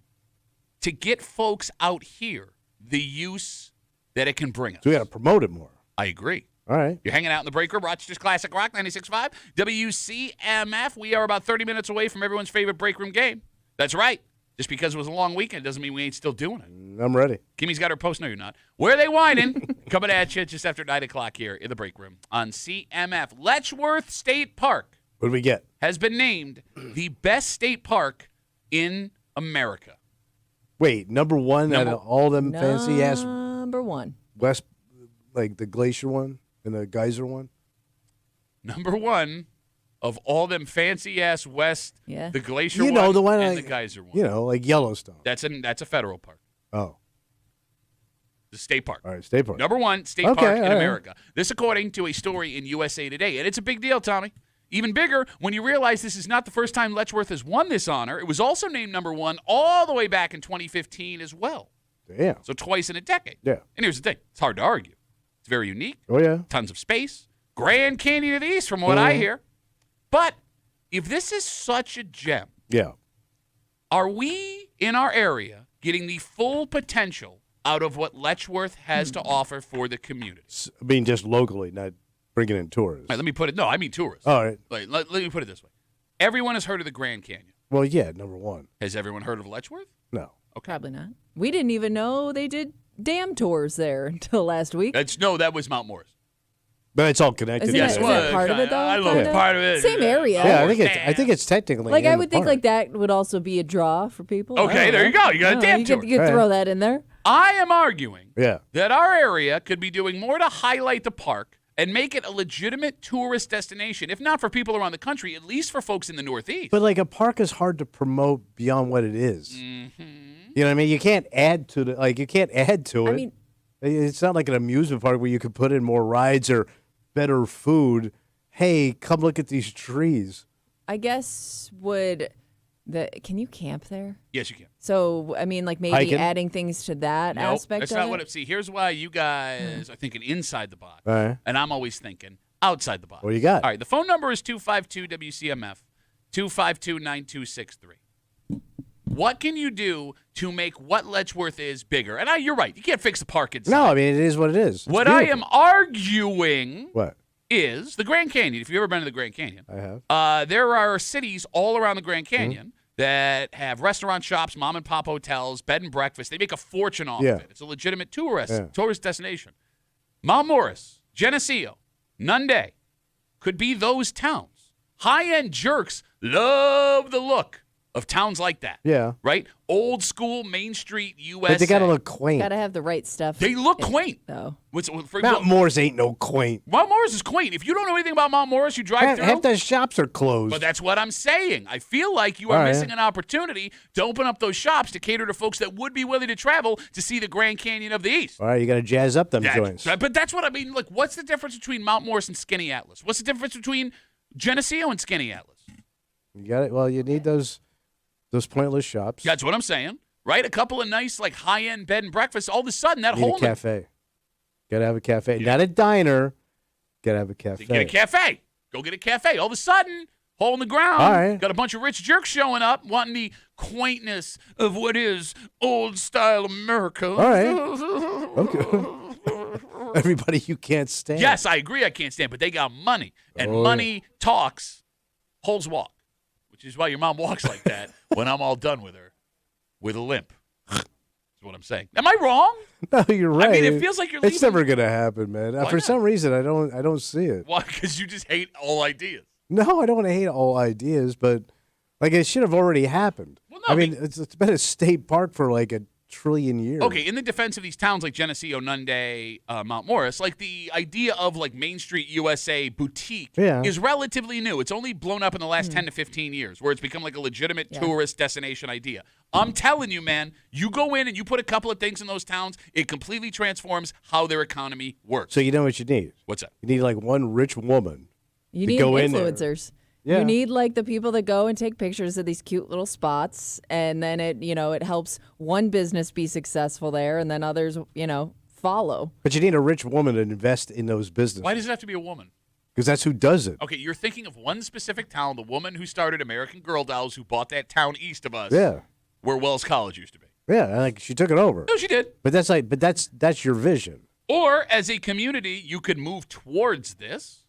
to get folks out here the use that it can bring us? So we got to promote it more. I agree. All right. You're hanging out in the break room, Rochester's Classic Rock 96.5, WCMF. We are about 30 minutes away from everyone's favorite break room game. That's right. Just because it was a long weekend doesn't mean we ain't still doing it. I'm ready. Kimmy's got her post. No, you're not. Where are they whining? Coming at you just after 9 o'clock here in the break room on CMF. Letchworth State Park. What do we get? Has been named the best state park in America. Wait, number one out of all them fancy ass Number one. West, like the Glacier one and the Geyser one? Number one of all them fancy ass West, the Glacier you know, one the one and like, the Geyser one. You know, like Yellowstone. That's a federal park. Oh. The state park. All right, state park. Number one state park in America. This according to a story in USA Today. And it's a big deal, Tommy. Even bigger when you realize this is not the first time Letchworth has won this honor. It was also named number one all the way back in 2015 as well. Damn. So twice in a decade. Yeah. And here's the thing. It's hard to argue. It's very unique. Oh, yeah. Tons of space. Grand Canyon of the East from what I hear. But if this is such a gem, are we in our area getting the full potential out of what Letchworth has to offer for the community? I mean, just locally, not bringing in tourists. All right, let me put it. No, I mean tourists. All right. Like, let me put it this way. Everyone has heard of the Grand Canyon. Well, yeah, number one. Has everyone heard of Letchworth? No. Okay. Probably not. We didn't even know they did dam tours there until last week. That was Mount Morris. But it's all connected. Isn't that part of it, though? I love part of it. Same area. Yeah, I think it's technically like in I would the think park. like that would also be a draw for people. Okay, there you go. You got a dam tour. You could throw that in there. I am arguing that our area could be doing more to highlight the park and make it a legitimate tourist destination, if not for people around the country, at least for folks in the Northeast. But like a park is hard to promote beyond what it is. Mm-hmm. You know what I mean? You can't add to it. I mean, it's not like an amusement park where you could put in more rides or better food. Hey, come look at these trees. I guess can you camp there? Yes, you can. So, I mean, like maybe Hiking? adding things to that aspect that's of not it? what it. See, here's why you guys are thinking inside the box, All right. and I'm always thinking outside the box. What you got? All right, the phone number is 252-WCMF, 252-9263. What can you do to make what Letchworth is bigger? And you're right, you can't fix the park inside. No, I mean, it is what it is. It's What I beautiful. am arguing What? is the Grand Canyon. If you've ever been to the Grand Canyon, I have. there are cities all around the Grand Canyon that have restaurant shops, mom and pop hotels, bed and breakfast. They make a fortune off of it. It's a legitimate tourist destination. Mount Morris, Geneseo, Nunde could be those towns. High-end jerks love the look of towns like that. Yeah. Right? Old school Main Street, USA. But they got to look quaint. Got to have the right stuff. They look quaint. Though. Mount Morris ain't no quaint. Mount Morris is quaint. If you don't know anything about Mount Morris, you drive through. Half the shops are closed. But that's what I'm saying. I feel like you are All right. missing an opportunity to open up those shops to cater to folks that would be willing to travel to see the Grand Canyon of the East. All right, you got to jazz up them joints. But that's what I mean. Look, what's the difference between Mount Morris and Skinny Atlas? What's the difference between Geneseo and Skinny Atlas? You got it. Well, you need those pointless shops. That's what I'm saying, right? A couple of nice, like high-end bed and breakfast. All of a sudden, that You need whole a cafe. Got to have a cafe. Not a diner. Got to have a cafe. Get a cafe. Go get a cafe. All of a sudden, hole in the ground. All right. Got a bunch of rich jerks showing up, wanting the quaintness of what is old-style America. All right. Okay. Everybody you can't stand. Yes, I agree I can't stand, but they got money. And Oh, money talks, holes walk, which is why your mom walks like that when I'm all done with her, with a limp. That's what I'm saying. Am I wrong? No, you're right. I mean, it feels like you're It's leaving. never gonna happen, man. Why For not? some reason, I don't see it. Why? Because you just hate all ideas. No, I don't want to hate all ideas, but like it should have already happened. Well, no, I mean, it's been a state park for like a trillion years. Okay, in the defense of these towns like Geneseo, Nunde, Mount Morris, like the idea of like Main Street USA boutique is relatively new. It's only blown up in the last 10 to 15 years where it's become like a legitimate tourist destination idea. I'm telling you, man, you go in and you put a couple of things in those towns, it completely transforms how their economy works. So you know what you need? What's that? You need like one rich woman You need go in there. influencers. Yeah. You need like the people that go and take pictures of these cute little spots, and then it helps one business be successful there, and then others follow. But you need a rich woman to invest in those businesses. Why does it have to be a woman? Because that's who does it. Okay, you're thinking of one specific town, the woman who started American Girl Dolls, who bought that town east of us. Yeah. Where Wells College used to be. Yeah, like she took it over. No, she did. But that's your vision. Or as a community, you could move towards this.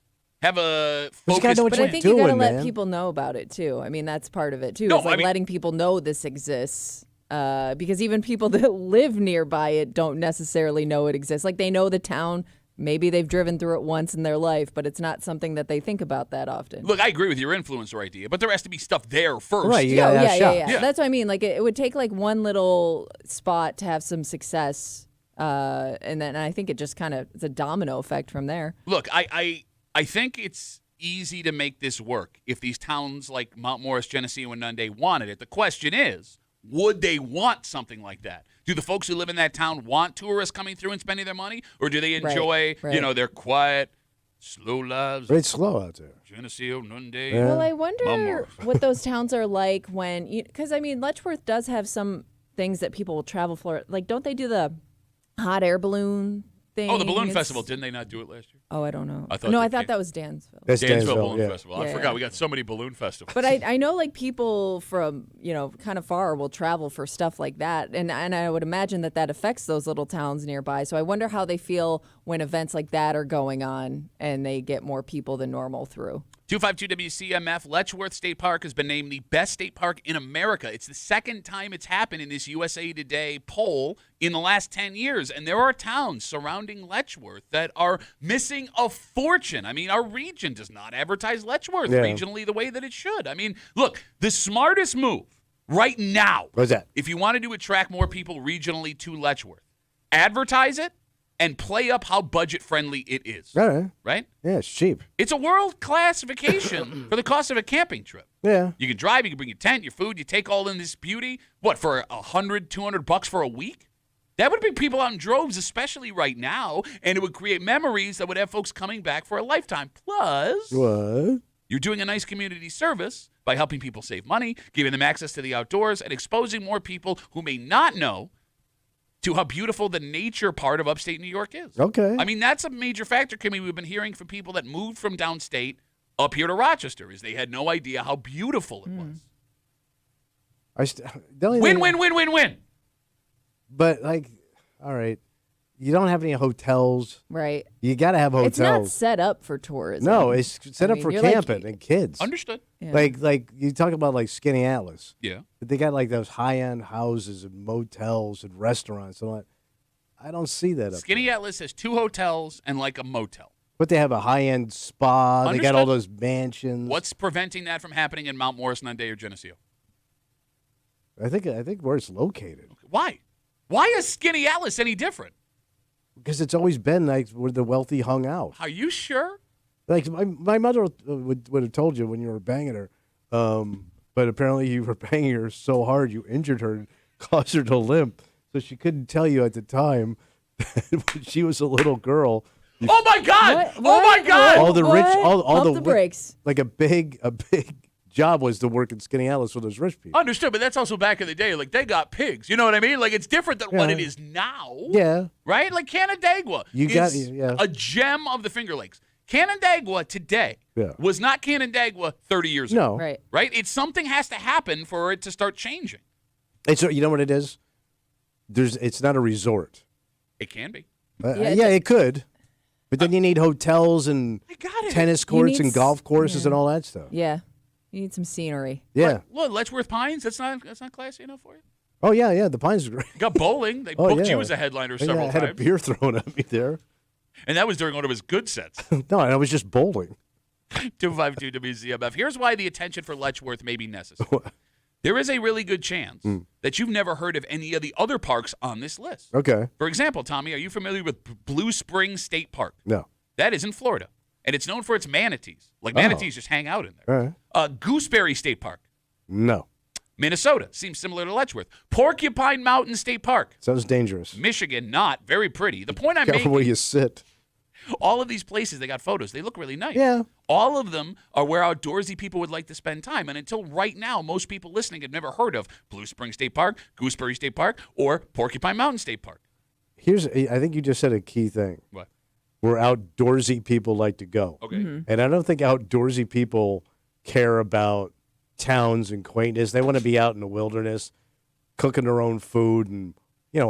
Have a focus. But I think you got to let people know about it too. I mean, that's part of it too. No, it's like letting people know this exists. Because even people that live nearby it don't necessarily know it exists. Like they know the town. Maybe they've driven through it once in their life, but it's not something that they think about that often. Look, I agree with your influencer idea, but there has to be stuff there first. Right, you gotta have shots. Yeah. That's what I mean. Like it would take like one little spot to have some success, and then I think it just it's a domino effect from there. Look, I think it's easy to make this work if these towns like Mount Morris, Geneseo, and Nunde wanted it. The question is, would they want something like that? Do the folks who live in that town want tourists coming through and spending their money? Or do they enjoy, their quiet, slow lives? It's slow out there. Geneseo, Nunde. Yeah. Well, I wonder what those towns are like because I mean, Lechworth does have some things that people will travel for. Like, don't they do the hot air balloon thing? Oh, the balloon festival. Didn't they not do it last year? Oh, I don't know. I thought I thought that was Dansville. That's Dansville Dansville, Balloon yeah. Festival. I forgot. We got so many balloon festivals. But I know like people from, kind of far will travel for stuff like that. And I would imagine that affects those little towns nearby. So I wonder how they feel when events like that are going on and they get more people than normal through. 252 WCMF, Lechworth State Park has been named the best state park in America. It's the second time it's happened in this USA Today poll in the last 10 years. And there are towns surrounding Lechworth that are missing a fortune. I mean, our region does not advertise Lechworth regionally the way that it should. I mean, look, the smartest move right now, what's that? If you wanted to attract more people regionally to Lechworth, advertise it and play up how budget-friendly it is. Right? Yeah, it's cheap. It's a world-class vacation for the cost of a camping trip. Yeah. You can drive, you can bring your tent, your food, you take all in this beauty. What, for $100, $200 for a week? That would bring people out in droves, especially right now, and it would create memories that would have folks coming back for a lifetime. Plus, what? You're doing a nice community service by helping people save money, giving them access to the outdoors, and exposing more people who may not know to how beautiful the nature part of upstate New York is. Okay. I mean, that's a major factor, Kimmy. We've been hearing from people that moved from downstate up here to Rochester is they had no idea how beautiful it was. Win. But, all right, you don't have any hotels. Right. You got to have hotels. It's not set up for tourism. No, it's set up for camping and kids. Understood. Yeah. Like you talk about Skinny Atlas. Yeah. But they got those high-end houses and motels and restaurants and all that. I don't see that up Skinny Atlas has 2 hotels and a motel. But they have a high-end spa. Understood. They got all those mansions. What's preventing that from happening in Mount Morris, Nunde, or Geneseo? I think where it's located. Why? Why is Skinny Atlas any different? Because it's always been where the wealthy hung out. Are you sure? My mother would have told you when you were banging her, but apparently you were banging her so hard you injured her and caused her to limp. So she couldn't tell you at the time that when she was a little girl. Oh my God! What? Oh my God! All the rich, all Pump the the brakes. Like a big job was to work in Skinny Atlas for those rich people. Understood, but that's also back in the day. They got pigs. You know what I mean? It's different than what it is now. Yeah. Right? Canandaigua is a gem of the Finger Lakes. Canandaigua today was not Canandaigua 30 years ago. Right. Right? Something has to happen for it to start changing. You know what it is? It's not a resort. It can be. It could. But then you need hotels and tennis courts and golf courses and all that stuff. Yeah. You need some scenery. Yeah. Look, Letchworth Pines, that's not classy enough for you? Oh, yeah. The Pines are great. You got bowling. They booked you as a headliner several times. I had a beer thrown at me there. And that was during one of his good sets. No, I was just bowling. 252 WCMF. Here's why the attention for Lechworth may be necessary. There is a really good chance that you've never heard of any of the other parks on this list. Okay. For example, Tommy, are you familiar with Blue Springs State Park? No. That is in Florida. And it's known for its manatees. Manatees just hang out in there. All right. Gooseberry State Park. No. Minnesota. Seems similar to Letchworth. Porcupine Mountain State Park. Sounds dangerous. Michigan, not. Very pretty. The point I'm Careful making. where you sit. All of these places, they got photos. They look really nice. Yeah. All of them are where outdoorsy people would like to spend time. And until right now, most people listening have never heard of Blue Spring State Park, Gooseberry State Park, or Porcupine Mountain State Park. I think you just said a key thing. What? Where outdoorsy people like to go. Okay. And I don't think outdoorsy people care about towns and quaintness. They want to be out in the wilderness, cooking their own food and,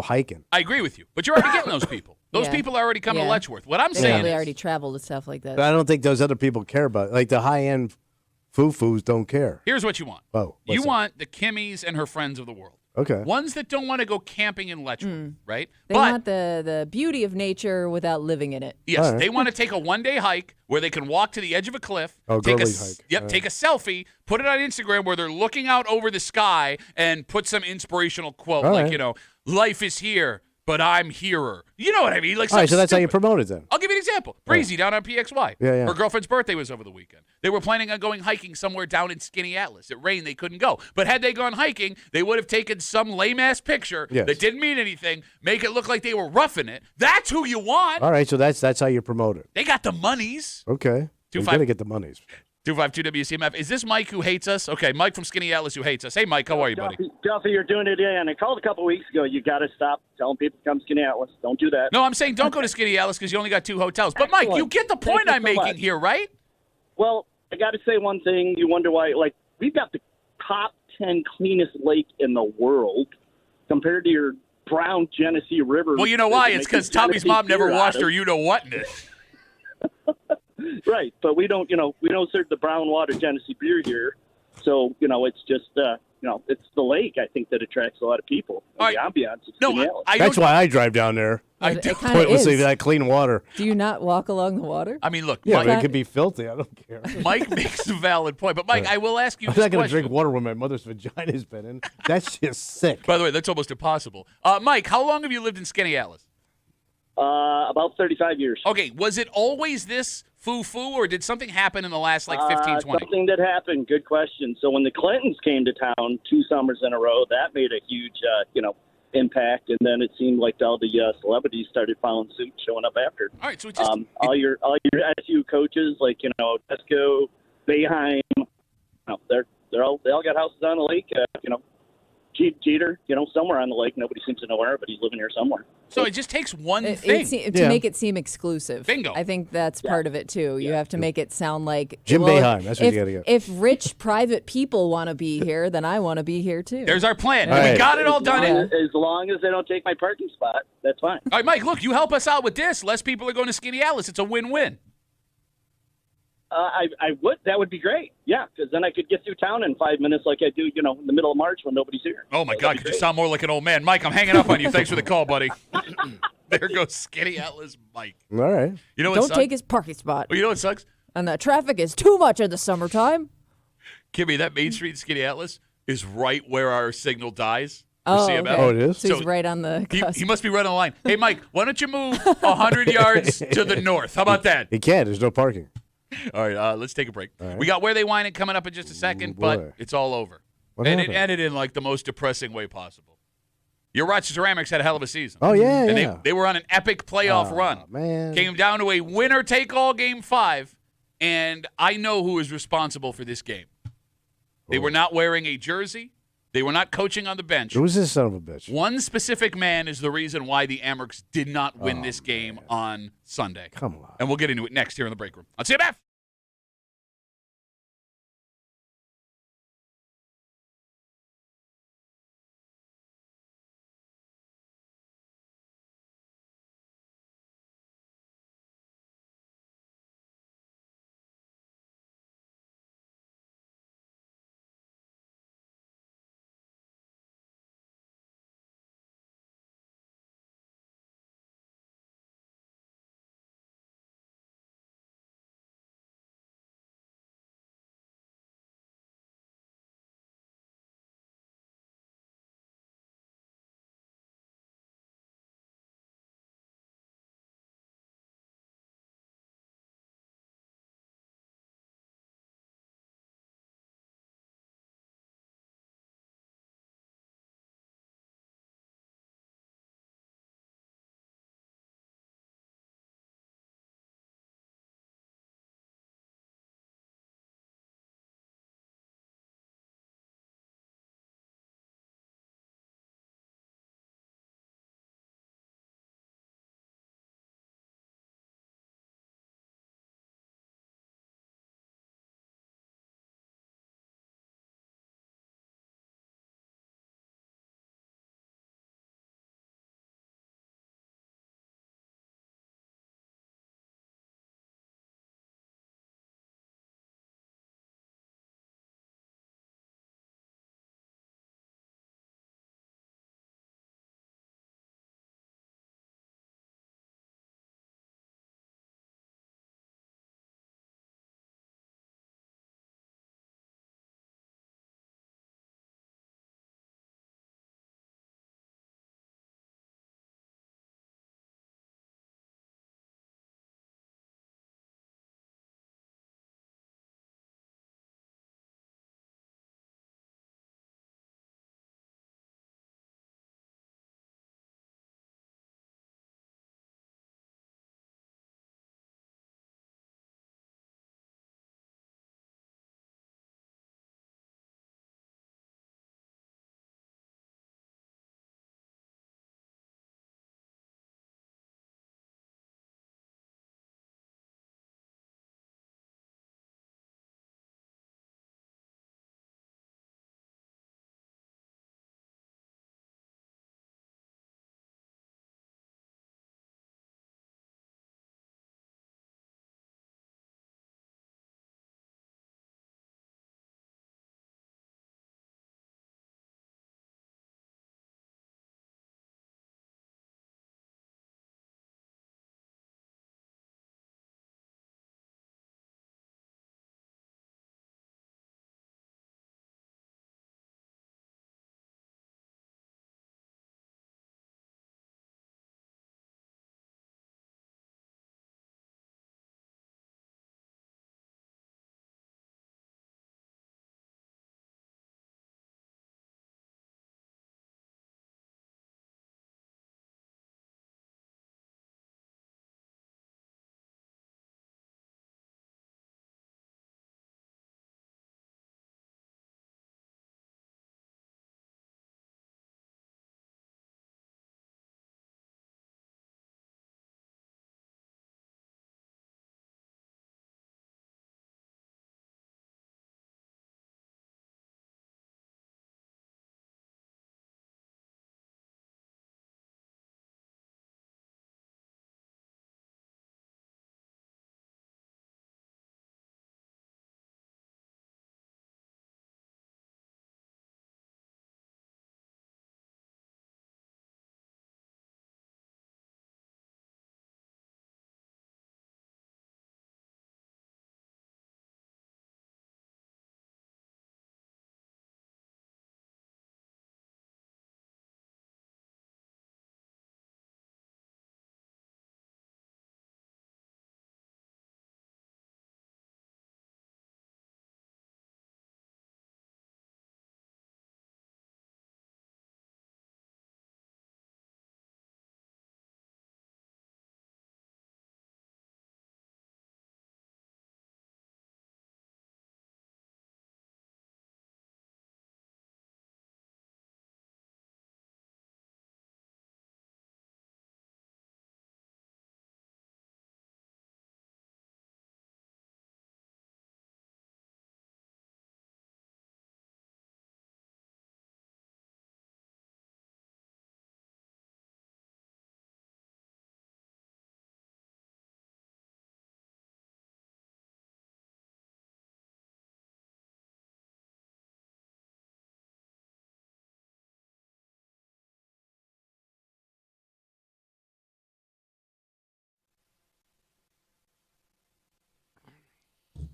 hiking. I agree with you. But you're already getting those people. Those people are already coming to Letchworth. What I'm They saying probably is, already traveled to stuff like that. But I don't think those other people care about it. Like the high-end foo-foos don't care. here's what you want. Oh, You what's that? want the Kimmies and her friends of the world. Okay. Ones that don't want to go camping in Letchworth, right? They want the beauty of nature without living in it. Yes, All right. they want to take a one-day hike where they can walk to the edge of a cliff, Oh, take girly hike. Yep, All take a selfie, put it on Instagram where they're looking out over the sky and put some inspirational quote All like, right. life is here, but I'm hereer. You know what I mean? Like All right, so something that's how you stupid. promote it then. I'll give you an example. Breezy down on PXY. Yeah. Her girlfriend's birthday was over the weekend. They were planning on going hiking somewhere down in Skinny Atlas. It rained. They couldn't go. But had they gone hiking, they would have taken some lame-ass picture Yes. that didn't mean anything, make it look like they were roughing it. That's who you want. All right, so that's how you promote it. They got the monies. Okay. You're 2-5 going to get the monies. 252 WCMF. Is this Mike who hates us? Okay, Mike from Skinny Atlas who hates us. Hey, Mike, how are you, buddy? Duffy, you're doing it again. I called a couple weeks ago. You got to stop telling people to come Skinny Atlas. Don't do that. No, I'm saying don't go to Skinny Atlas because you only got 2 hotels. But, Mike, you get the point Thank you I'm so making much. here, right? Well, I got to say one thing. You wonder why. Like, we've got the top 10 cleanest lake in the world compared to your brown Genesee River. Well, you know why? that It's make because your Tommy's Genesee mom never beer out washed of. her you-know-what in it. Right, but we don't serve the brown water Genesee beer here. So, it's just, it's the lake, I think, that attracts a lot of people. And the ambiance. That's why I drive down there. It kinda Pointlessly is. that clean water. Do you not walk along the water? I mean, look, Yeah, Mike, but it could be filthy. I don't care. Mike makes a valid point. But, Mike, I will ask you I'm this not going to question. drink water when my mother's vagina's been in. That's just sick. By the way, that's almost impossible. Mike, how long have you lived in Skinny Atlas? About 35 years. Okay, was it always this foo-foo, or did something happen in the last, 15, 20? Something that happened. Good question. So when the Clintons came to town 2 summers in a row, that made a huge, impact. And then it seemed like all the celebrities started following suit, showing up after. All right, so it just all your SU coaches, like Tesco, Bayheim, they all got houses on the lake. Jeter, somewhere on the lake. Nobody seems to know where, but he's living here somewhere. So it just takes one thing. To make it seem exclusive. Bingo. I think that's part of it, too. You have to make it sound like Jim Boeheim, that's what if, you gotta get. If rich private people want to be here, then I want to be here, too. There's our plan. All right. We got it all done. As long as they don't take my parking spot, that's fine. All right, Mike, look, you help us out with this. Less people are going to Skinny Atlas. It's a win-win. I would. That would be great. Yeah, because then I could get through town in 5 minutes, like I do, in the middle of March when nobody's here. Oh, my God, could you sound more like an old man? Mike, I'm hanging up on you. Thanks for the call, buddy. There goes Skinny Atlas Mike. All right. You know what Don't sucks? take his parking spot. Well, you know what sucks? And the traffic is too much in the summertime. Kimmy, that Main Street in Skinny Atlas is right where our signal dies. For Oh, CMF. okay. Oh, it is? So he's right on the cusp. He must be right on the line. Hey, Mike, why don't you move 100 yards to the north? How about that? He can't. There's no parking. All right, let's take a break. right. We got Where They Whining coming up in just a second, Ooh, but boy. it's all over. What And it happened? ended in like the most depressing way possible. Your Rochester Ammers had a hell of a season. Oh, yeah, And yeah. they were on an epic playoff run. Man. Came down to a winner-take-all Game 5, and I know who is responsible for this game. They were not wearing a jersey. They were not coaching on the bench. Who's this son of a bitch? One specific man is the reason why the Ammers did not win this game on Sunday. Come on. And we'll get into it next here in the break room on CMF.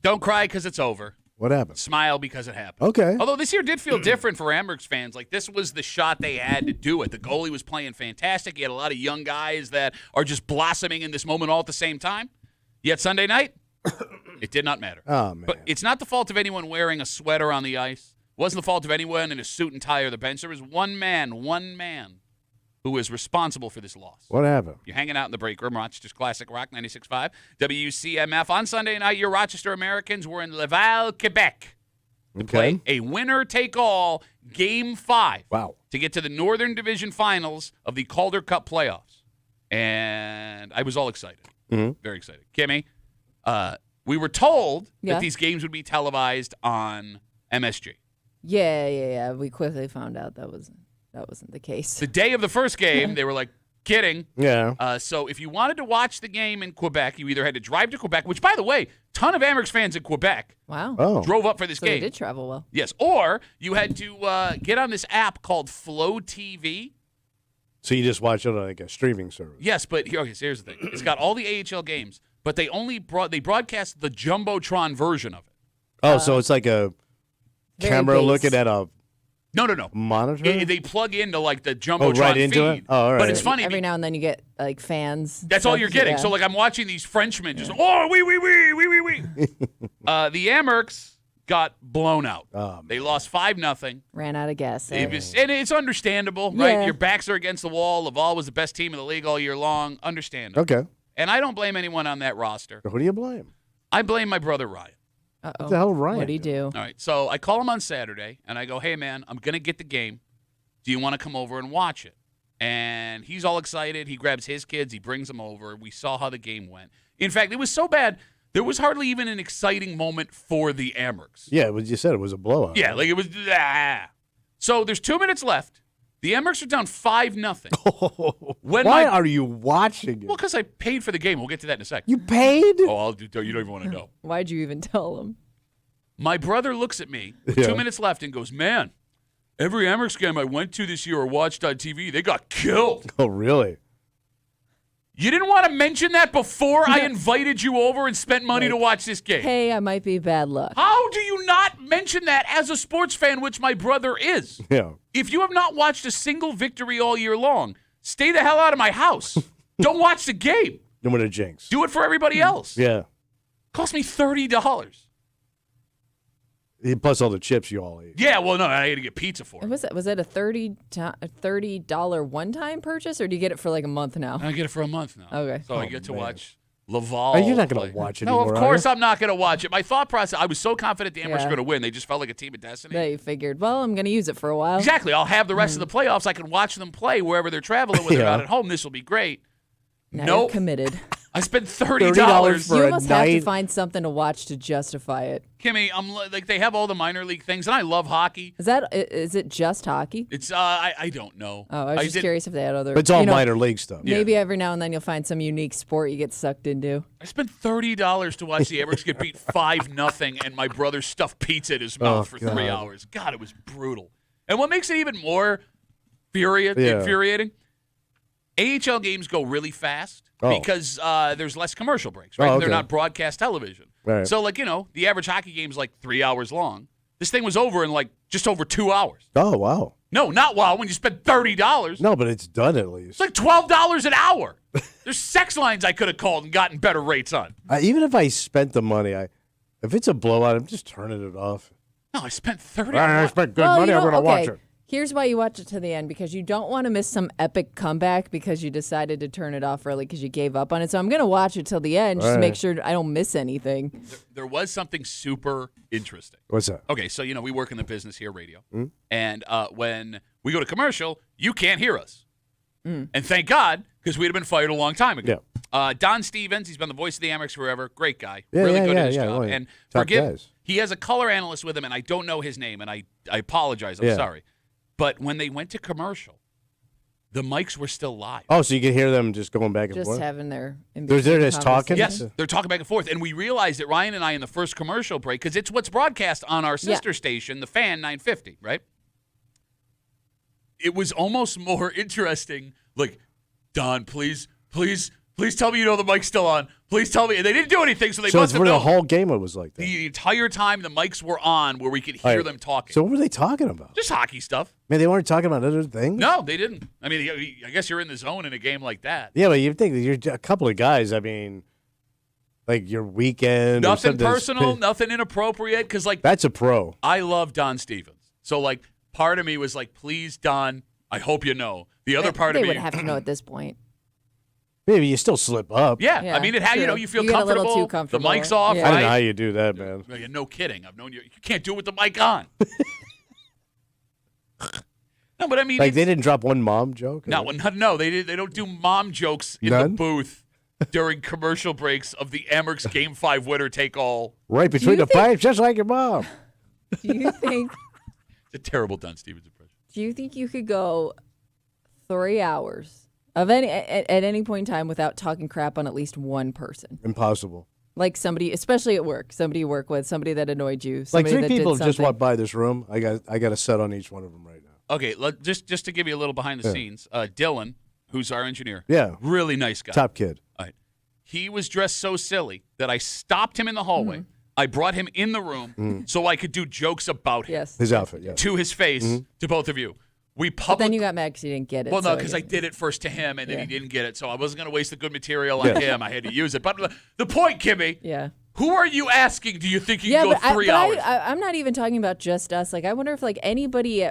Don't cry because it's over. What happened? Smile because it happened. Okay. Although this year did feel different for Ammers fans. Like, this was the shot they had to do it. The goalie was playing fantastic. You had a lot of young guys that are just blossoming in this moment all at the same time. Yet Sunday night, it did not matter. Oh, man. But it's not the fault of anyone wearing a sweater on the ice. It wasn't the fault of anyone in a suit and tie or the bench. There was one man who is responsible for this loss. What happened? You're hanging out in the break room, Rochester's Classic Rock 96.5. WCMF. On Sunday night, your Rochester Americans were in Laval, Quebec to play a winner-take-all Game 5 to get to the Northern Division Finals of the Calder Cup playoffs. And I was all excited. Very excited. Kimmy, we were told that these games would be televised on MSG. Yeah. We quickly found out that wasn't the case. The day of the first game, they were like, kidding. Yeah. So if you wanted to watch the game in Quebec, you either had to drive to Quebec, which, by the way, ton of Ammers fans in Quebec drove up for this So game. they did travel well. Yes. Or you had to get on this app called Flow TV. So you just watch it on like a streaming service. Yes, but so here's the thing. It's got all the AHL games, but they broadcast the Jumbotron version of it. Oh, so it's like a camera base. looking at a No. monitor? They plug into like the Jumbotron right into feed. it? Oh, all right. But it's funny. Every now and then you get like fans. That's all you're getting. So, like, I'm watching these Frenchmen just, oui. The Ammers got blown out. They lost 5-0. Ran out of gas. And it's understandable, right? Yeah. Your backs are against the wall. Laval was the best team in the league all year long. Understandable. Okay. And I don't blame anyone on that roster. Who do you blame? I blame my brother Ryan. Uh-oh. What the hell, Ryan? What'd he do? All right, so I call him on Saturday, and I go, hey, man, I'm going to get the game. Do you want to come over and watch it? And he's all excited. He grabs his kids. He brings them over. We saw how the game went. In fact, it was so bad, there was hardly even an exciting moment for the Ammers. Yeah, what you said, it was a blowout. Yeah, like it was. So there's 2 minutes left. The Ammers are down 5-0. Why are you watching it? Well, because I paid for the game. We'll get to that in a second. You paid? Oh, I'll do. You don't even want to know. Why'd you even tell him? My brother looks at me with Yeah. 2 minutes left and goes, man, every Ammers game I went to this year or watched on TV, they got killed. Oh, really? You didn't want to mention that before I invited you over and spent money to watch this game. Hey, I might be bad luck. How do you not mention that as a sports fan, which my brother is? Yeah. If you have not watched a single victory all year long, stay the hell out of my house. Don't watch the game. I'm going to jinx. Do it for everybody else. Yeah. Cost me $30. Plus all the chips you all eat. Yeah, well, no, I had to get pizza for it. Was it a $30 one-time purchase, or do you get it for like a month now? I get it for a month now. Okay. So I get to watch Laval. Oh, you're not going to watch it No, anymore, of course I'm not going to watch it. My thought process, I was so confident the Ammers Yeah. were going to win. They just felt like a team of destiny. That you figured, well, I'm going to use it for a while. Exactly. I'll have the rest of the playoffs. I can watch them play wherever they're traveling when they're Yeah. not at home. This will be great. Now Nope. you're committed. I spent $30 $30. for You a almost have to night. find something to watch to justify it. Kimmy, I'm like they have all the minor league things, and I love hockey. Is it just hockey? It's I don't know. Oh, I was just curious if they had other. But it's all you know, minor league stuff. Maybe every now and then you'll find some unique sport you get sucked into. I spent $30 to watch the Ammers get beat 5-0, and my brother stuffed pizza in his mouth for 3 God. hours. God, it was brutal. And what makes it even more Yeah. infuriating? AHL games go really fast because there's less commercial breaks, right? Oh, They're okay. not broadcast television. Right. So, like, the average hockey game is like 3 hours long. This thing was over in like just over 2 hours. Oh, wow. No, not wow. When you spend $30, No, but it's done at least. it's like $12 an hour. There's sex lines I could have called and gotten better rates on. Even if I spent the money, if it's a blowout, I'm just turning it off. No, I spent $30. I spent good Well, money. you I'm know, going to watch okay, it. Here's why you watch it to the end, because you don't want to miss some epic comeback because you decided to turn it off early because you gave up on it. So I'm going to watch it till the end just to make sure I don't miss anything. There was something super interesting. What's that? Okay, so, we work in the business here, radio. And when we go to commercial, you can't hear us. And thank God, because we'd have been fired a long time ago. Don Stevens, he's been the voice of the Amex forever. Great guy. Really good at his job. Well, and top guys. he has a color analyst with him, and I don't know his name, and I apologize. I'm sorry. But when they went to commercial, the mics were still live. Oh, so you can hear them just going back and Just forth? having their They're just talking? Yes, they're talking back and forth. And we realized that Ryan and I in the first commercial break, because it's what's broadcast on our sister station, the Fan 950, right? It was almost more interesting. Like, Don, please tell me you know the mic's still on. Please tell me. They didn't do anything, so they So must it's have for the known. whole game it was like that. The entire time the mics were on where we could hear Right. them talking. So what were they talking about? Just hockey stuff. Man, they weren't talking about other things? No, they didn't. I mean, I guess you're in the zone in a game like that. Yeah, but you think that you're a couple of guys, I mean, like your weekend. or Nothing something that's- personal, nothing inappropriate. Because, like, That's a pro. I love Don Stevens. So, like, part of me was like, please, Don, I hope you know. The other part they of me. would have to know at this point. Maybe you still slip up. Yeah, I mean, it. You know, you feel You get a little comfortable. too comfortable. The mic's off, Yeah. I don't know right? how you do that, man. Yeah, no kidding. I've known you. You can't do it with the mic on. No, but I mean, Like they didn't drop one mom joke? no, they don't do mom jokes in None? the booth during commercial breaks of the Ammers Game 5 winner take all. Right between the pipes, just like your mom. Do you think? It's a terrible Don Stevens impression. Do you think you could go 3 hours of at any point in time without talking crap on at least one person? Impossible. Like somebody, especially at work, somebody you work with, somebody that annoyed you, Like somebody three that people did have just something. walked by this room. I got a set on each one of them right now. Okay, just to give you a little behind the Yeah. scenes, Dylan, who's our engineer, Yeah. really nice guy. Top kid. All right. He was dressed so silly that I stopped him in the hallway. Mm-hmm. I brought him in the room so I could do jokes about him. Yes. His outfit, yeah. To his face, Mm-hmm. to both of you. We But public. then you got mad because you didn't get it. Well, no, so because you- I did it first to him, and then Yeah. he didn't get it, so I wasn't going to waste the good material on Yeah. him. I had to use it. But the point, Kimmy, Yeah. who are you asking? Do you think you Yeah, can go but 3 hours? I'm not even talking about just us. Like, I wonder if like anybody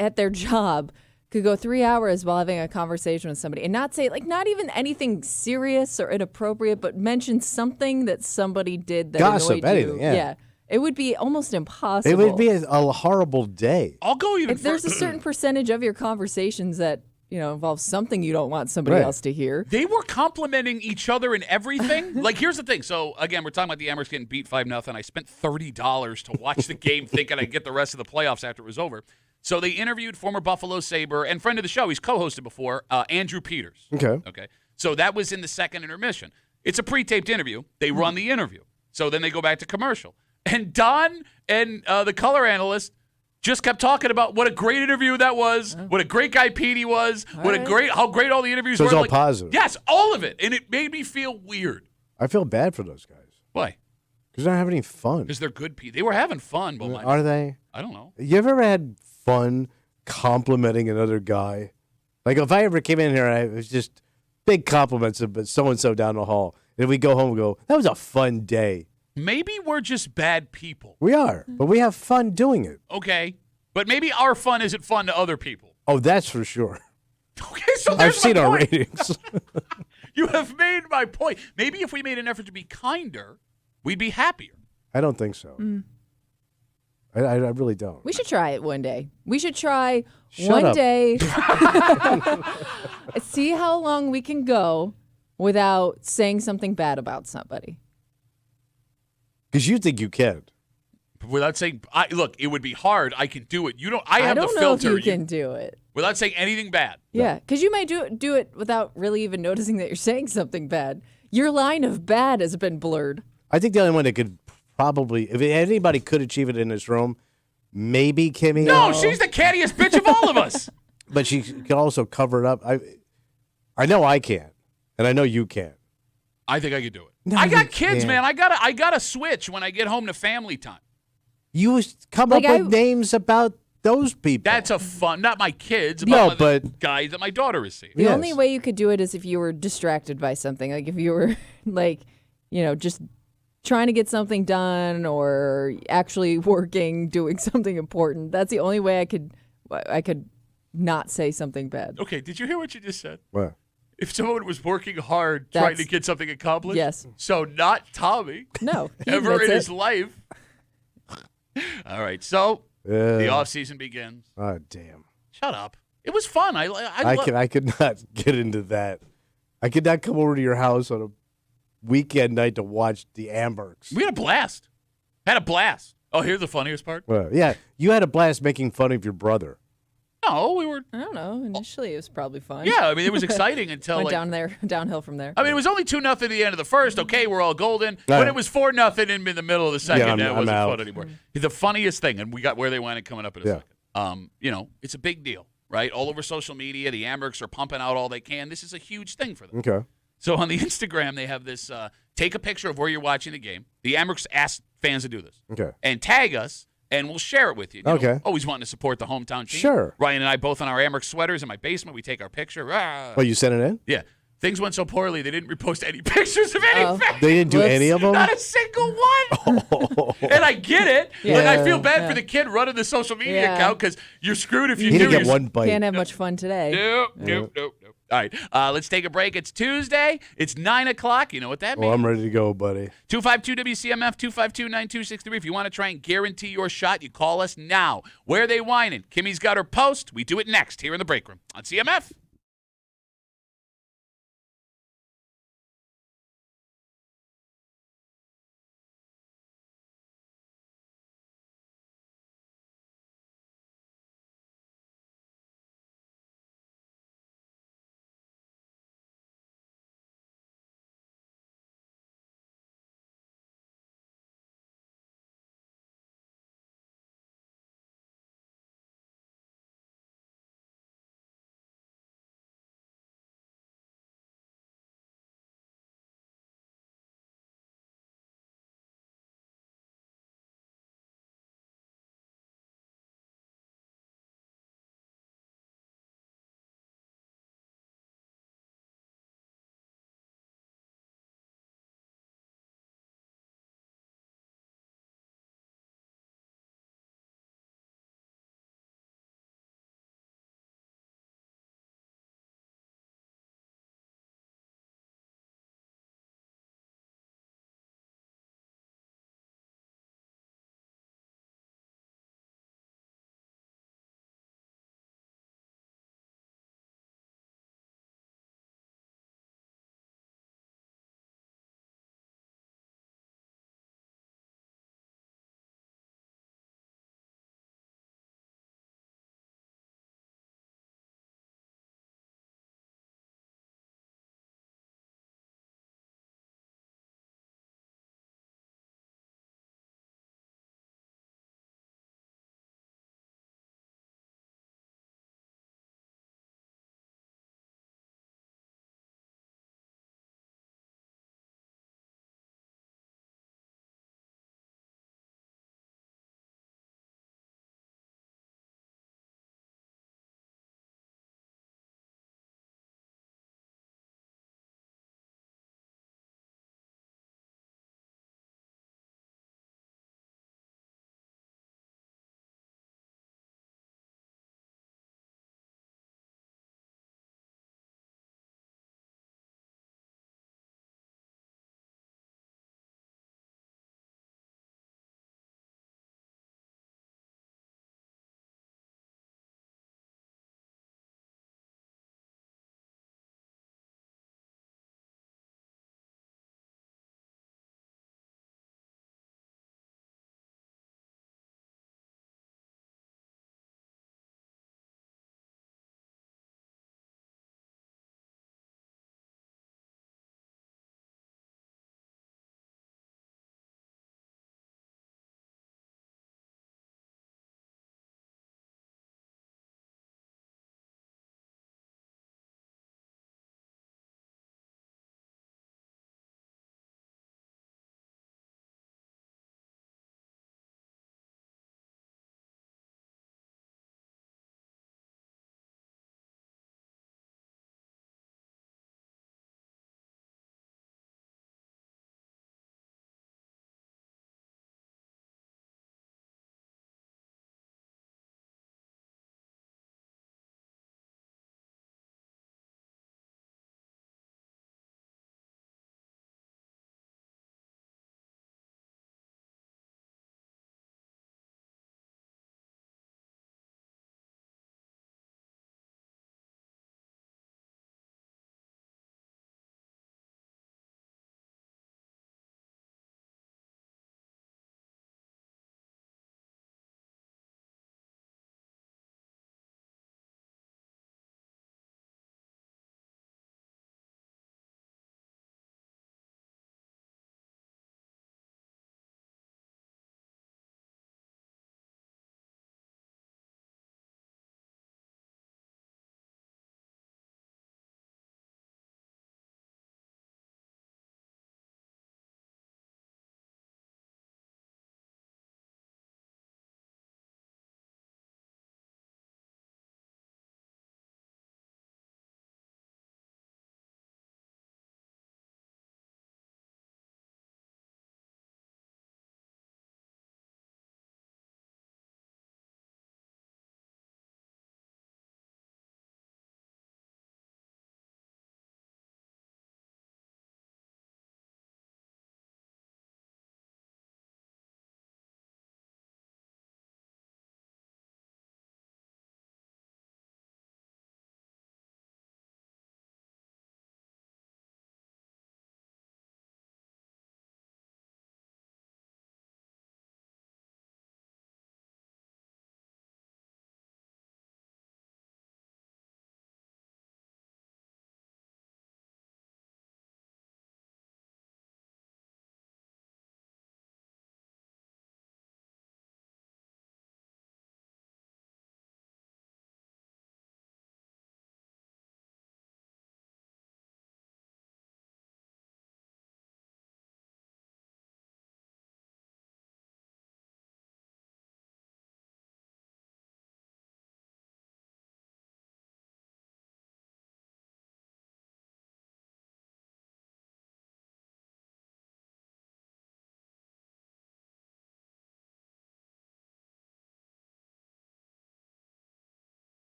at their job could go 3 hours while having a conversation with somebody and not say like not even anything serious or inappropriate, but mention something that somebody did that Gossip, annoyed anything, you. yeah. It would be almost impossible. It would be a horrible day. I'll go even if there's a certain percentage of your conversations that involve something you don't want somebody Right. else to hear. They were complimenting each other and everything. Like, here's the thing. So, again, we're talking about the Ammers getting beat 5-0. I spent $30 to watch the game thinking I'd get the rest of the playoffs after it was over. So they interviewed former Buffalo Sabre and friend of the show. He's co-hosted before, Andrew Peters. Okay. So that was in the second intermission. It's a pre-taped interview. They run the interview. So then they go back to commercial. And Don and the color analyst just kept talking about what a great interview that was, what a great guy Petey was, how great all the interviews So were. it's all Like, positive. Yes, all of it. And it made me feel weird. I feel bad for those guys Why? because they're not having any fun. Because they're good people. They were having fun. But Are they? I don't know. You ever had fun complimenting another guy? Like if I ever came in here, it was just big compliments of so-and-so down the hall. And we go home and go, that was a fun day. Maybe we're just bad people. We are, but we have fun doing it. Okay. But maybe our fun isn't fun to other people. Oh, that's for sure. Okay, so I've there's my seen our point. ratings. You have made my point. Maybe if we made an effort to be kinder, we'd be happier. I don't think so. I really don't. We should try it one day. We should try Shut one up. day. See how long we can go without saying something bad about somebody. Because you think you can. Without saying, look, it would be hard. I can do it. You don't. I have don't the know if filter. you can do it. Without saying anything bad. Yeah, because you might do it without really even noticing that you're saying something bad. Your line of bad has been blurred. I think the only one that could probably, if anybody could achieve it in this room, maybe Kimmy. No, she's the cattiest bitch of all of us. But she can also cover it up. I know I can, and I know you can. I think I could do it. No, I got you kids, can't. man. I gotta switch when I get home to family time. You come Like up with names about those people. That's a fun. Not my kids. No, About the but- guys that my daughter is seeing. The only way you could do it is if you were distracted by something. Like if you were like, just trying to get something done or actually working, doing something important. That's the only way I could not say something bad. Okay, did you hear what you just said? What? If someone was working hard trying to get something accomplished, Yes. So not Tommy. No, he ever admits in it. his life. All right, so the off season begins. Oh, damn. Shut up. It was fun. I could not get into that. I could not come over to your house on a weekend night to watch the Ammers. We had a blast. Oh, here's the funniest part. Well, yeah, you had a blast making fun of your brother. No, we were. I don't know. Initially, it was probably fun. Yeah, I mean, it was exciting until went like, downhill from there. I mean, it was only 2-0 at the end of the first. Okay, we're all golden. Right. When it was 4-0 in the middle of the second, I'm it wasn't out. fun anymore. The funniest thing, and we got where they went coming up in a second. It's a big deal, right? All over social media, the Ammers are pumping out all they can. This is a huge thing for them. Okay. So on the Instagram, they have this take a picture of where you're watching the game. The Ammers ask fans to do this. Okay. And tag us, and we'll share it with you. Okay. Always wanting to support the hometown team. Sure. Ryan and I both on our Ammers sweaters in my basement. We take our picture. Oh, you sent it in? Yeah. Things went so poorly, they didn't repost any pictures of any fans. They didn't do any of them? Not a single one. And I get it. Like, I feel bad for the kid running the social media account because you're screwed if you He do. didn't get one bite. Can't have much fun today. Nope. All right, let's take a break. It's Tuesday. It's 9 o'clock. You know what that means. Well, I'm ready to go, buddy. 252-WCMF, 252-9263. If you want to try and guarantee your shot, you call us now. Where are they whining? Kimmy's got her post. We do it next here in the break room on CMF.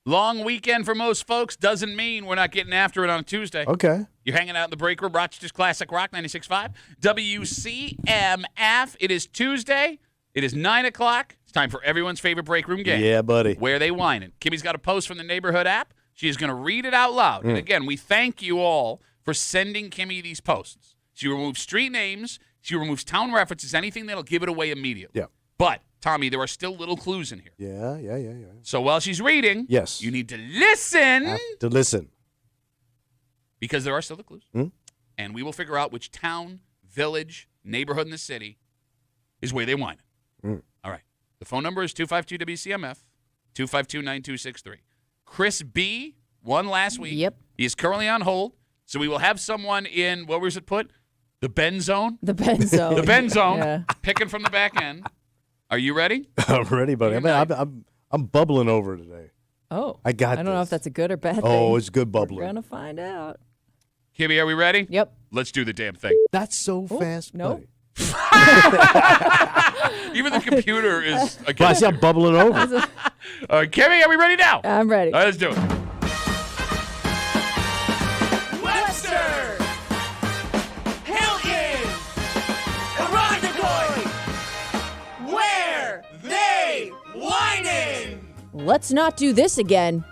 Long weekend for most folks doesn't mean we're not getting after it on a Tuesday. Okay. You're hanging out in the break room, Rochester's Classic Rock 96.5. WCMF. It is Tuesday. It is 9 o'clock. It's time for everyone's favorite break room game. Yeah, buddy. Where they whining. Kimmy's got a post from the neighborhood app. She is going to read it out loud. And again, we thank you all for sending Kimmy these posts. She removes street names. She removes town references, anything that'll give it away immediately. Yeah. But, Tommy, there are still little clues in here. Yeah. So while she's reading, yes, you need to listen. Have to listen. Because there are still the clues. And we will figure out which town, village, neighborhood in the city is where they whine. All right. The phone number is 252-WCMF, 252-9263. Chris B. won last week. Yep. He is currently on hold. So we will have someone in, what was it put? The Ben zone? The Ben zone. The Ben zone, Yeah. picking from the back end. Are you ready? I'm ready, buddy. I'm bubbling over today. Oh. I got I don't know this. if that's a good or bad thing. Oh, it's good bubbling. We're going to find out. Kimmy, are we ready? Yep. Let's do the damn thing. That's so fast. No. Even the computer is Well, I against see I'm you. bubbling over. All right, Kimmy, are we ready now? I'm ready. All right, let's do it. Webster, Hilton, Ironically, where they whining? Let's not do this again.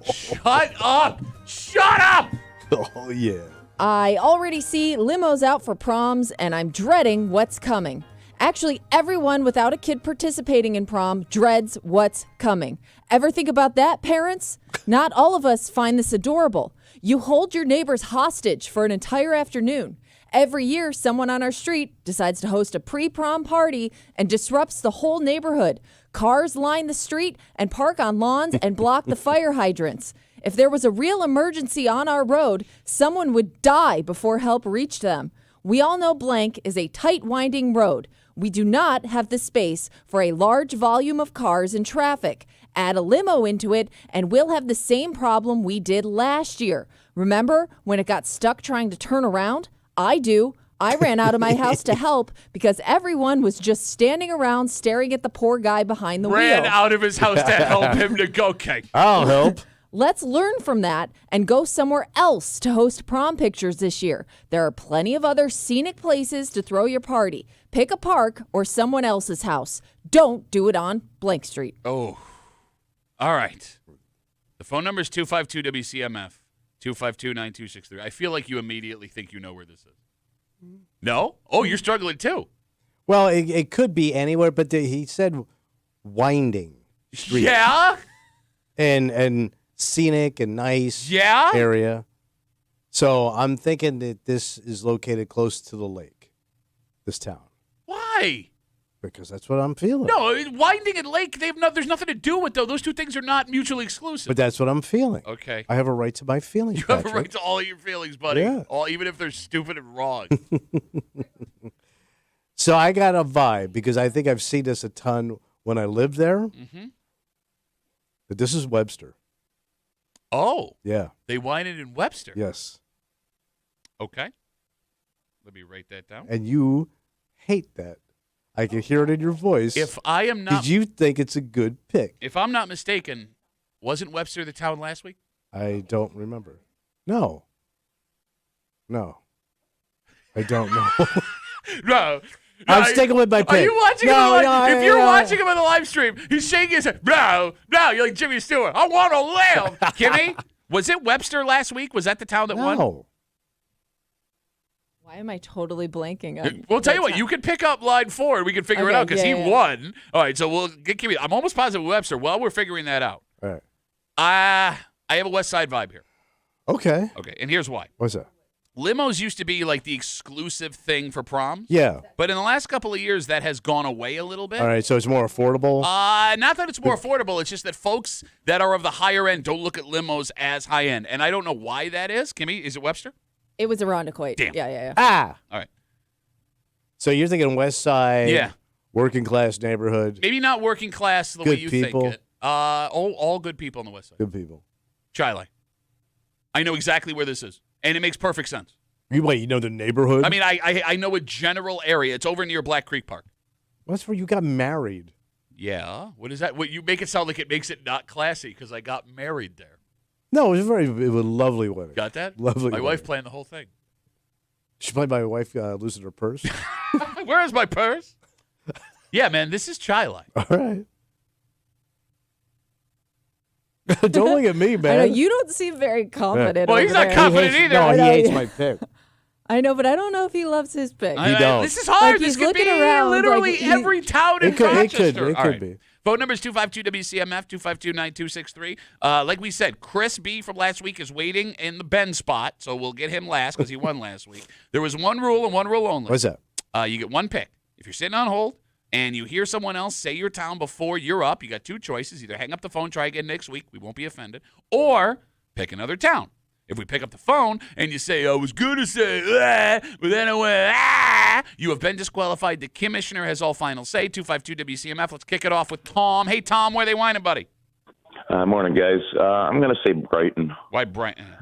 Shut up! Shut up! Oh, yeah. I already see limos out for proms, and I'm dreading what's coming. Actually, everyone without a kid participating in prom dreads what's coming. Ever think about that, parents? Not all of us find this adorable. You hold your neighbors hostage for an entire afternoon. Every year, someone on our street decides to host a pre-prom party and disrupts the whole neighborhood. Cars line the street and park on lawns and block the fire hydrants. If there was a real emergency on our road, someone would die before help reached them. We all know blank is a tight, winding road. We do not have the space for a large volume of cars and traffic. Add a limo into it, and we'll have the same problem we did last year. Remember when it got stuck trying to turn around? I do. I ran out of my house to help because everyone was just standing around staring at the poor guy behind the wheel. Ran out of his house to help him to go. Okay. I'll help. Let's learn from that and go somewhere else to host prom pictures this year. There are plenty of other scenic places to throw your party. Pick a park or someone else's house. Don't do it on blank street. Oh. All right. The phone number is 252-WCMF, 252-9263. I feel like you immediately think you know where this is. No? Oh, you're struggling too. Well, it could be anywhere, but he said winding street. Yeah? And scenic and nice area. So I'm thinking that this is located close to the lake, this town. Why? Because that's what I'm feeling. No, winding and lake, there's nothing to do with those. Those two things are not mutually exclusive. But that's what I'm feeling. Okay. I have a right to my feelings, You have a Patrick. right to all of your feelings, buddy. Yeah. Even if they're stupid and wrong. So I got a vibe because I think I've seen this a ton when I lived there. Mm-hmm. But this is Webster. Oh. Yeah. They winded in Webster. Yes. Okay. Let me write that down. And you hate that. I can hear it in your voice. If I am not... Did you think it's a good pick? If I'm not mistaken, wasn't Webster the town last week? I don't remember. No. I don't know. No. I'm sticking with my pick. Are you watching him? If you're watching him on the live stream, he's shaking his head. No. You're like Jimmy Stewart. I want to live. Kimmy, was it Webster last week? Was that the town that won? No. Why am I totally blanking on We'll tell you that what, time? you can pick up line 4 and we can figure it Okay, out because yeah, he yeah. won. All right, so we'll get Kimmy. I'm almost positive Webster. While we're figuring that out, All right. I have a West Side vibe here. Okay. Okay, and here's why. What's that? Limos used to be like the exclusive thing for proms. Yeah. But in the last couple of years, that has gone away a little bit. All right, so it's more affordable. Not that it's more affordable. It's just that folks that are of the higher end don't look at limos as high end. And I don't know why that is. Kimmy, is it Webster? It was Irondequoit. Damn. Yeah. Ah. All right. So you're thinking West Side, Yeah. working class neighborhood, Maybe not working class the Good way you people. think it. All good people on the West Side. good people. Chile. I know exactly where this is. And it makes perfect sense. You know the neighborhood? I mean, I know a general area. It's over near Black Creek Park. That's where you got married. Yeah. What is that? What you make it sound like it makes it not classy because I got married there. No, it was a lovely wedding. Got that? Lovely. My wedding. wife planned the whole thing. She played my wife losing her purse. Where is my purse? Yeah, man, this is Chai-Li. All right. Don't look at me, man. I know you don't seem very confident. Well, he's over not there. confident either. No, he know, hates yeah. my pick. I know, but I don't know if he loves his pick. This is hard. Like, this he's could be looking around, literally like, every town in Rochester. It All could right. be. Phone number is 252-WCMF, 252-9263. Like we said, Chris B. from last week is waiting in the Ben spot, so we'll get him last because he won last week. There was one rule and one rule only. What's that? You get one pick. If you're sitting on hold and you hear someone else say your town before you're up, you got two choices. Either hang up the phone, try again next week, we won't be offended, or pick another town. If we pick up the phone and you say, I was going to say, but then I went, you have been disqualified. The commissioner has all final say. 252-WCMF. Let's kick it off with Tom. Hey, Tom, where they whining, buddy? Morning, guys. I'm going to say Brighton. Why Brighton?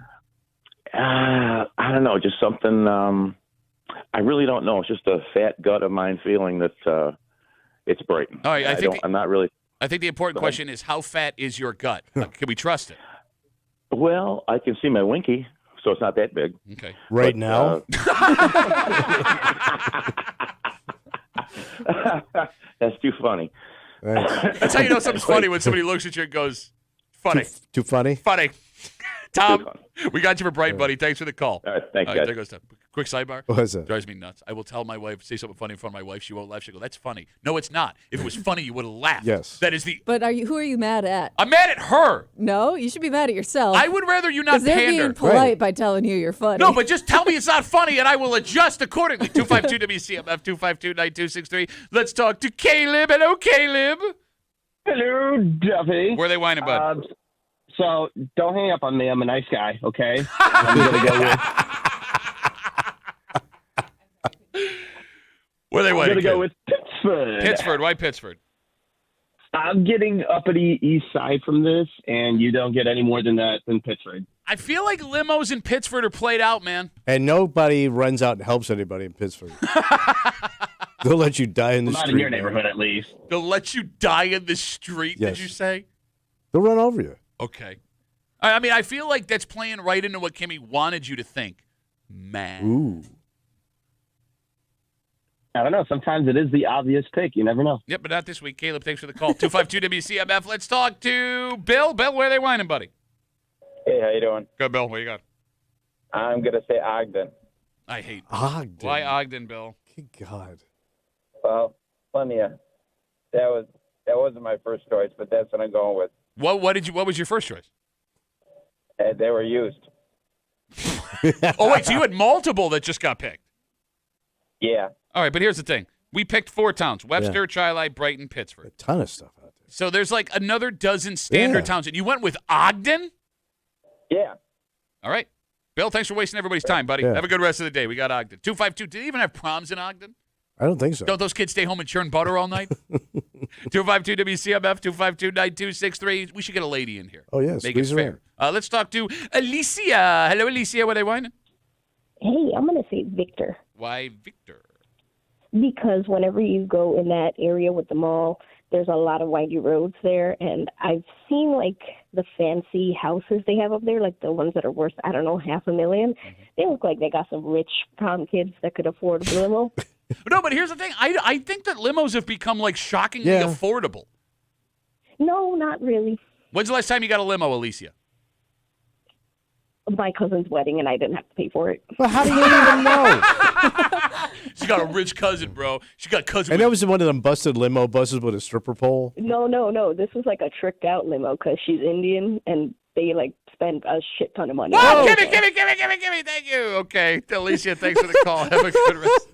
I don't know, just something. I really don't know. It's just a fat gut of mine feeling that it's Brighton. All right, I'm not really. I think the important question is, how fat is your gut? Can we trust it? Well, I can see my winky, so it's not that big. Okay. Right now? That's too funny. That's how you know something's funny, when somebody looks at you and goes, funny. Too funny? Funny. Tom, we got you for Brighton, buddy. Thanks for the call. All right, thanks, guys. There goes Tom. Quick sidebar. What's that? Drives me nuts. I will tell my wife, say something funny in front of my wife. She won't laugh. She'll go, that's funny. No, it's not. If it was funny, you would have laughed. Yes. That is the. But who are you mad at? I'm mad at her. No, you should be mad at yourself. I would rather you not Because they're pander. being polite by telling you you're funny. No, but just tell me it's not funny, and I will adjust accordingly. 252-WCMF, 252-9263. Let's talk to Caleb. Hello, Caleb. Hello, Duffy. Where are they whining, bud? So don't hang up on me. I'm a nice guy, okay? I'm going to go with... Where are they I'm whining? going to go with Pittsford. Pittsford. Why Pittsford? I'm getting uppity east side from this, and you don't get any more than that in Pittsford. I feel like limos in Pittsford are played out, man. And nobody runs out and helps anybody in Pittsburgh. They'll let you die in the Not street. in your neighborhood, at least. They'll let you die in the street, Yes. did you say? They'll run over you. Okay. I mean, I feel like that's playing right into what Kimmy wanted you to think. Man. Ooh. I don't know. Sometimes it is the obvious pick. You never know. Yep, but not this week. Caleb, thanks for the call. 252-WCMF. Let's talk to Bill. Bill, where are they whining, buddy? Hey, how you doing? Good, Bill. What you got? I'm gonna say Ogden. I hate Ogden. Why Ogden, Bill? Good God. Well, plenty of that wasn't my first choice, but that's what I'm going with. What was your first choice? They were used. Oh, wait, so you had multiple that just got picked. Yeah. All right, but here's the thing. We picked 4 towns: Webster, Chi-Li, Brighton, Pittsford. A ton of stuff out there. So there's like another dozen standard towns. And you went with Ogden? Yeah. All right. Bill, thanks for wasting everybody's time, buddy. Yeah. Have a good rest of the day. We got Ogden. 252. Did they even have proms in Ogden? I don't think so. Don't those kids stay home and churn butter all night? 252-WCMF, 252-9263. We should get a lady in here. Oh, yeah. Make it Squeeze her fair. Let's talk to Alicia. Hello, Alicia. Where are they whining? Hey, I'm going to say Victor. Why Victor? Because whenever you go in that area with the mall, there's a lot of windy roads there. And I've seen, like, the fancy houses they have up there, like the ones that are worth, I don't know, $500,000. They look like they got some rich prom kids that could afford a limo. No, but here's the thing. I think that limos have become, like, shockingly affordable. No, not really. When's the last time you got a limo, Alicia? My cousin's wedding, and I didn't have to pay for it. Well, how do you even know? She's got a rich cousin, bro. She got cousin. And that was one of them busted limo buses with a stripper pole. No. This was like a tricked out limo because she's Indian, and they, like, spend a shit ton of money. Whoa, gimme. Thank you. Okay. Alicia, thanks for the call. Have a good rest.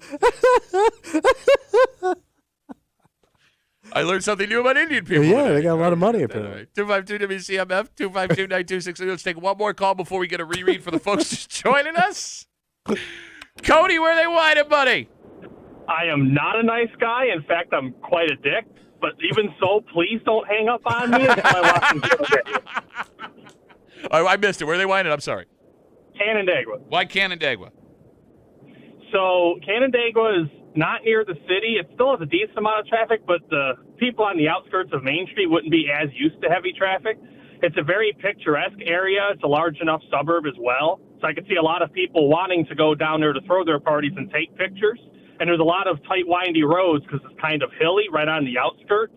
I learned something new about Indian people. Yeah, today. they got a lot of money apparently. 252-WCMF, 252-9263. Let's take one more call before we get a reread for the folks just joining us. Cody, where they whining, buddy? I am not a nice guy. In fact, I'm quite a dick. But even so, please don't hang up on me until I watch some video. Oh, I missed it. Where are they whining? I'm sorry. Canandaigua. Why Canandaigua? So Canandaigua is not near the city. It still has a decent amount of traffic, but the people on the outskirts of Main Street wouldn't be as used to heavy traffic. It's a very picturesque area. It's a large enough suburb as well. So I could see a lot of people wanting to go down there to throw their parties and take pictures. And there's a lot of tight, windy roads because it's kind of hilly right on the outskirts.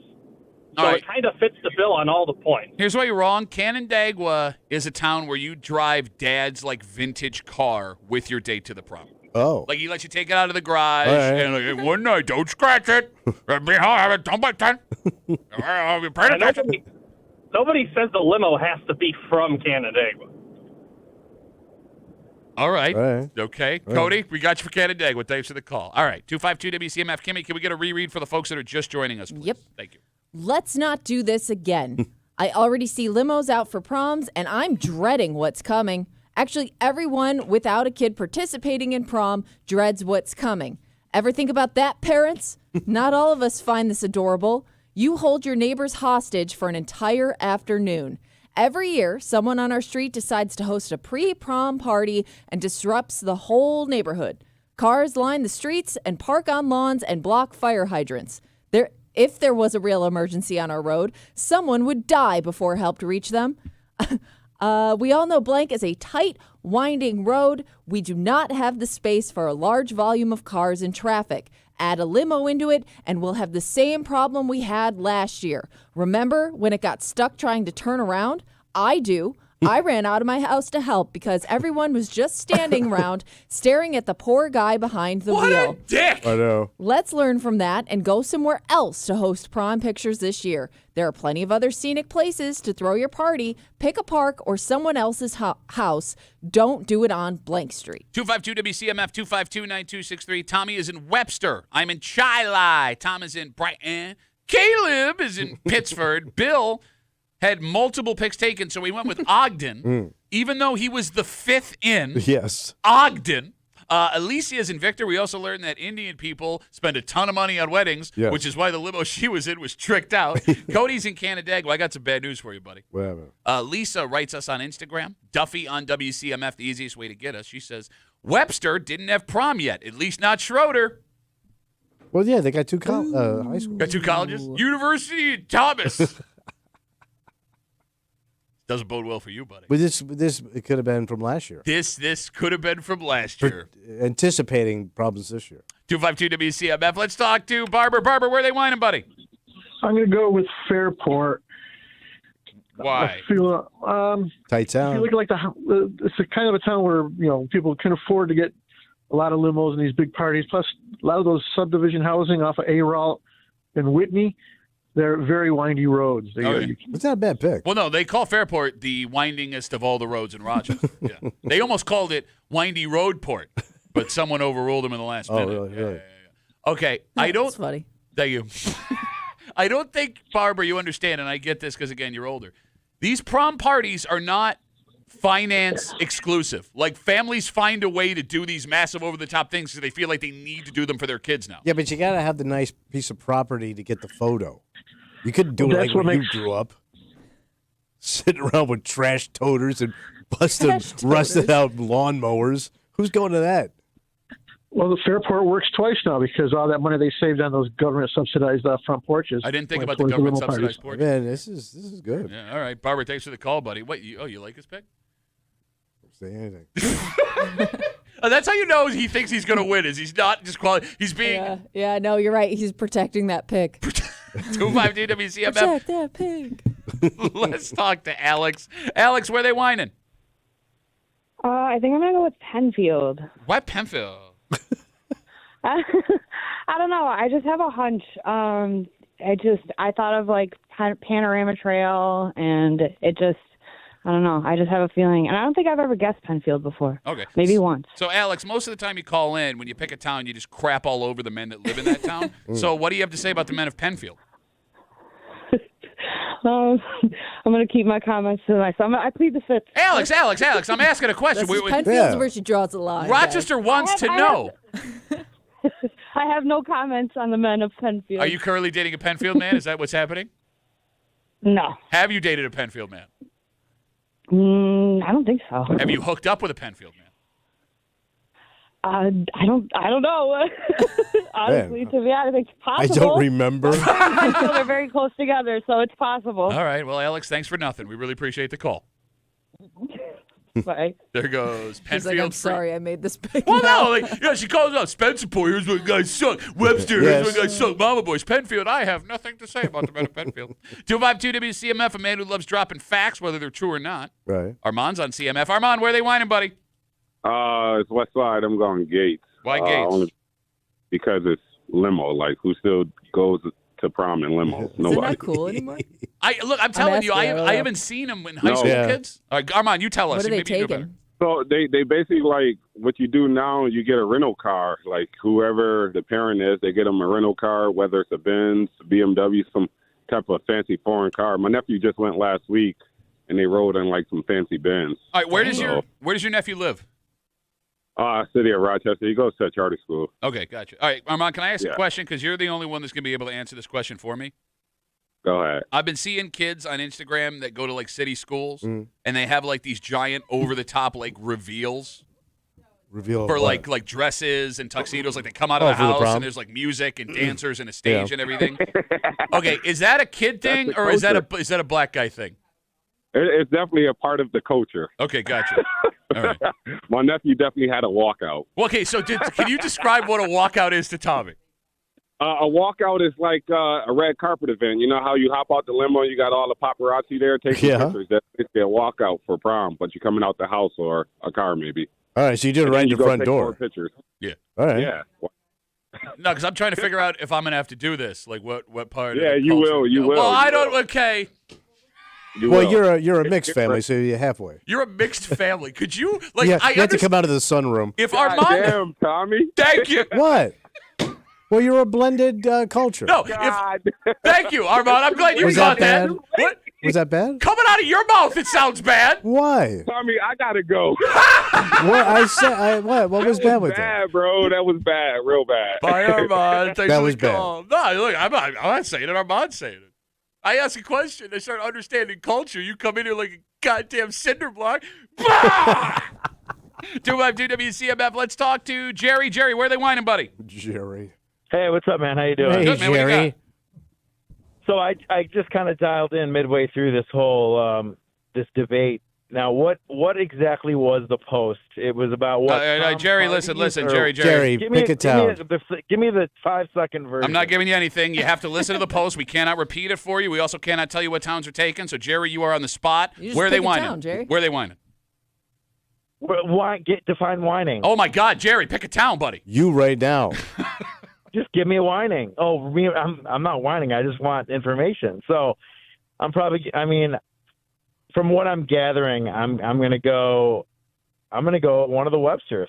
So it kind of fits the bill on all the points. Here's why you're wrong. Canandaigua is a town where you drive dad's like vintage car with your date to the prom. Oh. Like he lets you take it out of the garage All right. and like, one night, don't scratch it. Be home, have it done by 10. I'll be paying attention. Nobody says the limo has to be from Canandaigua. All right. right. Okay. All Cody, we got you for Canandaigua. Thanks for the call. All right. 252 WCMF. Kimmy, can we get a reread for the folks that are just joining us, please? Yep. Thank you. Let's not do this again. I already see limos out for proms, and I'm dreading what's coming. Actually, everyone without a kid participating in prom dreads what's coming. Ever think about that, parents? Not all of us find this adorable. You hold your neighbors hostage for an entire afternoon. Every year, someone on our street decides to host a pre-prom party and disrupts the whole neighborhood. Cars line the streets and park on lawns and block fire hydrants. If there was a real emergency on our road, someone would die before help reach them. We all know blank is a tight, winding road. We do not have the space for a large volume of cars and traffic. Add a limo into it, and we'll have the same problem we had last year. Remember when it got stuck trying to turn around? I do. I ran out of my house to help because everyone was just standing around staring at the poor guy behind the wheel. What a dick! I know. Let's learn from that and go somewhere else to host prom pictures this year. There are plenty of other scenic places to throw your party. Pick a park or someone else's house. Don't do it on blank street. 252 WCMF 252-9263. Tommy is in Webster. I'm in Chili. Tom is in Brighton. Caleb is in Pittsford. Bill had multiple picks taken, so we went with Ogden, even though he was the fifth in. Yes. Ogden. Alicia's in Victor. We also learned that Indian people spend a ton of money on weddings, Yes. which is why the limo she was in was tricked out. Cody's in Canandaigua. I got some bad news for you, buddy. Whatever. Lisa writes us on Instagram. Duffy on WCMF, the easiest way to get us. She says, Webster didn't have prom yet, at least not Schroeder. Well, yeah, they got two high schools. Got two colleges? University of Thomas. Doesn't bode well for you, buddy. But this it could have been from last year. This could have been from last year. Anticipating problems this year. 252 WCMF. Let's talk to Barber. Barber, where are they whining, buddy? I'm going to go with Fairport. Why? I feel, Tight town. I feel like it's a kind of a town where people can afford to get a lot of limos and these big parties. Plus, a lot of those subdivision housing off of A Route and Whitney, they're very windy roads. It's not a bad pick. Well, no, they call Fairport the windingest of all the roads in Rochester. Yeah. They almost called it Windy Roadport, but someone overruled them in the last minute. Really? Really? Okay, I don't. That's funny. Thank you. I don't think, Barbara, you understand, and I get this because, again, you're older. These prom parties are not finance exclusive. Like, families find a way to do these massive over-the-top things because they feel like they need to do them for their kids now. Yeah, but you got to have the nice piece of property to get the photo. You couldn't do it like when you grew up. Sitting around with trash toters and busted, rusted out lawnmowers. Who's going to that? Well, the Fairport works twice now because all that money they saved on those government-subsidized front porches. I didn't think went about the towards limo government-subsidized parties. porch. Man, this is good. Yeah, all right. Barbara, thanks for the call, buddy. What? You like his pick? Don't say anything. That's how you know he thinks he's going to win. Is he's not just he's being Yeah, no, you're right. He's protecting that pick. 252 WCMF. Protect that pig. Let's talk to Alex. Alex, where are they whining? I think I'm gonna go with Penfield. Why Penfield? I don't know. I just have a hunch. I thought of like Panorama Trail, and I don't know. I just have a feeling, and I don't think I've ever guessed Penfield before. Okay, maybe once. So, Alex, most of the time you call in, when you pick a town, you just crap all over the men that live in that town. So, what do you have to say about the men of Penfield? I'm going to keep my comments to myself. I plead the fifth. Alex, I'm asking a question. Penfield's where she draws the line. Rochester wants to know. I have no comments on the men of Penfield. Are you currently dating a Penfield man? Is that what's happening? No. Have you dated a Penfield man? I don't think so. Have you hooked up with a Penfield man? I don't know. Honestly, to be honest, it's I possible. don't remember. They're very close together, so it's possible. All right. Well, Alex, thanks for nothing. We really appreciate the call. Bye. There goes She's Penfield. like, I'm sorry I made this big. Well, mouth." no, like, she calls out Spencerport. Here's what guys suck. Webster, here's what guys suck. Mama boys. Penfield, I have nothing to say about the men of Penfield. 252 WCMF, a man who loves dropping facts, whether they're true or not. Right. Armand's on CMF. Armand, where are they whining, buddy? It's West Side. I'm going Gates. Why Gates? Only because it's limo. Like, who still goes to prom in limos? Is it Nobody. not cool anymore? I'm telling you, asking, I haven't seen them in high school kids. All right, Armand, you tell us. What are they Maybe you know better. taking? So they basically, like, what you do now, you get a rental car. Like, whoever the parent is, they get them a rental car, whether it's a Benz, BMW, some type of fancy foreign car. My nephew just went last week, and they rode in, like, some fancy Benz. All right, where does your nephew live? City of Rochester. He goes to charter school. Okay, gotcha. All right, Armand, can I ask a question? Because you're the only one that's going to be able to answer this question for me. Go ahead. I've been seeing kids on Instagram that go to, like, city schools, and they have, like, these giant over-the-top, like, reveals. Reveal For, of like what? dresses and tuxedos. Like, they come out of the for the house, prom? and there's, like, music and dancers and a stage Yeah. and everything. Okay, is that a kid thing, or is that a black guy thing? It's definitely a part of the culture. Okay, gotcha. All right. My nephew definitely had a walkout. Well, okay, so can you describe what a walkout is to Tommy? A walkout is like a red carpet event. You know how you hop out the limo and you got all the paparazzi there taking pictures? That's basically a walkout for prom, but you're coming out the house or a car maybe. All right, so you did it And right then in you your go front take door. more pictures. Yeah. All right. Yeah. No, because I'm trying to figure out if I'm going to have to do this. Like, what part Yeah, of the you culture? will, you will, Well, you I don't. Okay. Well, you're a mixed family, so you're halfway. You're a mixed family. Could you, like, you I have to come out of the sunroom. If Armand. Damn, Tommy. Thank you. What? Well, you're a blended culture. No, thank you, Armand. I'm glad you Was got that that. bad? What? Was that bad? Coming out of your mouth, it sounds bad. Why? Tommy, I gotta go. What I said? What was bad with that? Bad, bro. That was bad. Real bad. Bye, Armand. Thanks That for was the call. No, look, I'm not saying it. Armand's saying it. I ask a question. I start understanding culture. You come in here like a goddamn cinder block. 252 WCMF. Let's talk to Jerry. Jerry, where are they whining, buddy? Jerry. Hey, what's up, man? How you doing? Hey, Good, man. What do you Jerry. got? So I just kind of dialed in midway through this whole this debate. Now, what exactly was the post? It was about what? Jerry, listen, Jerry. Pick a town. Give me the 5-second version. I'm not giving you anything. You have to listen to the post. We cannot repeat it for you. We also cannot tell you what towns are taken. So, Jerry, you are on the spot. You just Where are they pick a whining? town, Jerry. Where are they whining? Define whining. Oh, my God, Jerry, pick a town, buddy. You right now. Just give me a whining. Oh, I'm not whining. I just want information. So I'm probably. I mean, from what I'm gathering, I'm gonna go one of the Websters.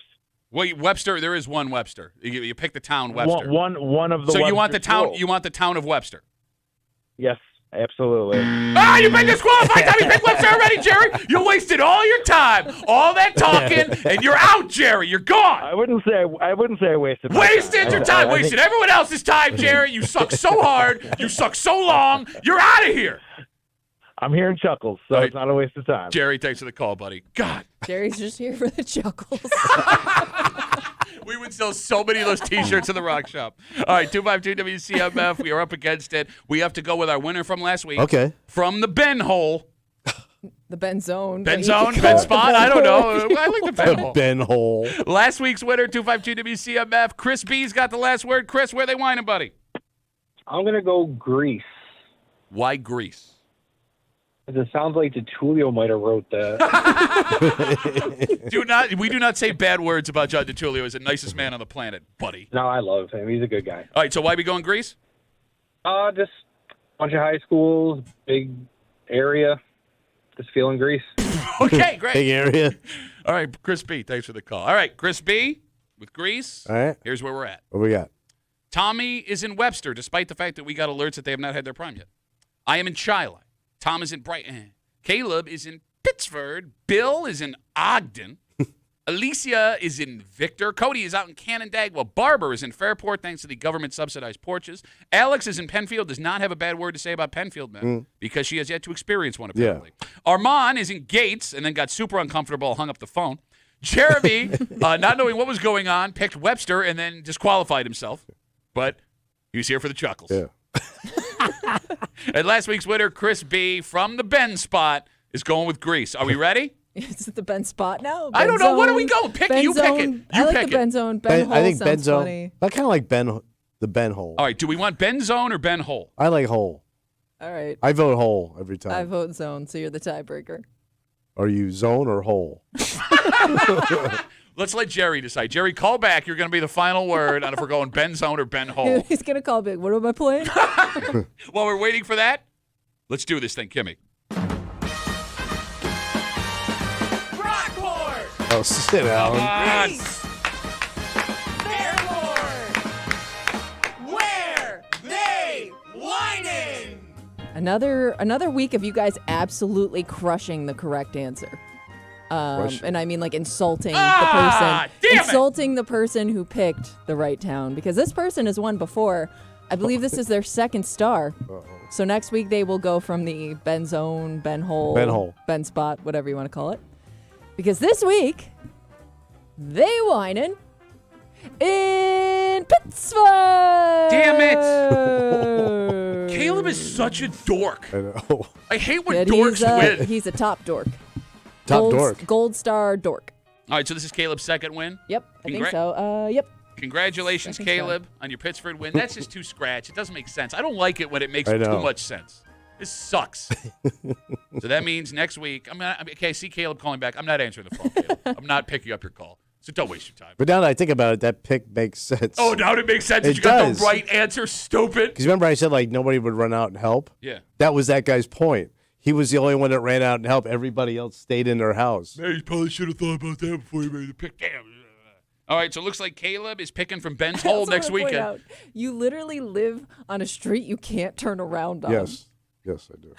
Well, Webster. There is one Webster. You pick the town Webster. One of the. So you want the Webster town? schools. You want the town of Webster? Yes, absolutely. Ah, you've been disqualified. Tommy, pick Webster already, Jerry. You wasted all your time, all that talking, and you're out, Jerry. You're gone. I wouldn't say I wasted. my Wasted your time. I Wasted think- everyone else's time, Jerry. You suck so hard. You suck so long. You're out of here. I'm hearing chuckles, so Right. it's not a waste of time. Jerry, thanks for the call, buddy. God. Jerry's just here for the chuckles. We would sell so many of those T-shirts in the rock shop. All right, 252 WCMF. We are up against it. We have to go with our winner from last week. Okay. From the Ben hole. The Ben Zone. Ben but you Zone? can Ben call it Spot? the I don't know. hole. I like the Ben hole. Ben hole. Last week's winner, 252 WCMF. Chris B's got the last word. Chris, where they whining, buddy? I'm going to go Greece. Why Greece? It sounds like DiTullio might have wrote that. We do not say bad words about John DiTullio. He's the nicest man on the planet, buddy. No, I love him. He's a good guy. All right, so why we going Greece? Just a bunch of high schools, big area. Just feeling Greece. Okay, great. Big area. All right, Chris B, thanks for the call. All right, Chris B with Greece. All right. Here's where we're at. What we got? Tommy is in Webster, despite the fact that we got alerts that they have not had their prime yet. I am in Shiloh. Tom is in Brighton. Caleb is in Pittsford. Bill is in Ogden. Alicia is in Victor. Cody is out in Canandaigua. Barbara is in Fairport, thanks to the government-subsidized porches. Alex is in Penfield, does not have a bad word to say about Penfield men because she has yet to experience one, apparently. Armand is in Gates and then got super uncomfortable, hung up the phone. Jeremy, not knowing what was going on, picked Webster and then disqualified himself. But he was here for the chuckles. Yeah. And last week's winner, Chris B. from the Ben spot, is going with Grease. Are we ready? Is it the Ben spot now? I don't know. What are we going? Pick it. You pick it. You I like pick the Ben it. Zone. Ben Hole I think sounds Ben Zone. funny. I kind of like the Ben Hole. All right. Do we want Ben Zone or Ben Hole? I like Hole. All right. I vote Hole every I time. vote Zone, so you're the tiebreaker. Are you Zone or Hole? Let's let Jerry decide. Jerry, call back. You're going to be the final word on if we're going Ben Zone or Ben Hole. He's going to call big. What am I playing? While we're waiting for that, let's do this thing, Kimmy. Rockport. Oh, sit down. Grease. Fairport. Where they whining? Another week of you guys absolutely crushing the correct answer. And I mean like insulting the person who picked the right town, because this person has won before. I believe this is their second star. So next week they will go from the Ben Zone, Ben Hole, Ben Spot, whatever you want to call it. Because this week they whining in Pittsburgh. Damn it. Caleb is such a dork. I know. I hate when But dorks win. he's a top dork. Top dork. Gold star dork. All right, so this is Caleb's second win. Yep, I think so. Yep. Congratulations, I think so. Caleb, on your Pittsburgh win. That's just too scratch. It doesn't make sense. I don't like it when it makes I too know. much sense. This sucks. So that means next week, okay, I see Caleb calling back. I'm not answering the phone, Caleb. I'm not picking up your call. So don't waste your time. But now that I think about it, that pick makes sense. Oh, now it makes sense that It you got does. the right answer, stupid. Because remember I said like nobody would run out and help? Yeah. That was that guy's point. He was the only one that ran out and helped. Everybody else stayed in their house. Man, you probably should have thought about that before you made the pick. Damn. All right, so it looks like Caleb is picking from Ben's I Hole also next wanna point weekend. out, you literally live on a street you can't turn around on. Yes. Yes, I do.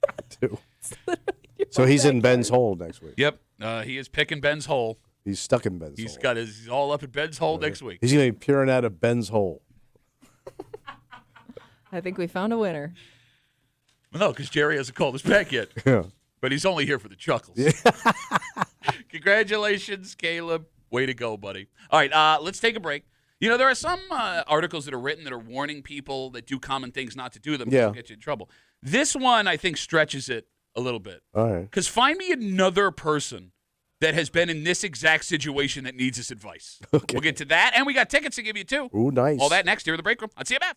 I do. So he's in Ben's Hole next week. Yep, he is picking Ben's Hole. He's stuck in Ben's He's Hole. got he's all up in Ben's Hole next week. He's going to be peering out of Ben's Hole. I think we found a winner. Well, no, because Jerry hasn't called us back yet. Yeah. But he's only here for the chuckles. Congratulations, Caleb. Way to go, buddy. All right, let's take a break. You know, there are some articles that are written that are warning people that do common things not to do them. 'Cause Yeah. it'll get you in trouble. This one, I think, stretches it a little bit. All right. Because find me another person that has been in this exact situation that needs this advice. Okay. We'll get to that, and we got tickets to give you, too. Ooh, nice. All that next here in the break room on CMF.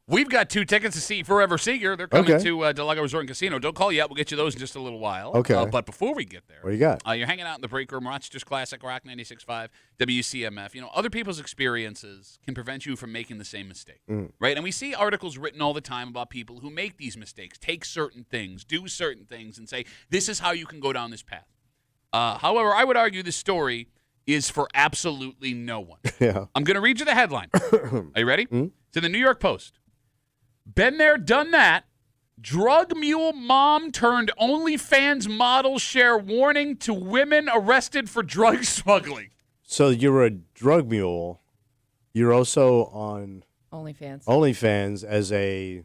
We've got 2 tickets to see Forever Seeger. They're coming Okay. to Delago Resort and Casino. Don't call yet. We'll get you those in just a little while. Okay. But before we get there, What you got? you're hanging out in the break room, Rochester's Classic Rock 96.5, WCMF. You know, other people's experiences can prevent you from making the same mistake, right? And we see articles written all the time about people who make these mistakes, take certain things, do certain things, and say, this is how you can go down this path. However, I would argue this story is for absolutely no one. Yeah. I'm going to read you the headline. Are you ready? It's in the New York Post. Been there, done that. Drug mule mom turned OnlyFans model share warning to women arrested for drug smuggling. So you're a drug mule. You're also on OnlyFans as a.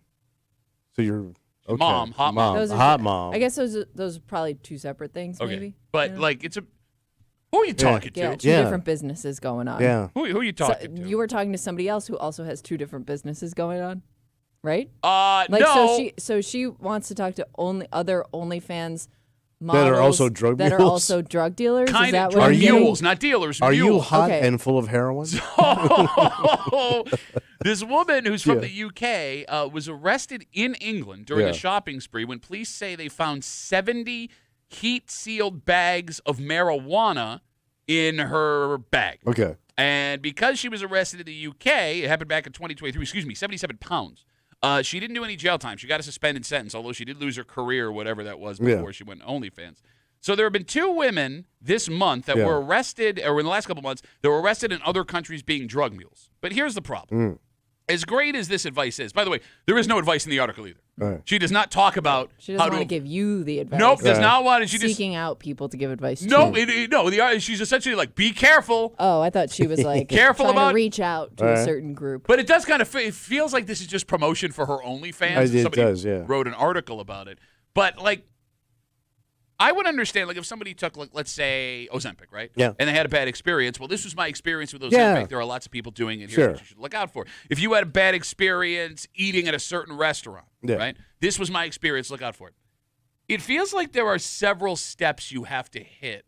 So you're okay. Mom, hot mom. Those are- hot mom. I guess those are probably 2 separate things, Okay. maybe. But, like, it's a. Who are you talking Yeah, to? 2 different businesses going on. Yeah. Who are you talking to? You were talking to somebody else who also has 2 different businesses going on, right? No. So she wants to talk to other OnlyFans models That are also drug that are mules? also drug dealers. Is Kind that of what drug I'm getting? mules, not dealers. Are you mules. hot Okay. and full of heroin? This woman who's from Yeah. the UK was arrested in England during Yeah. a shopping spree when police say they found 70 heat-sealed bags of marijuana in her bag. Okay. And because she was arrested in the UK, it happened back in 2023, 77 pounds. She didn't do any jail time. She got a suspended sentence, although she did lose her career, whatever that was, before she went to OnlyFans. So there have been 2 women this month that were arrested, or in the last couple months, that were arrested in other countries being drug mules. But here's the problem. As great as this advice is, by the way, there is no advice in the article either. Right. She does not talk about She how doesn't to want to give you the advice. Nope, does not want it. She just seeking out people to give advice no, to. she's essentially like, be careful. Oh, I thought she was like Careful trying about- to reach out to a certain group. But it does kind of it feels like this is just promotion for her OnlyFans. It Somebody does, yeah. wrote an article about it. But like, I would understand like if somebody took like let's say Ozempic, right? Yeah. And they had a bad experience. Well, this was my experience with Ozempic. Yeah. There are lots of people doing it. Here's Sure. what you should look out for. If you had a bad experience eating at a certain restaurant, Yeah. right? This was my experience. Look out for it. It feels like there are several steps you have to hit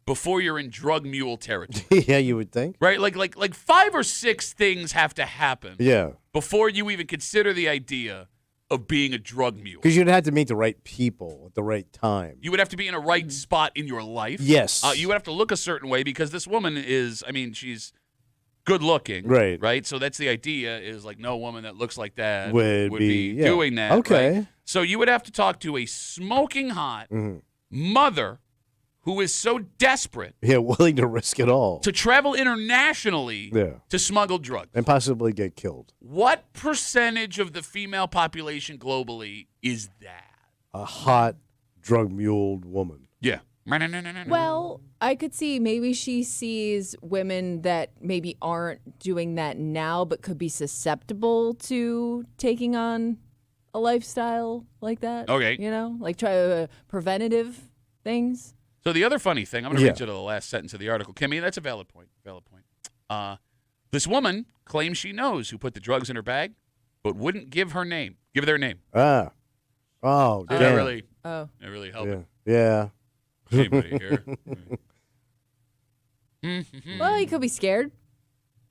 before you're in drug mule territory. Yeah, you would think. Right? Like 5 or 6 things have to happen Yeah. before you even consider the idea of being a drug mule. Because you'd have to meet the right people at the right time. You would have to be in a right spot in your life. Yes. You would have to look a certain way because this woman is, I mean, she's good looking. Right. Right? So that's the idea is like no woman that looks like that Would would be- be yeah. doing that. Okay. right? So you would have to talk to a smoking hot mother who is so desperate Yeah, willing to risk it all. to travel internationally Yeah. to smuggle drugs. And possibly get killed. What percentage of the female population globally is that? A hot, drug-muled woman. Yeah. Well, I could see maybe she sees women that maybe aren't doing that now, but could be susceptible to taking on a lifestyle like that. Okay. You know, like try preventative things. So the other funny thing, I'm going to Yeah. read you to the last sentence of the article. Kimmy, that's a valid point. Valid point. This woman claims she knows who put the drugs in her bag, but wouldn't give her name. Give their name. Ah. Oh, Did damn. that really? Oh. That really help Yeah. it? Yeah. Anybody here? Well, you could be scared,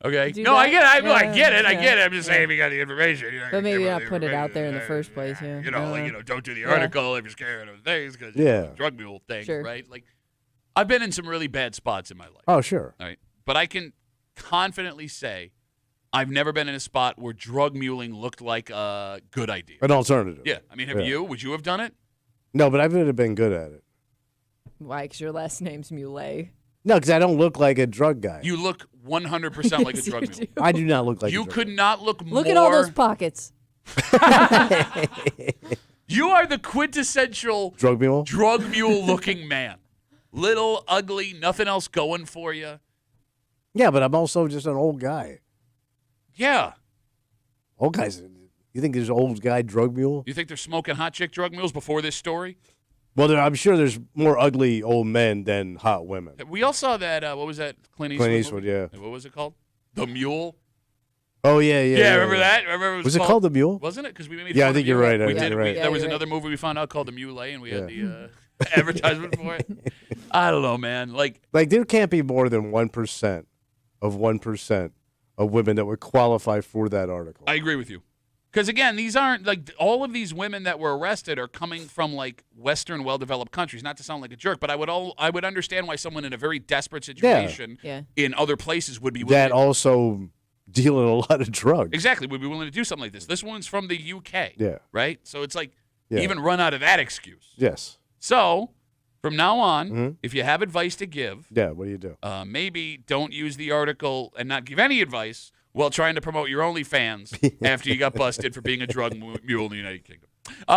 Okay. Do No, I that? get it. I Yeah, get it. I yeah. get it. I'm just saying, if you got the information, you're not but gonna maybe give not her put the it out information. there in the first place. Yeah. You know, like, don't do the Yeah. article if you're scared of things because Yeah. drug mule thing, Sure. right? Like, I've been in some really bad spots in my life. Oh, sure. All right. But I can confidently say I've never been in a spot where drug muling looked like a good idea. An alternative. Yeah. I mean, have Yeah. you? Would you have done it? No, but I would have been good at it. Why? Because your last name's Mule. No, because I don't look like a drug guy. You look 100% like a Yes, drug you mule. do. I do not look like You a drug could not look more. Look at all those pockets. You are the quintessential drug mule. drug mule looking man. Little, ugly, nothing else going for you. Yeah, but I'm also just an old guy. Yeah. Old guys. You think there's an old guy drug mule? You think they're smoking hot chick drug mules before this story? Well, I'm sure there's more ugly old men than hot women. We all saw that. What was that? Clint Eastwood. Clint Eastwood, movie? yeah. What was it called? The Mule. Oh yeah, yeah. Yeah, remember that? Remember Was it called The Mule? Wasn't it? Because we made. Yeah, I fun think of you're you. right. I We think did. you're right. There was Yeah, you're another movie we found out called The Mule, and we had Yeah. the advertisement for it. I don't know, man. Like there can't be more than 1% of 1% of women that would qualify for that article. I agree with you. Because, again, these aren't, like, all of these women that were arrested are coming from, like, Western, well-developed countries. Not to sound like a jerk, but I would understand why someone in a very desperate situation in other places would be willing That also deal in a lot of drugs. Exactly, would be willing to do something like this. This one's from the UK. Yeah. Right? So it's like, Yeah. even run out of that excuse. Yes. So, from now on, if you have advice to give, Yeah, what do you do? maybe don't use the article and not give any advice while trying to promote your OnlyFans after you got busted for being a drug mule in the United Kingdom.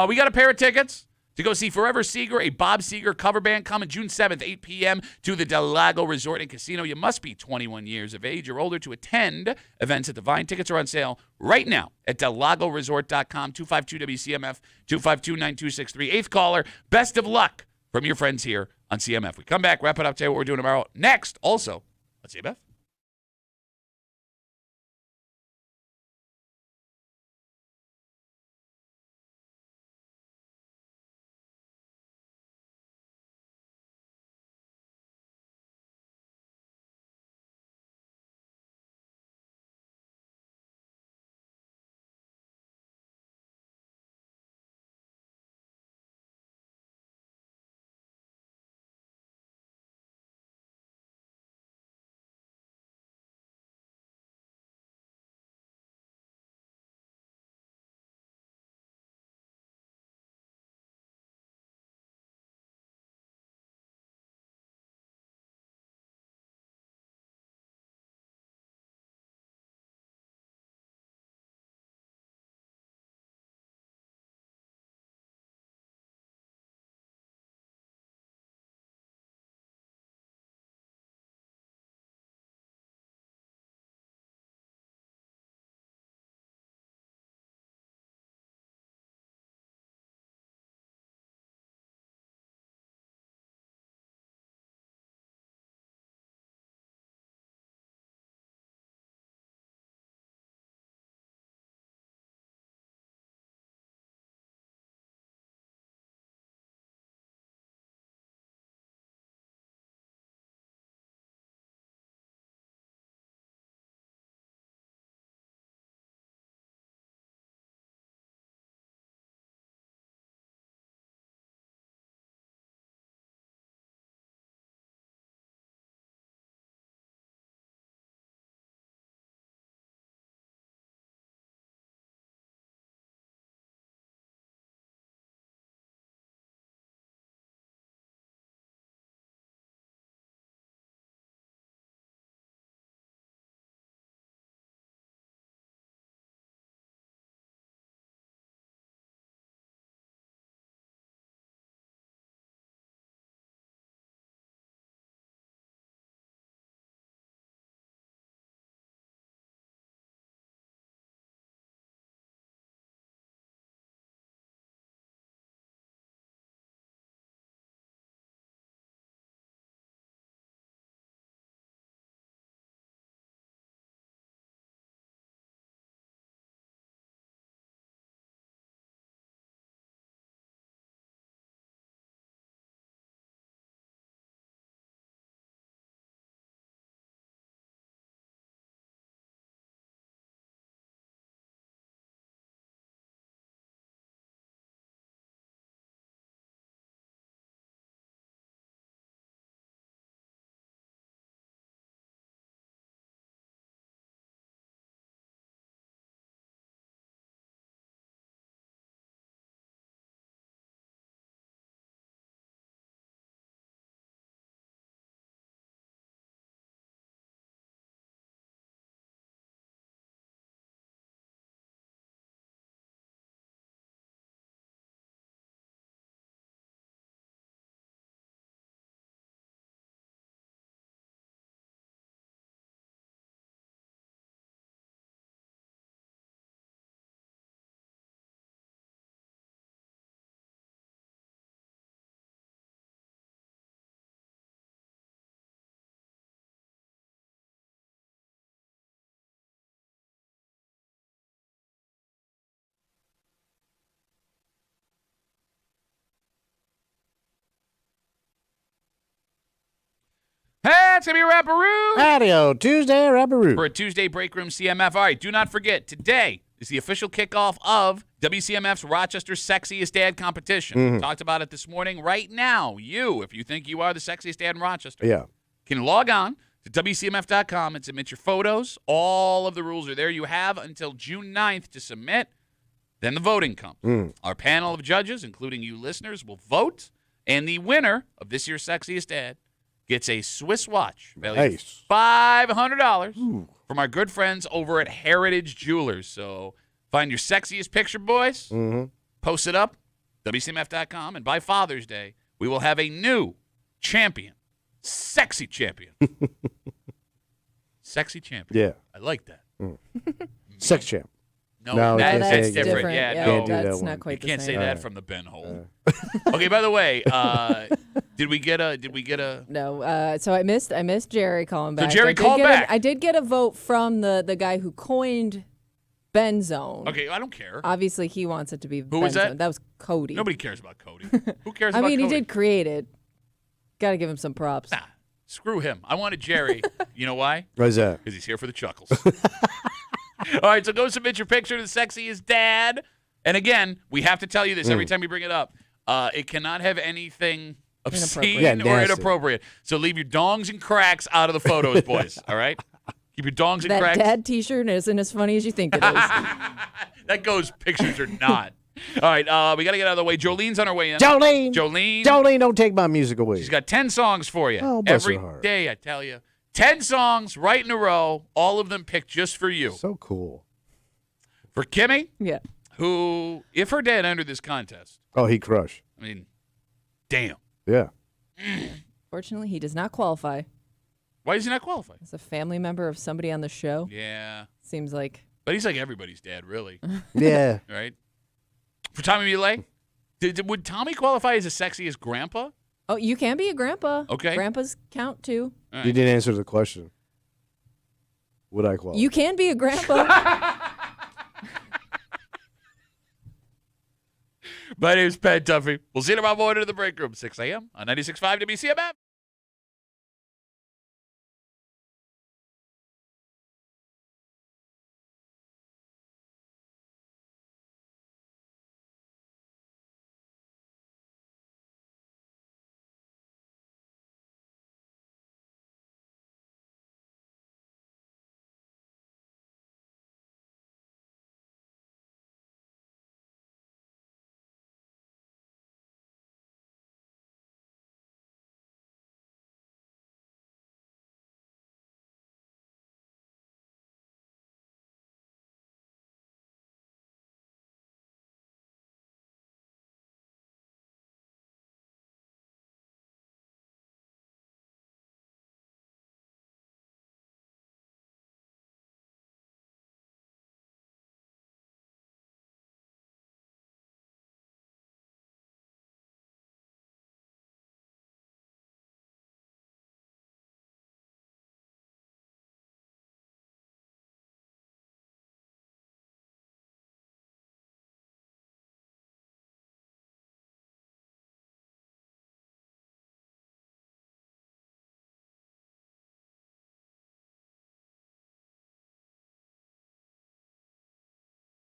We got a pair of tickets to go see Forever Seeger, a Bob Seger cover band, coming June 7th, 8 p.m. to the Del Lago Resort and Casino. You must be 21 years of age or older to attend events at the Vine. Tickets are on sale right now at DelLagoResort.com, 252-WCMF, 252-9263. Eighth caller, best of luck from your friends here on CMF. We come back, wrap it up, tell you what we're doing tomorrow. Next, also, let's see, Beth. Hey, it's going to be Rapparoo. Patio Tuesday Rapparoo. For a Tuesday Break Room CMF. All right, do not forget, today is the official kickoff of WCMF's Rochester Sexiest Dad competition. Mhm. We talked about it this morning. Right now, if you think you are the sexiest dad in Rochester, Yeah. can log on to WCMF.com and submit your photos. All of the rules are there. You have until June 9th to submit. Then the voting comes. Our panel of judges, including you listeners, will vote, and the winner of this year's Sexiest Dad gets a Swiss watch valued at $500 from our good friends over at Heritage Jewelers. So find your sexiest picture, boys. Post it up, WCMF.com, and by Father's Day, we will have a new champion. Sexy champion. Sexy champion. Yeah. I like that. Sex champ. No, we can't that's say it different. again. Yeah, Can't do that's that not one. quite the can't say same. that from the Ben hole. Okay, by the way, did we get a No, so I missed Jerry calling back. Jerry I did called get back. I did get a vote from the guy who coined Ben Zone. Okay, I don't care. Obviously, he wants it to be. Who was Ben that? Zone. That was Cody. Nobody cares about Cody. Who cares I about mean, Cody? he did create it. Got to give him some props. Nah, screw him. I wanted Jerry. You know why? Why's that? Because he's here for the chuckles. All right, so go submit your picture to the Sexiest Dad. And again, we have to tell you this every time we bring it up. It cannot have anything obscene Yeah, or nasty. inappropriate. So leave your dongs and cracks out of the photos, boys. All right? Keep your dongs and That cracks. dad T-shirt isn't as funny as you think it is. That goes pictures or not. All right, we got to get out of the way. Jolene's on her way in. Jolene, don't take my music away. She's got 10 songs for you. Oh, bless every her heart. day, I tell you. 10 songs right in a row, all of them picked just for you. So cool. For Kimmy, yeah, who, if her dad entered this contest, Oh, he crushed. I mean, damn. Yeah. Fortunately, he does not qualify. Why does he not qualify? As a family member of somebody on the show. Yeah. Seems like. But he's like everybody's dad, really. Yeah. Right? For Tommy Muley, would Tommy qualify as the sexiest grandpa? Oh, you can be a grandpa. Okay. Grandpas count too. All right. You didn't answer the question. Would I qualify? You can be a grandpa. My name's Pat Duffy. We'll see you tomorrow morning in the break room, 6 a.m. on 96.5 WCMF.